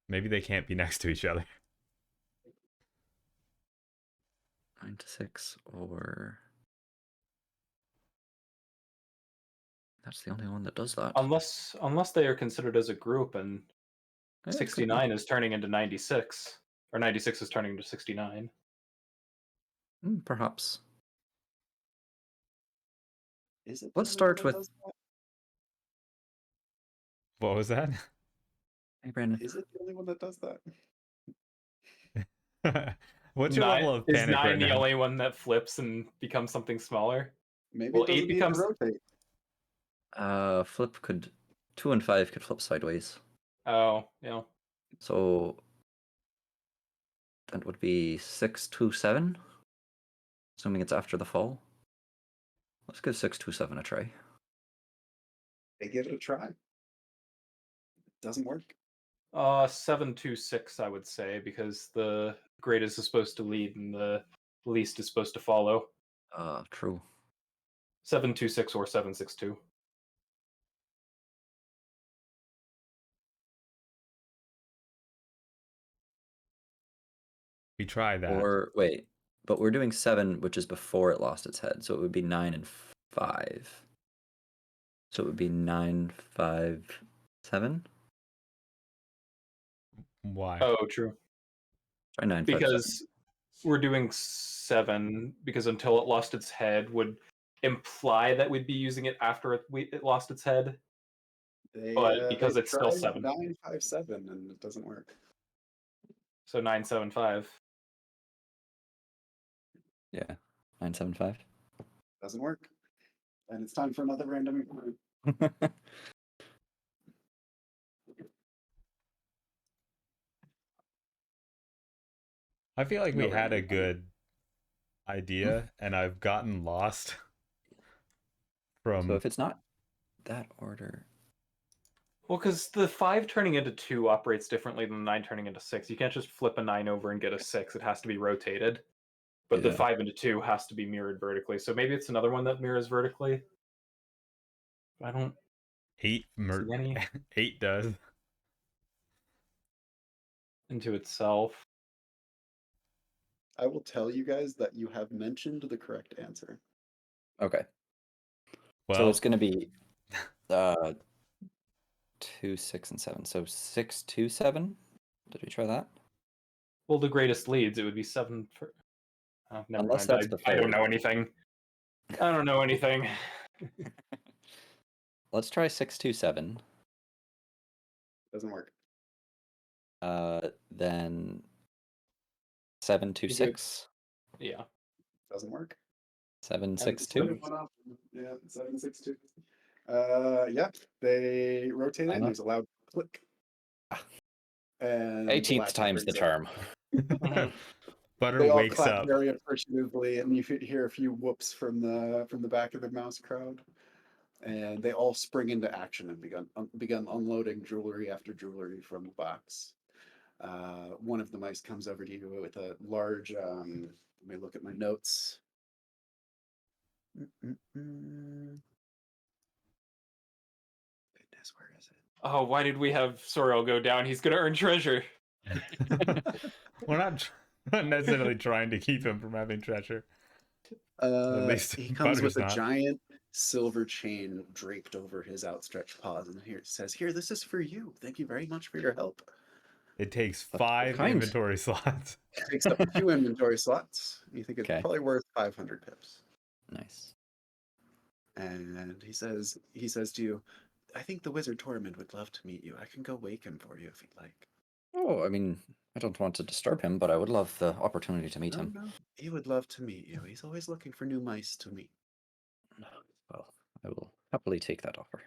Maybe they can't be next to each other. 9 to 6, or that's the only one that does that. Unless they are considered as a group and Yeah, it could be. 69 is turning into 96. Or 96 is turning into 69. Perhaps. Is it? Let's the start riddle with- that does that? What was that? Hey, Brandon. Is it the only one that does that? What's your level of Is panic 9 right the now? only one that flips and becomes something smaller? Maybe Well, it doesn't 8 need becomes. to rotate. Flip could 2 and 5 could flip sideways. Oh, yeah. So that would be 6, 2, 7. Assuming it's after the fall. Let's give 6, 2, 7 a try. They give it a try. It doesn't work. 7, 2, 6, I would say, because the greatest is supposed to lead and the least is supposed to follow. True. 7, 2, 6, or 7, 6, 2. We try that. Or wait, but we're doing 7, which is before it lost its head, so it would be 9 and 5. So it would be 9, 5, 7. Why? Oh, true. Try 9, 5, 7. Because we're doing 7, because until it lost its head would imply that we'd be using it after it lost its head. But because it's still 7. 9, 5, 7, and it doesn't work. So 9, 7, 5. Yeah, 9, 7, 5. Doesn't work. And it's time for another random encounter. I feel like No we had a random encounter. good idea, and I've gotten lost from. So if it's not that order, Well, because the 5 turning into 2 operates differently than the 9 turning into 6. You can't just flip a 9 over and get a 6. It has to be rotated. But the Yeah. 5 into 2 has to be mirrored vertically. So maybe it's another one that mirrors vertically. I don't 8 see any 8 does. into itself. I will tell you guys that you have mentioned the correct answer. okay. Well, So it's going to be 2, 6, and 7. So 6, 2, 7. Did we try that? Well, the greatest leads, it would be 7 for... Oh, never Unless mind. that's the I don't third. know anything. I don't know anything. Let's try 6, 2, 7. Doesn't work. Then 7, 2, You could- 6. Yeah. Doesn't work. 7, 6, And 2. Yeah, 7, 6, 2. Yeah, they rotate it, and Uh-huh. there's a loud click. And 18th time's the charm. Butter They all wakes clap up. very appreciatively, and you hear a few whoops from the back of the mouse crowd. And they all spring into action and begun unloading jewelry after jewelry from the box. One of the mice comes over to you with a large. Let me look at my notes. Goodness, where is it? Oh, why did we have Sorrel go down? He's gonna earn treasure. We're not necessarily trying to keep him from having treasure. At least He comes with Butter's a not. giant silver chain draped over his outstretched paws, and here it says, "Here, this is for you. Thank you very much for your help." It takes That's 5 kind. inventory slots. It takes up 2 inventory slots. You think it's Okay. probably worth 500 pips. Nice. And he says to you, "I think the wizard Tormund would love to meet you. I can go wake him for you if you'd like." Oh, I mean, I don't want to disturb him, but I would love the opportunity to meet him. No, he would love to meet you. He's always looking for new mice to meet. Well, I will happily take that offer.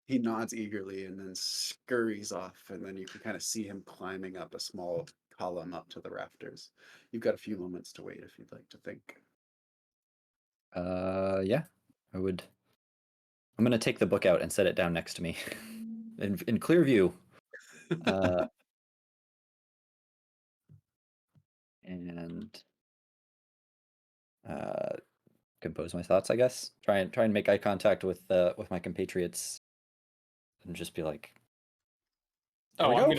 He nods eagerly and then scurries off, and then you can kind of see him climbing up a small column up to the rafters. You've got a few moments to wait if you'd like to think. Yeah, I would. I'm gonna take the book out and set it down next to me, in clear view. And compose my thoughts, I guess. Try and make eye contact with my compatriots, and just be like, "Here Oh, we I'm go."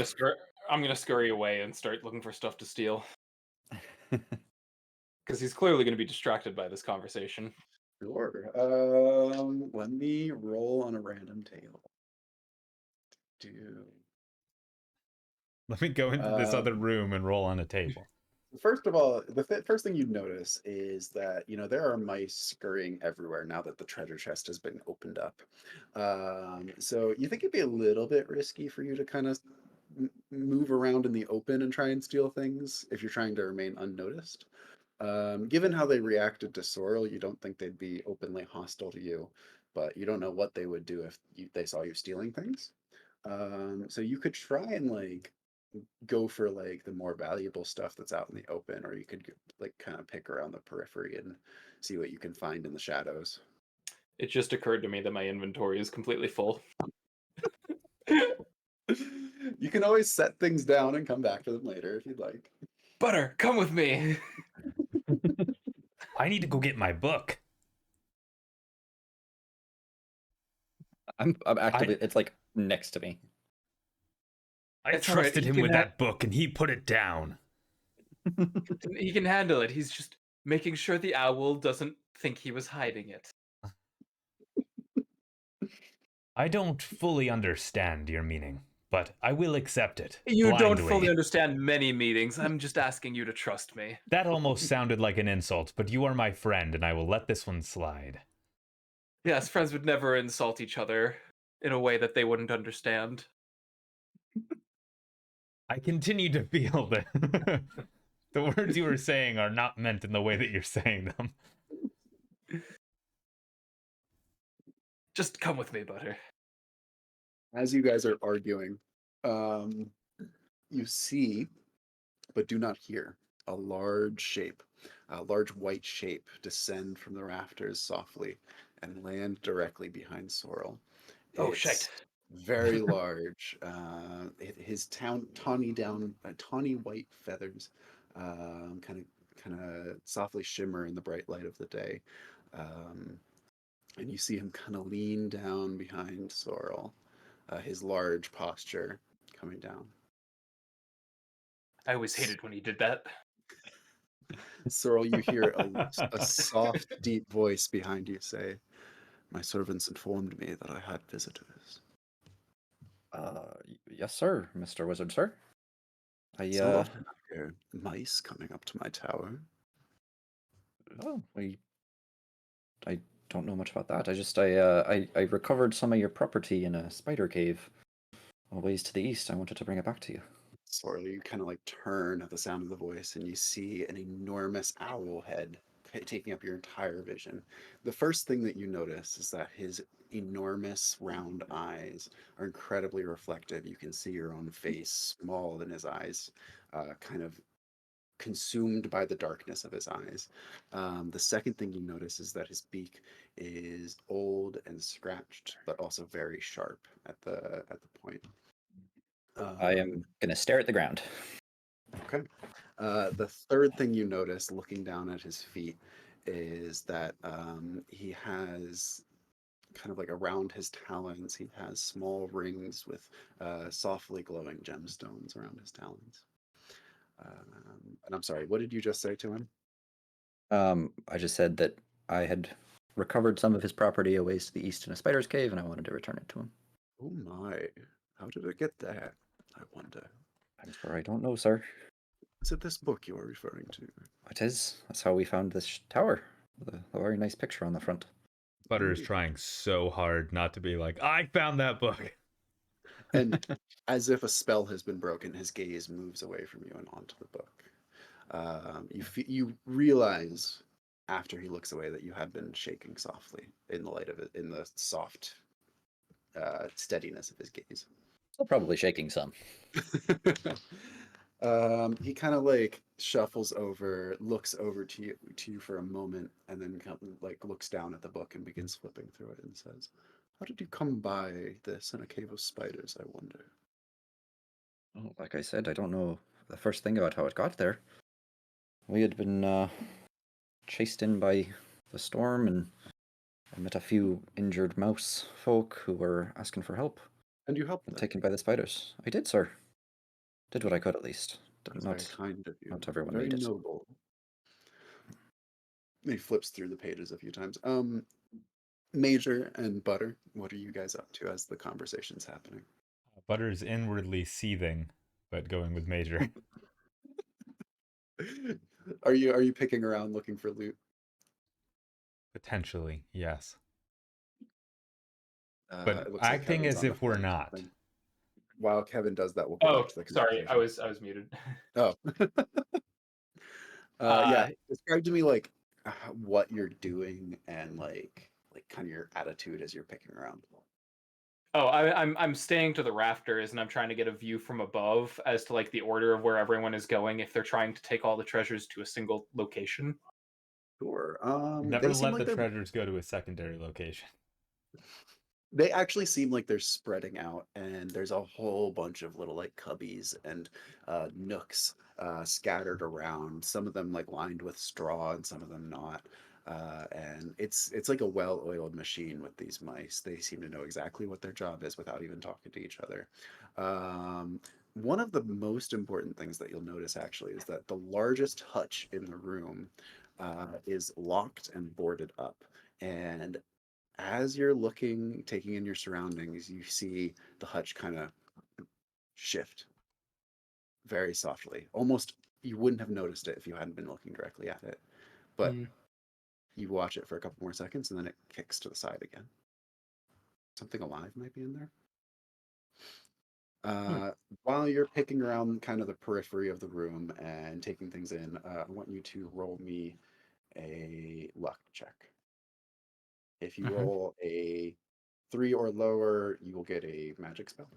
gonna scurry away and start looking for stuff to steal. Because he's clearly gonna be distracted by this conversation. Sure. Let me roll on a random table. Let me go into this other room and roll on a table. First of all, the first thing you notice is that there are mice scurrying everywhere now that the treasure chest has been opened up. So you think it'd be a little bit risky for you to kind of move around in the open and try and steal things if you're trying to remain unnoticed. Given how they reacted to Sorrel, you don't think they'd be openly hostile to you, but you don't know what they would do if they saw you stealing things. So you could try and like go for like the more valuable stuff that's out in the open, or you could like kind of pick around the periphery and see what you can find in the shadows. It just occurred to me that my inventory is completely full. You can always set things down and come back to them later if you'd like. Butter, come with me. I need to go get my book. I'm actively. It's like next to me. I It's all right, trusted he him can with ha- that book, and he put it down. He can handle it. He's just making sure the owl doesn't think he was hiding it. I don't fully understand your meaning, but I will accept it. You don't blindly. fully understand many meetings. I'm just asking you to trust me. That almost sounded like an insult, but you are my friend, and I will let this one slide. Yes, friends would never insult each other in a way that they wouldn't understand. I continue to feel that the words you were saying are not meant in the way that you're saying them. Just come with me, Butter. As you guys are arguing, you see, but do not hear, a large white shape descend from the rafters softly and land directly behind Sorrel. Oh, It's shit. very large. His tawny white feathers, kind of softly shimmer in the bright light of the day, and you see him kind of lean down behind Sorrel, his large posture coming down. I always hated when he did that. Sorrel, you hear a soft, deep voice behind you say, "My servants informed me that I had visitors." Yes, sir, Mr. Wizard, sir. It's not often I hear mice coming up to my tower. Oh, I don't know much about that. I recovered some of your property in a spider cave a ways to the east. I wanted to bring it back to you. Sorrel, you kind of like turn at the sound of the voice and you see an enormous owl head taking up your entire vision. The first thing that you notice is that his enormous round eyes are incredibly reflective. You can see your own face small in his eyes, kind of consumed by the darkness of his eyes. The second thing you notice is that his beak is old and scratched, but also very sharp at the point. I am gonna stare at the ground. Okay. The third thing you notice looking down at his feet is that he has kind of like around his talons, he has small rings with softly glowing gemstones around his talons. And I'm sorry, what did you just say to him? I just said that I had recovered some of his property a ways to the east in a spider's cave, and I wanted to return it to him. Oh my, how did it get there? I wonder. I'm sure I don't know, sir. Is it this book you are referring to? It is. That's how we found this tower. With a very nice picture on the front. Butter is trying so hard not to be like, I found that book. And as if a spell has been broken, his gaze moves away from you and onto the book. You realize after he looks away that you have been shaking softly in the light of it, in the soft steadiness of his gaze. Still probably shaking some. He kind of like shuffles over, looks over to you for a moment, and then like looks down at the book and begins flipping through it and says, "How did you come by this in a cave of spiders, I wonder?" Oh, like I said, I don't know the first thing about how it got there. We had been chased in by the storm, and I met a few injured mouse folk who were asking for help. And you helped And them. taken by the spiders. I did, sir. Did what I could, at least. That's very kind of you. Not everyone Very made it. noble. He flips through the pages a few times. Major and Butter, what are you guys up to as the conversation's happening? Butter's inwardly seething, but going with Major. Are you picking around looking for loot? Potentially, yes. It But looks like acting Kevin's as on the if we're fence, I not. think. while Kevin does that, we'll go Oh, back to the sorry, conversation. I was muted. Oh. Yeah. Uh, Describe to me like what you're doing and like kind of your attitude as you're picking around. oh, I'm staying to the rafters and I'm trying to get a view from above as to like the order of where everyone is going if they're trying to take all the treasures to a single location. Sure. Never They seem let like the they're treasures go to a secondary location. they actually seem like they're spreading out, and there's a whole bunch of little like cubbies and nooks scattered around. Some of them like lined with straw, and some of them not. And it's like a well-oiled machine with these mice. They seem to know exactly what their job is without even talking to each other. One of the most important things that you'll notice actually is that the largest hutch in the room is locked and boarded up. And as you're looking, taking in your surroundings, you see the hutch kind of shift very softly. Almost you wouldn't have noticed it if you hadn't been looking directly at it. But Hmm. you watch it for a couple more seconds and then it kicks to the side again. Something alive might be in there. Hmm. While you're picking around kind of the periphery of the room and taking things in, I want you to roll me a luck check. If you Mhm. roll a 3 or lower, you will get a magic spell.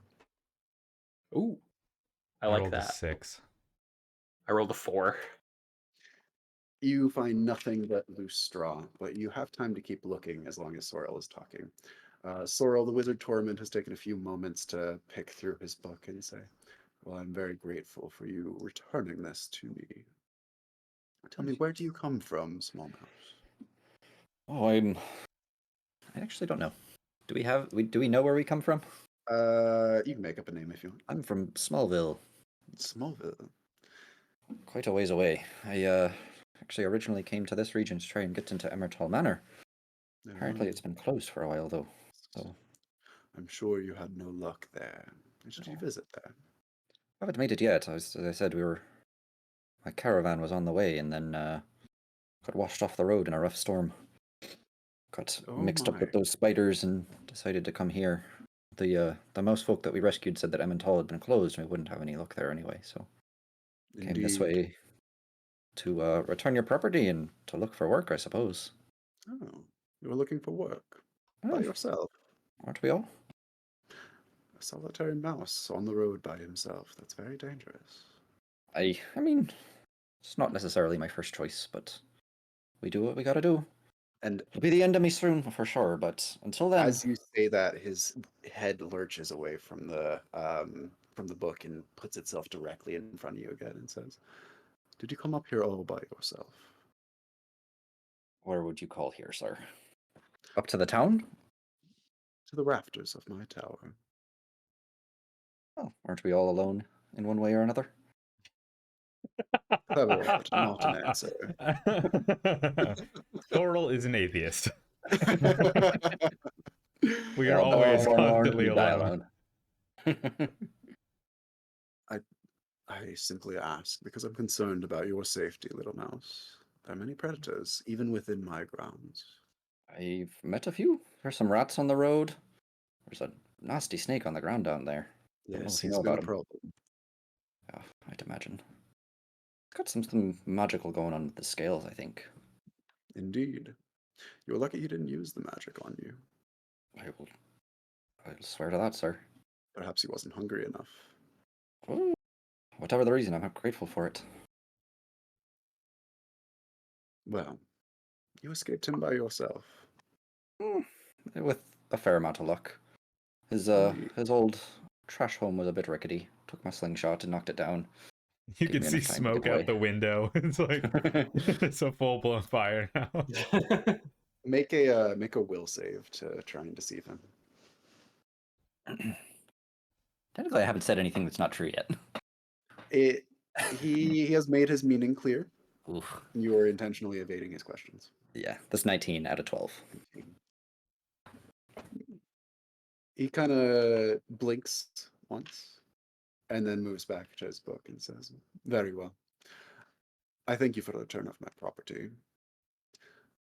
Ooh, I I like rolled a that. 6. I rolled a 4. You find nothing but loose straw, but you have time to keep looking as long as Sorrel is talking. Sorrel, the wizard Torment, has taken a few moments to pick through his book and say, "Well, I'm very grateful for you returning this to me. Tell me, where do you come from, Small Mouse?" Oh, I actually don't know. Do we know where we come from? You can make up a name if you want. I'm from Smallville, Smallville. quite a ways away. I actually originally came to this region to try and get into Emmertal Manor. Apparently, it's been closed for a while though. So I'm sure you had no luck there. Did you visit there? I haven't made it yet. As I said, my caravan was on the way and then got washed off the road in a rough storm. Got Oh mixed up my. with those spiders and decided to come here. The mouse folk that we rescued said that Emmental had been closed and we wouldn't have any luck there anyway, so came this Indeed. way to return your property and to look for work, I suppose. Oh, you were looking for work by Oh, yourself. aren't we all? A solitary mouse on the road by himself. That's very dangerous. I mean, it's not necessarily my first choice, but we do what we gotta do. And It'll be the end of me soon for sure, but until then, as you say that, his head lurches away from the book and puts itself directly in front of you again and says, "Did you come up here all by yourself?" where would you call here, sir? Up to the town? "To the rafters of my tower." Oh, aren't we all alone in one way or another? Clever, but not an answer. Sorrel is an atheist. We are Well, always aren't constantly we alone. I I simply ask because I'm concerned about your safety, little mouse. There are many predators, even within my grounds. I've met a few. There's some rats on the road. There's a nasty snake on the ground down there. Don't know Yes, if you he's know been about a him. problem. Yeah, I'd imagine. It's got something magical going on with the scales, I think. Indeed. You're lucky he didn't use the magic on you. I'll swear to that, sir. Perhaps he wasn't hungry enough. Oh, whatever the reason, I'm grateful for it. Well, you escaped him by yourself. Hmm, with a fair amount of luck. Indeed. His old trash home was a bit rickety. Took my slingshot and knocked it down. You Gave can me see enough time to get smoke out away. the window. It's like it's a full blown fire now. Make a will save to try and deceive him. Technically, I haven't said anything that's not true yet. It he has made his meaning clear. Oof. You are intentionally evading his questions. Yeah, that's 19 out of 12. He kind of blinks once and then moves back to his book and says, "Very well. I thank you for the return of my property.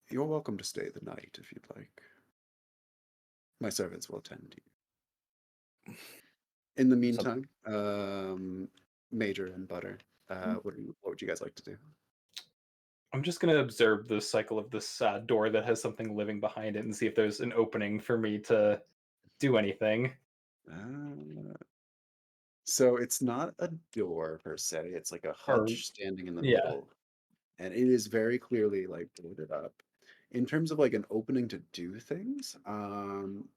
You're welcome to stay the night if you'd like. My servants will attend you." In the meantime, Major and Butter, what would you guys like to do? I'm just gonna observe the cycle of this door that has something living behind it and see if there's an opening for me to do anything. So it's not a door per se, it's like a Or hutch standing in the yeah. middle. And it is very clearly like boarded up. In terms of like an opening to do things,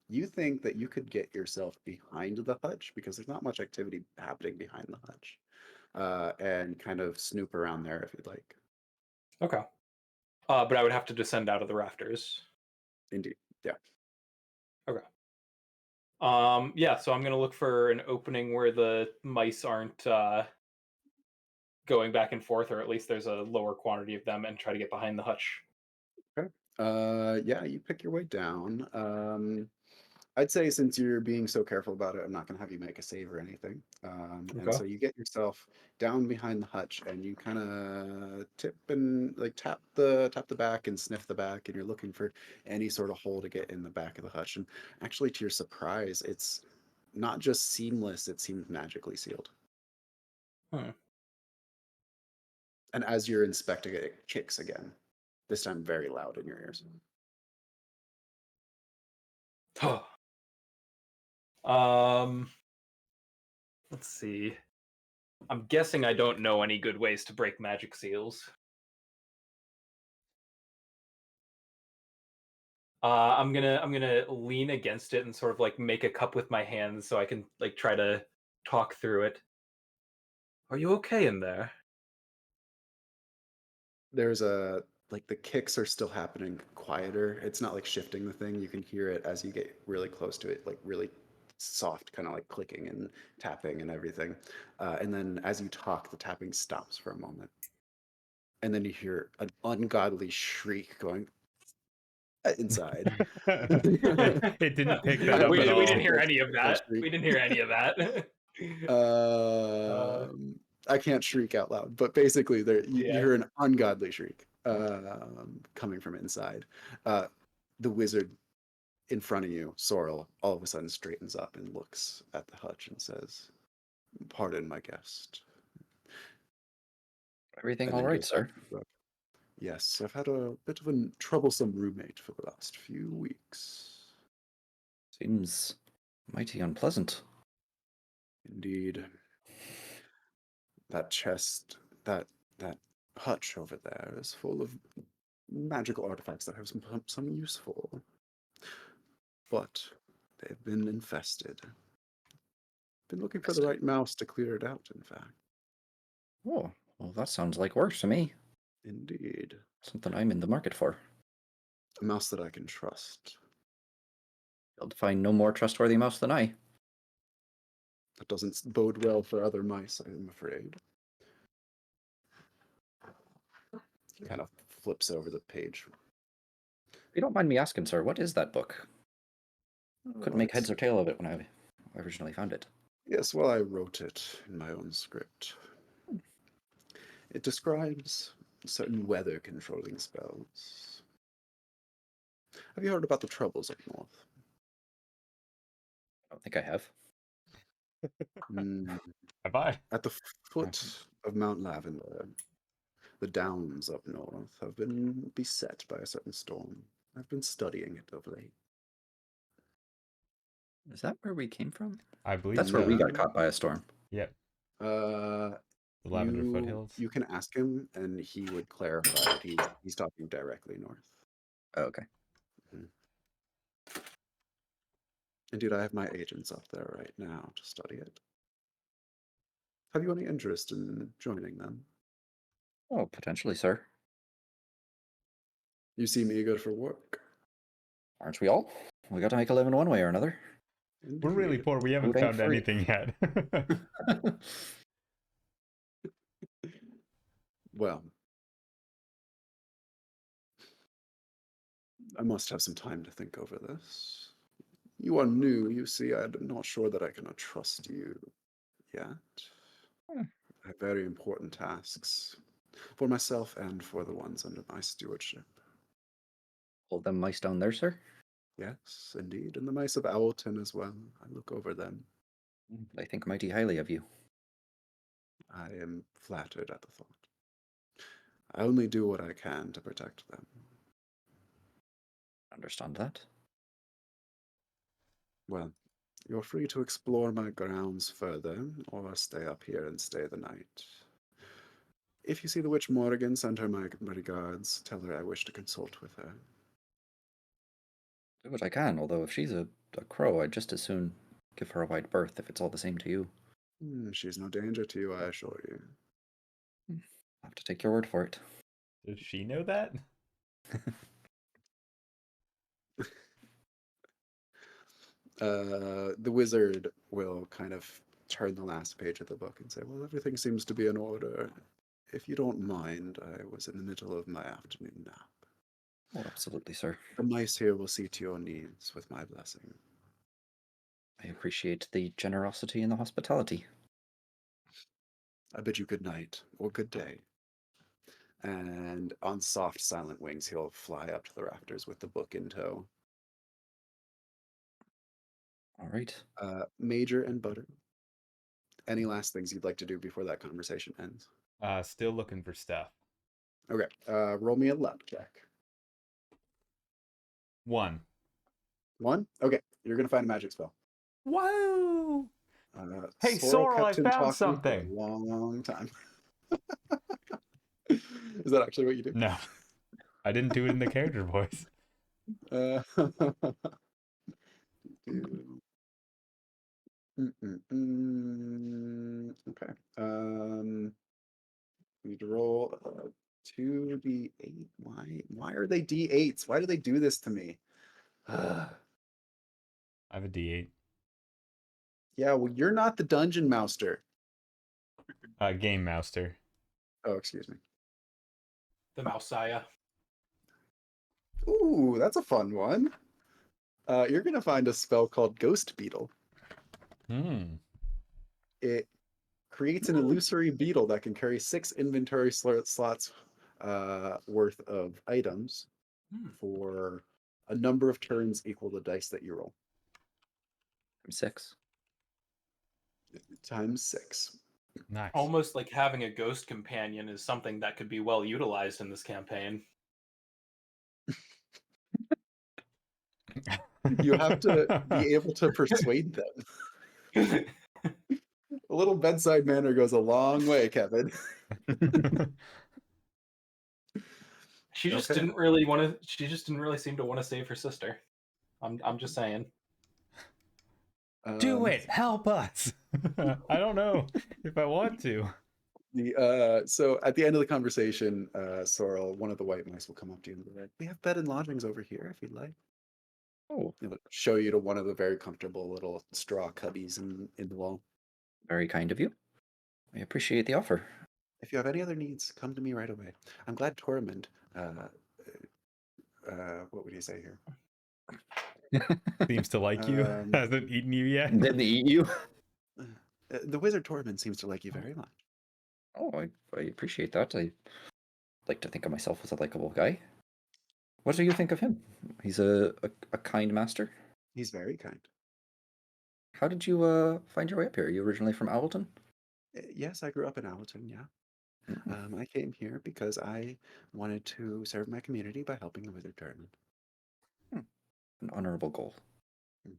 you think that you could get yourself behind the hutch because there's not much activity happening behind the hutch, and kind of snoop around there if you'd like. Okay. But I would have to descend out of the rafters. Indeed, yeah. Okay. Yeah, so I'm gonna look for an opening where the mice aren't going back and forth, or at least there's a lower quantity of them, and try to get behind the hutch. Okay. Yeah, you pick your way down. I'd say since you're being so careful about it, I'm not gonna have you make a save or anything. And Okay. so you get yourself down behind the hutch, and you kind of tip and like tap the back and sniff the back, and you're looking for any sort of hole to get in the back of the hutch. And actually, to your surprise, it's not just seamless; it seems magically sealed. Hmm. And as you're inspecting it, it kicks again. This time, very loud in your ears. um, let's see. I'm guessing I don't know any good ways to break magic seals. I'm gonna lean against it and sort of like make a cup with my hands so I can like try to talk through it. Are you okay in there? There's a like the kicks are still happening quieter. It's not like shifting the thing. You can hear it as you get really close to it, like really soft, kind of like clicking and tapping and everything. And then as you talk, the tapping stops for a moment. And then you hear an ungodly shriek going inside. It didn't pick that I have up we, at no we words didn't to all. hear put any of that that. shriek. We didn't hear any of that. I can't shriek out loud, but basically, you Yeah. hear an ungodly shriek coming from inside. The wizard in front of you, Sorrel, all of a sudden straightens up and looks at the hutch and says, "Pardon my guest." Everything And all then right, goes back sir? to the book. Yes, I've had a bit of a troublesome roommate for the last few weeks. Seems mighty unpleasant. Indeed. That chest, that hutch over there is full of magical artifacts that have some useful, but they've been infested. Been looking for the right mouse to clear it out, in fact. Oh, well, that sounds like work to me. Indeed. Something I'm in the market for. A mouse that I can trust. You'll find no more trustworthy mouse than I. That doesn't bode well for other mice, I'm afraid. He kind of flips over the page. If you don't mind me asking, sir, what is that book? Couldn't make heads or tail of it when I originally found it. Yes, well, I wrote it in my own script. It describes certain weather controlling spells. Have you heard about the troubles up north? I don't think I have. Have I? At the foot of Mount Lavender, the downs up north have been beset by a certain storm. I've been studying it of late. Is that where we came from? I believe That's so. where we Yeah. got caught by a storm. Yep. Uh, The Lavender Foothills. You can ask him, and he would clarify that he's talking directly north. Oh, okay. Indeed, I have my agents up there right now to study it. Have you any interest in joining them? Oh, potentially, sir. You seem eager for work. Aren't we all? We got to make a living one way or another. We're really Indeed. poor. We haven't Food ain't found free. anything yet. Well, I must have some time to think over this. You are new, you see. I'm not sure that I can trust you yet. Hmm. I have very important tasks for myself and for the ones under my stewardship. Hold them mice down there, sir. Yes, indeed. And the mice of Owlton as well. I look over them. I think mighty highly of you. I am flattered at the thought. I only do what I can to protect them. Understand that? Well, you're free to explore my grounds further, or stay up here and stay the night. If you see the witch Morrigan, send her my regards. Tell her I wish to consult with her. Do what I can, although if she's a crow, I'd just as soon give her a wide berth if it's all the same to you. She's no danger to you, I assure you. I'll have to take your word for it. Does she know that? The wizard will kind of turn the last page of the book and say, well, everything seems to be in order. If you don't mind, I was in the middle of my afternoon nap. Oh, absolutely, sir. The mice here will see to your needs with my blessing. I appreciate the generosity and the hospitality. I bid you good night, or good day. And on soft, silent wings, he'll fly up to the rafters with the book in tow. All right. Major and Butter, any last things you'd like to do before that conversation ends? Still looking for stuff. Okay, roll me a luck check. 1. 1? Okay, you're going to find a magic spell. Whoa! Hey, Sorrel Sorrel, I kept him found talking something. for a long time. Is that actually what you do? No, I didn't do it in the character voice. Okay. We need to roll 2d8. Why are they d8s? Why do they do this to me? I have a D8. Yeah, well, you're not the dungeon master. Game Master. Oh, excuse me. The Mausritter. Ooh, that's a fun one. You're gonna find a spell called Ghost Beetle. It creates an illusory beetle that can carry 6 inventory slots worth of items for a number of turns equal to dice that you roll. I'm 6. Times 6. Nice. Almost like having a ghost companion is something that could be well utilized in this campaign. You have to be able to persuade them. A little bedside manner goes a long way, Kevin. She just Okay. didn't really want to. She just didn't really seem to want to save her sister. I'm just saying. Do it. Help us. I don't know if I want to. So at the end of the conversation, Sorrel, one of the white mice, will come up to you and be like, we have bed and lodgings over here if you'd like. Oh, It'll show you to one of the very comfortable little straw cubbies in the wall. very kind of you. I appreciate the offer. If you have any other needs, come to me right away. I'm glad Tormund, what would you say here? Seems to like you. Hasn't eaten you yet. Didn't eat you? The wizard Tormund seems to like you very much. Oh, I appreciate that. I like to think of myself as a likable guy. What do you think of him? He's a kind master. He's very kind. How did you find your way up here? Are you originally from Owlton? Yes, I grew up in Allerton, yeah. I came here because I wanted to serve my community by helping the wizard Tormund. An honorable goal. Hmm.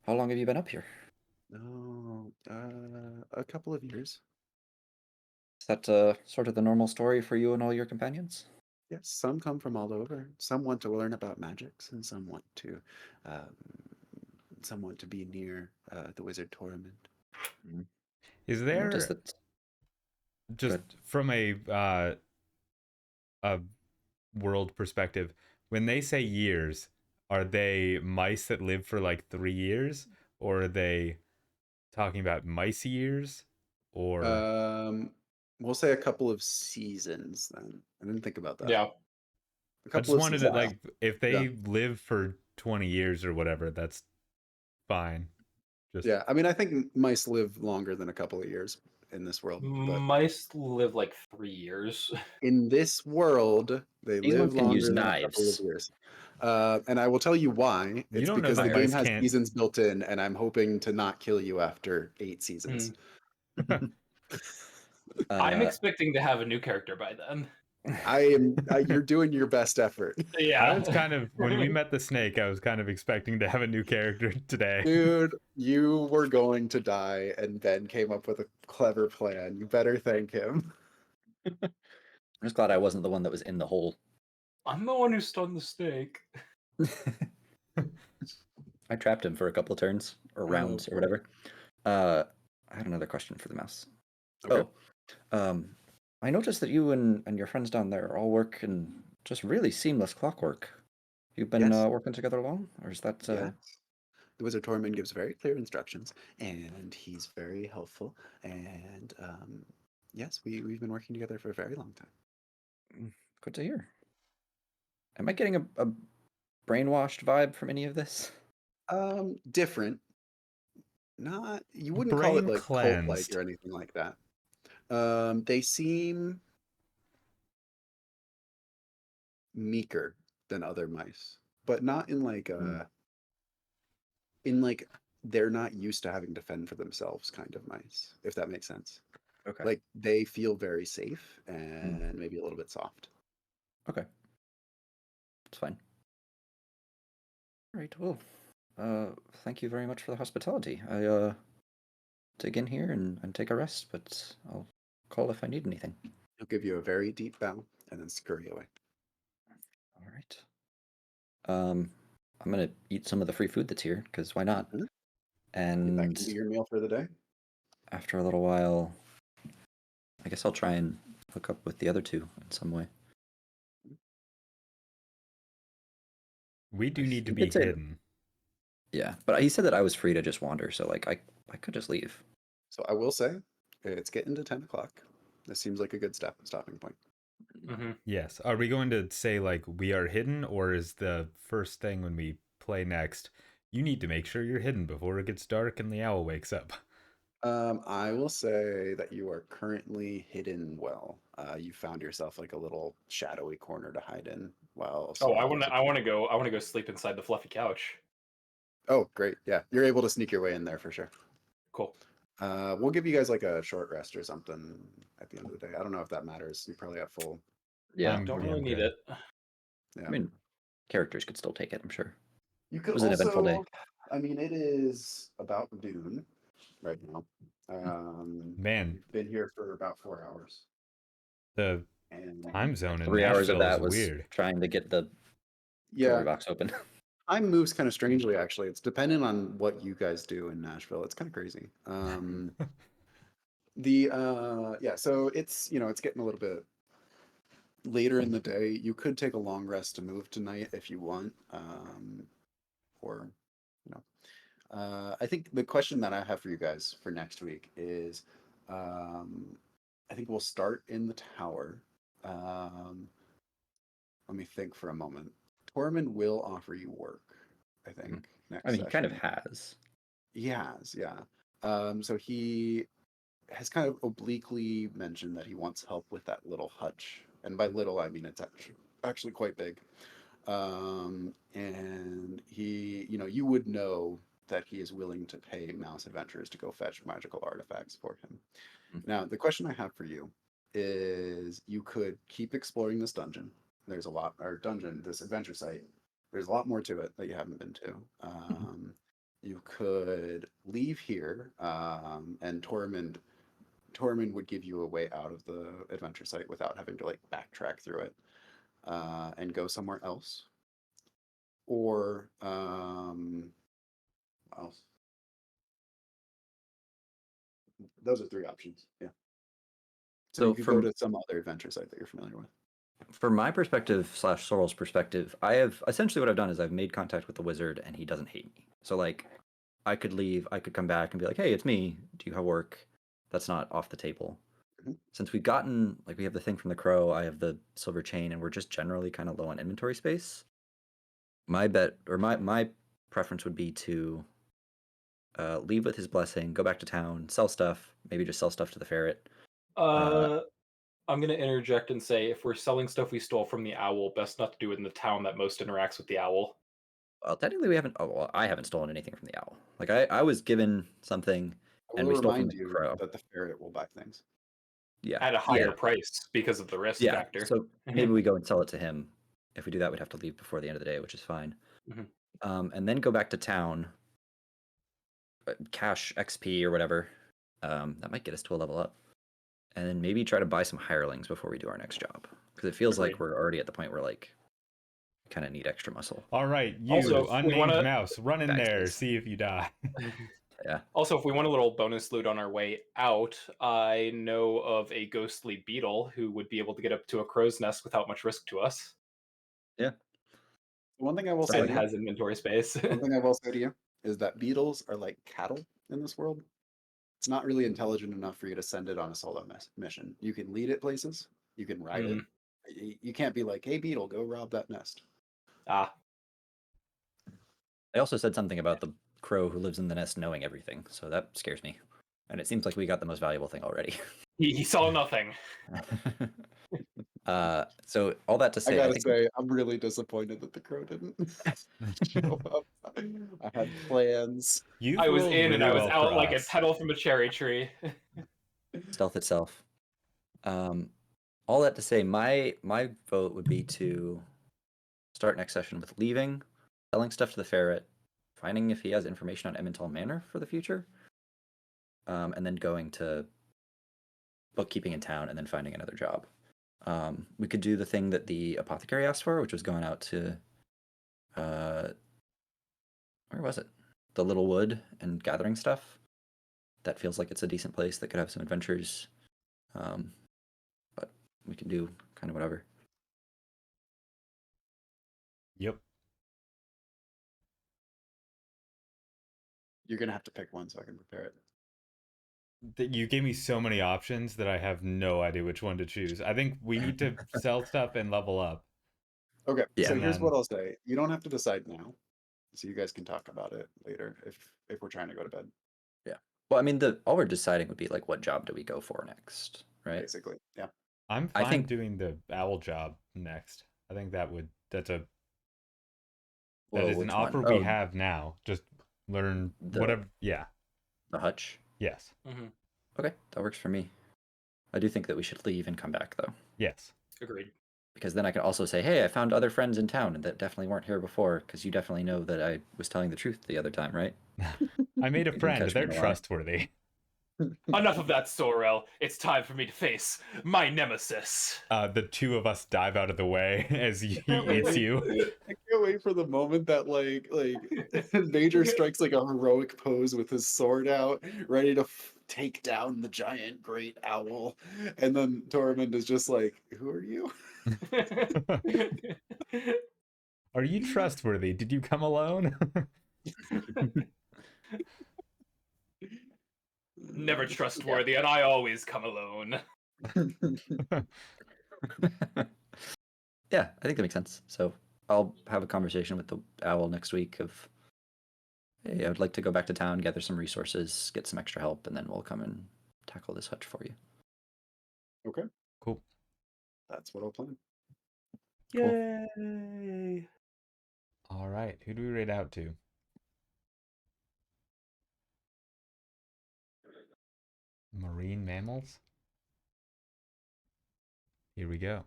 How long have you been up here? Oh, a couple of years. Is that sort of the normal story for you and all your companions? Yes, some come from all over. Some want to learn about magics, and some want to be near the wizard Tormund. Is What there is that? just from a world perspective, when they say years, are they mice that live for like 3 years, or are they talking about mice years, or We'll say a couple of seasons then. I didn't think about that. Yeah. A I couple just of wanted seasons. to, like, if they Yeah. live for 20 years or whatever, that's fine. Just Yeah, I mean, I think mice live longer than a couple of years in this world, but Mice live like 3 years. in this world, they These live ones can use longer than a couple of knives. years. And I will tell you why. You It's don't know because that the game mice has can't- seasons built in, and I'm hoping to not kill you after 8 seasons. I'm Uh, expecting to have a new character by then. I am. You're doing your best effort, Yeah. I was kind of when we met the snake, I was kind of expecting to have a new character today. dude. You were going to die, and Ben came up with a clever plan. You better thank him. I'm just glad I wasn't the one that was in the hole. I'm the one who stunned the snake. I trapped him for a couple of turns or rounds or boy. whatever. I had another question for the mouse. Okay. I noticed that you and your friends down there all work in just really seamless clockwork. You've been Yes. working together long, or is that? Yes. The Wizard Tormund gives very clear instructions, and he's very helpful. And yes, we've been working together for a very long time. Good to hear. Am I getting a brainwashed vibe from any of this? Different. Not you wouldn't call it Brain like cult-like cleansed. or anything like that. They seem meeker than other mice, but not in like they're not used to having to fend for themselves kind of mice, if that makes sense. Okay. Like they feel very safe and maybe a little bit soft. Okay. It's fine. All right. Well, thank you very much for the hospitality. I dig in here and take a rest, but I'll call if I need anything. He'll give you a very deep bow and then scurry away. All right. I'm gonna eat some of the free food that's here, because why not? Mhm. If that And can be your meal for the day. after a little while, I guess I'll try and hook up with the other two in some way. We do need to You be could say- hidden. Yeah, but he said that I was free to just wander, so like I could just leave. So I will say, it's getting to 10 o'clock. This seems like a good stopping point. Mm-hmm. Yes. Are we going to say like we are hidden, or is the first thing when we play next, you need to make sure you're hidden before it gets dark and the owl wakes up? I will say that you are currently hidden well. You found yourself like a little shadowy corner to hide in while. Oh, I someone want goes to. I want to go. I want to go sleep inside the fluffy couch. Oh, great. Yeah, you're able to sneak your way in there for sure. Cool. We'll give you guys like a short rest or something at the end of the day. I don't know if that matters. You probably have full. Yeah, Don't Yeah, really I'm need good. it. Yeah. I mean, characters could still take it, I'm sure. You It could was an eventful day. I mean, it is about noon right now. Man, We've been here for about 4 hours. the And time zone in 3 hours of Nashville that is was weird. trying to get the yeah, jewelry box open. time moves kind of strangely, actually. It's dependent on what you guys do in Nashville. It's kind of crazy. So it's getting a little bit later in the day. You could take a long rest to move tonight if you want. Or you know. I think the question that I have for you guys for next week is I think we'll start in the tower. Let me think for a moment. Tormund will offer you work, I think, next I mean, he kind of session. has. He has, yeah. So he has kind of obliquely mentioned that he wants help with that little hutch. And by little, I mean it's actually quite big. And you would know that he is willing to pay Mouse Adventurers to go fetch magical artifacts for him. Now, the question I have for you is you could keep exploring this dungeon. There's a lot, or dungeon, this adventure site. There's a lot more to it that you haven't been to. You could leave here, and Tormund would give you a way out of the adventure site without having to like backtrack through it, and go somewhere else. Or what else? Those are 3 options. Yeah. So So you could go to some other adventure site that you're familiar with. from my perspective / Sorrel's perspective, I have essentially what I've done is I've made contact with the wizard and he doesn't hate me. So like I could leave, I could come back and be like, hey, it's me. Do you have work? That's not off the table. Mhm. Since we've gotten we have the thing from the crow, I have the silver chain, and we're just generally kind of low on inventory space. My bet or my preference would be to leave with his blessing, go back to town, sell stuff, maybe just sell stuff to the ferret. Uh, I'm gonna interject and say, if we're selling stuff we stole from the owl, best not to do it in the town that most interacts with the owl. Well, technically we haven't. Oh, well, I haven't stolen anything from the owl. Like I was given something, I and will we stole from remind the you crow. that the ferret will buy things. Yeah, At a yeah, higher price because of the risk yeah. factor. So maybe we go and sell it to him. If we do that, we'd have to leave before the end of the day, which is fine. Mhm. And then go back to town, cash XP or whatever. That might get us to a level up, and then maybe try to buy some hirelings before we do our next job, because it feels like Agreed. we're already at the point where like kind of need extra muscle. All right, you Also, if we unnamed wanna- mouse, run in Bag there, space. see if you die. Yeah. Also, if we want a little bonus loot on our way out, I know of a ghostly beetle who would be able to get up to a crow's nest without much risk to us. One thing I will So say And to you, has inventory space. one thing I will say to you is that beetles are like cattle in this world. It's not really intelligent enough for you to send it on a solo mission. You can lead it places, you can ride it. You can't be like, hey, beetle, go rob that nest. Ah, They also said something about the crow who lives in the nest knowing everything, so that scares me. And it seems like we got the most valuable thing already. he saw nothing. So all that to I say, gotta think say, I'm really disappointed that the crow didn't show up. I had plans. You've I was rolled in and really I was well out for like a us. petal from a cherry tree. stealth itself. All that to say, my vote would be to start next session with leaving, selling stuff to the ferret, finding if he has information on Emmental Manor for the future, and then going to bookkeeping in town and then finding another job. We could do the thing that the apothecary asked for, which was going out to where was it? The Little Wood and gathering stuff. That feels like it's a decent place that could have some adventures. But we can do kind of whatever. Yep. You're gonna have to pick one so I can prepare it. You gave me so many options that I have no idea which one to choose. I think we need to sell stuff and level up. Okay, Yeah. so And here's then- what I'll say. You don't have to decide now. So you guys can talk about it later if we're trying to go to bed, Well, I mean, all we're deciding would be like, what job do we go for next, right? basically. Yeah. I'm I fine think- doing the owl job next. I think that's Well, an which offer one? we Oh, have now. Just learn The- whatever. Yeah. the hutch. Yes. Okay, that works for me. I do think that we should leave and come back though, Yes. Agreed. because then I can also say, hey, I found other friends in town and that definitely weren't here before, because you definitely know that I was telling the truth the other time, right? I made a You can friend. catch me They're in a lie. trustworthy. Enough of that, Sorrel. It's time for me to face my nemesis. The two of us dive out of the way as he can't eats wait. you. I can't wait for the moment that like Major strikes like a heroic pose with his sword out, ready to take down the giant great owl, and then Tormund is just like, "Who are you?" Are you trustworthy? Did you come alone? Never trustworthy, and I always come alone. Yeah, I think that makes sense. So I'll have a conversation with the owl next week of, hey, I would like to go back to town, gather some resources, get some extra help, and then we'll come and tackle this hutch for you. Okay, Cool. that's what I'll plan. Yay! All right. Who do we raid out to? Marine mammals? Here we go.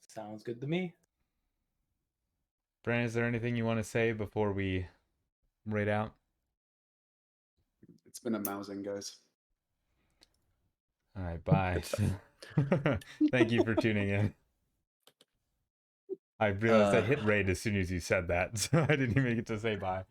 Sounds good to me. Brandon, is there anything you want to say before we raid out? It's been a mousing, guys. All right, bye. Thank you for tuning in. I realized I hit raid as soon as you said that, so I didn't even get to say bye.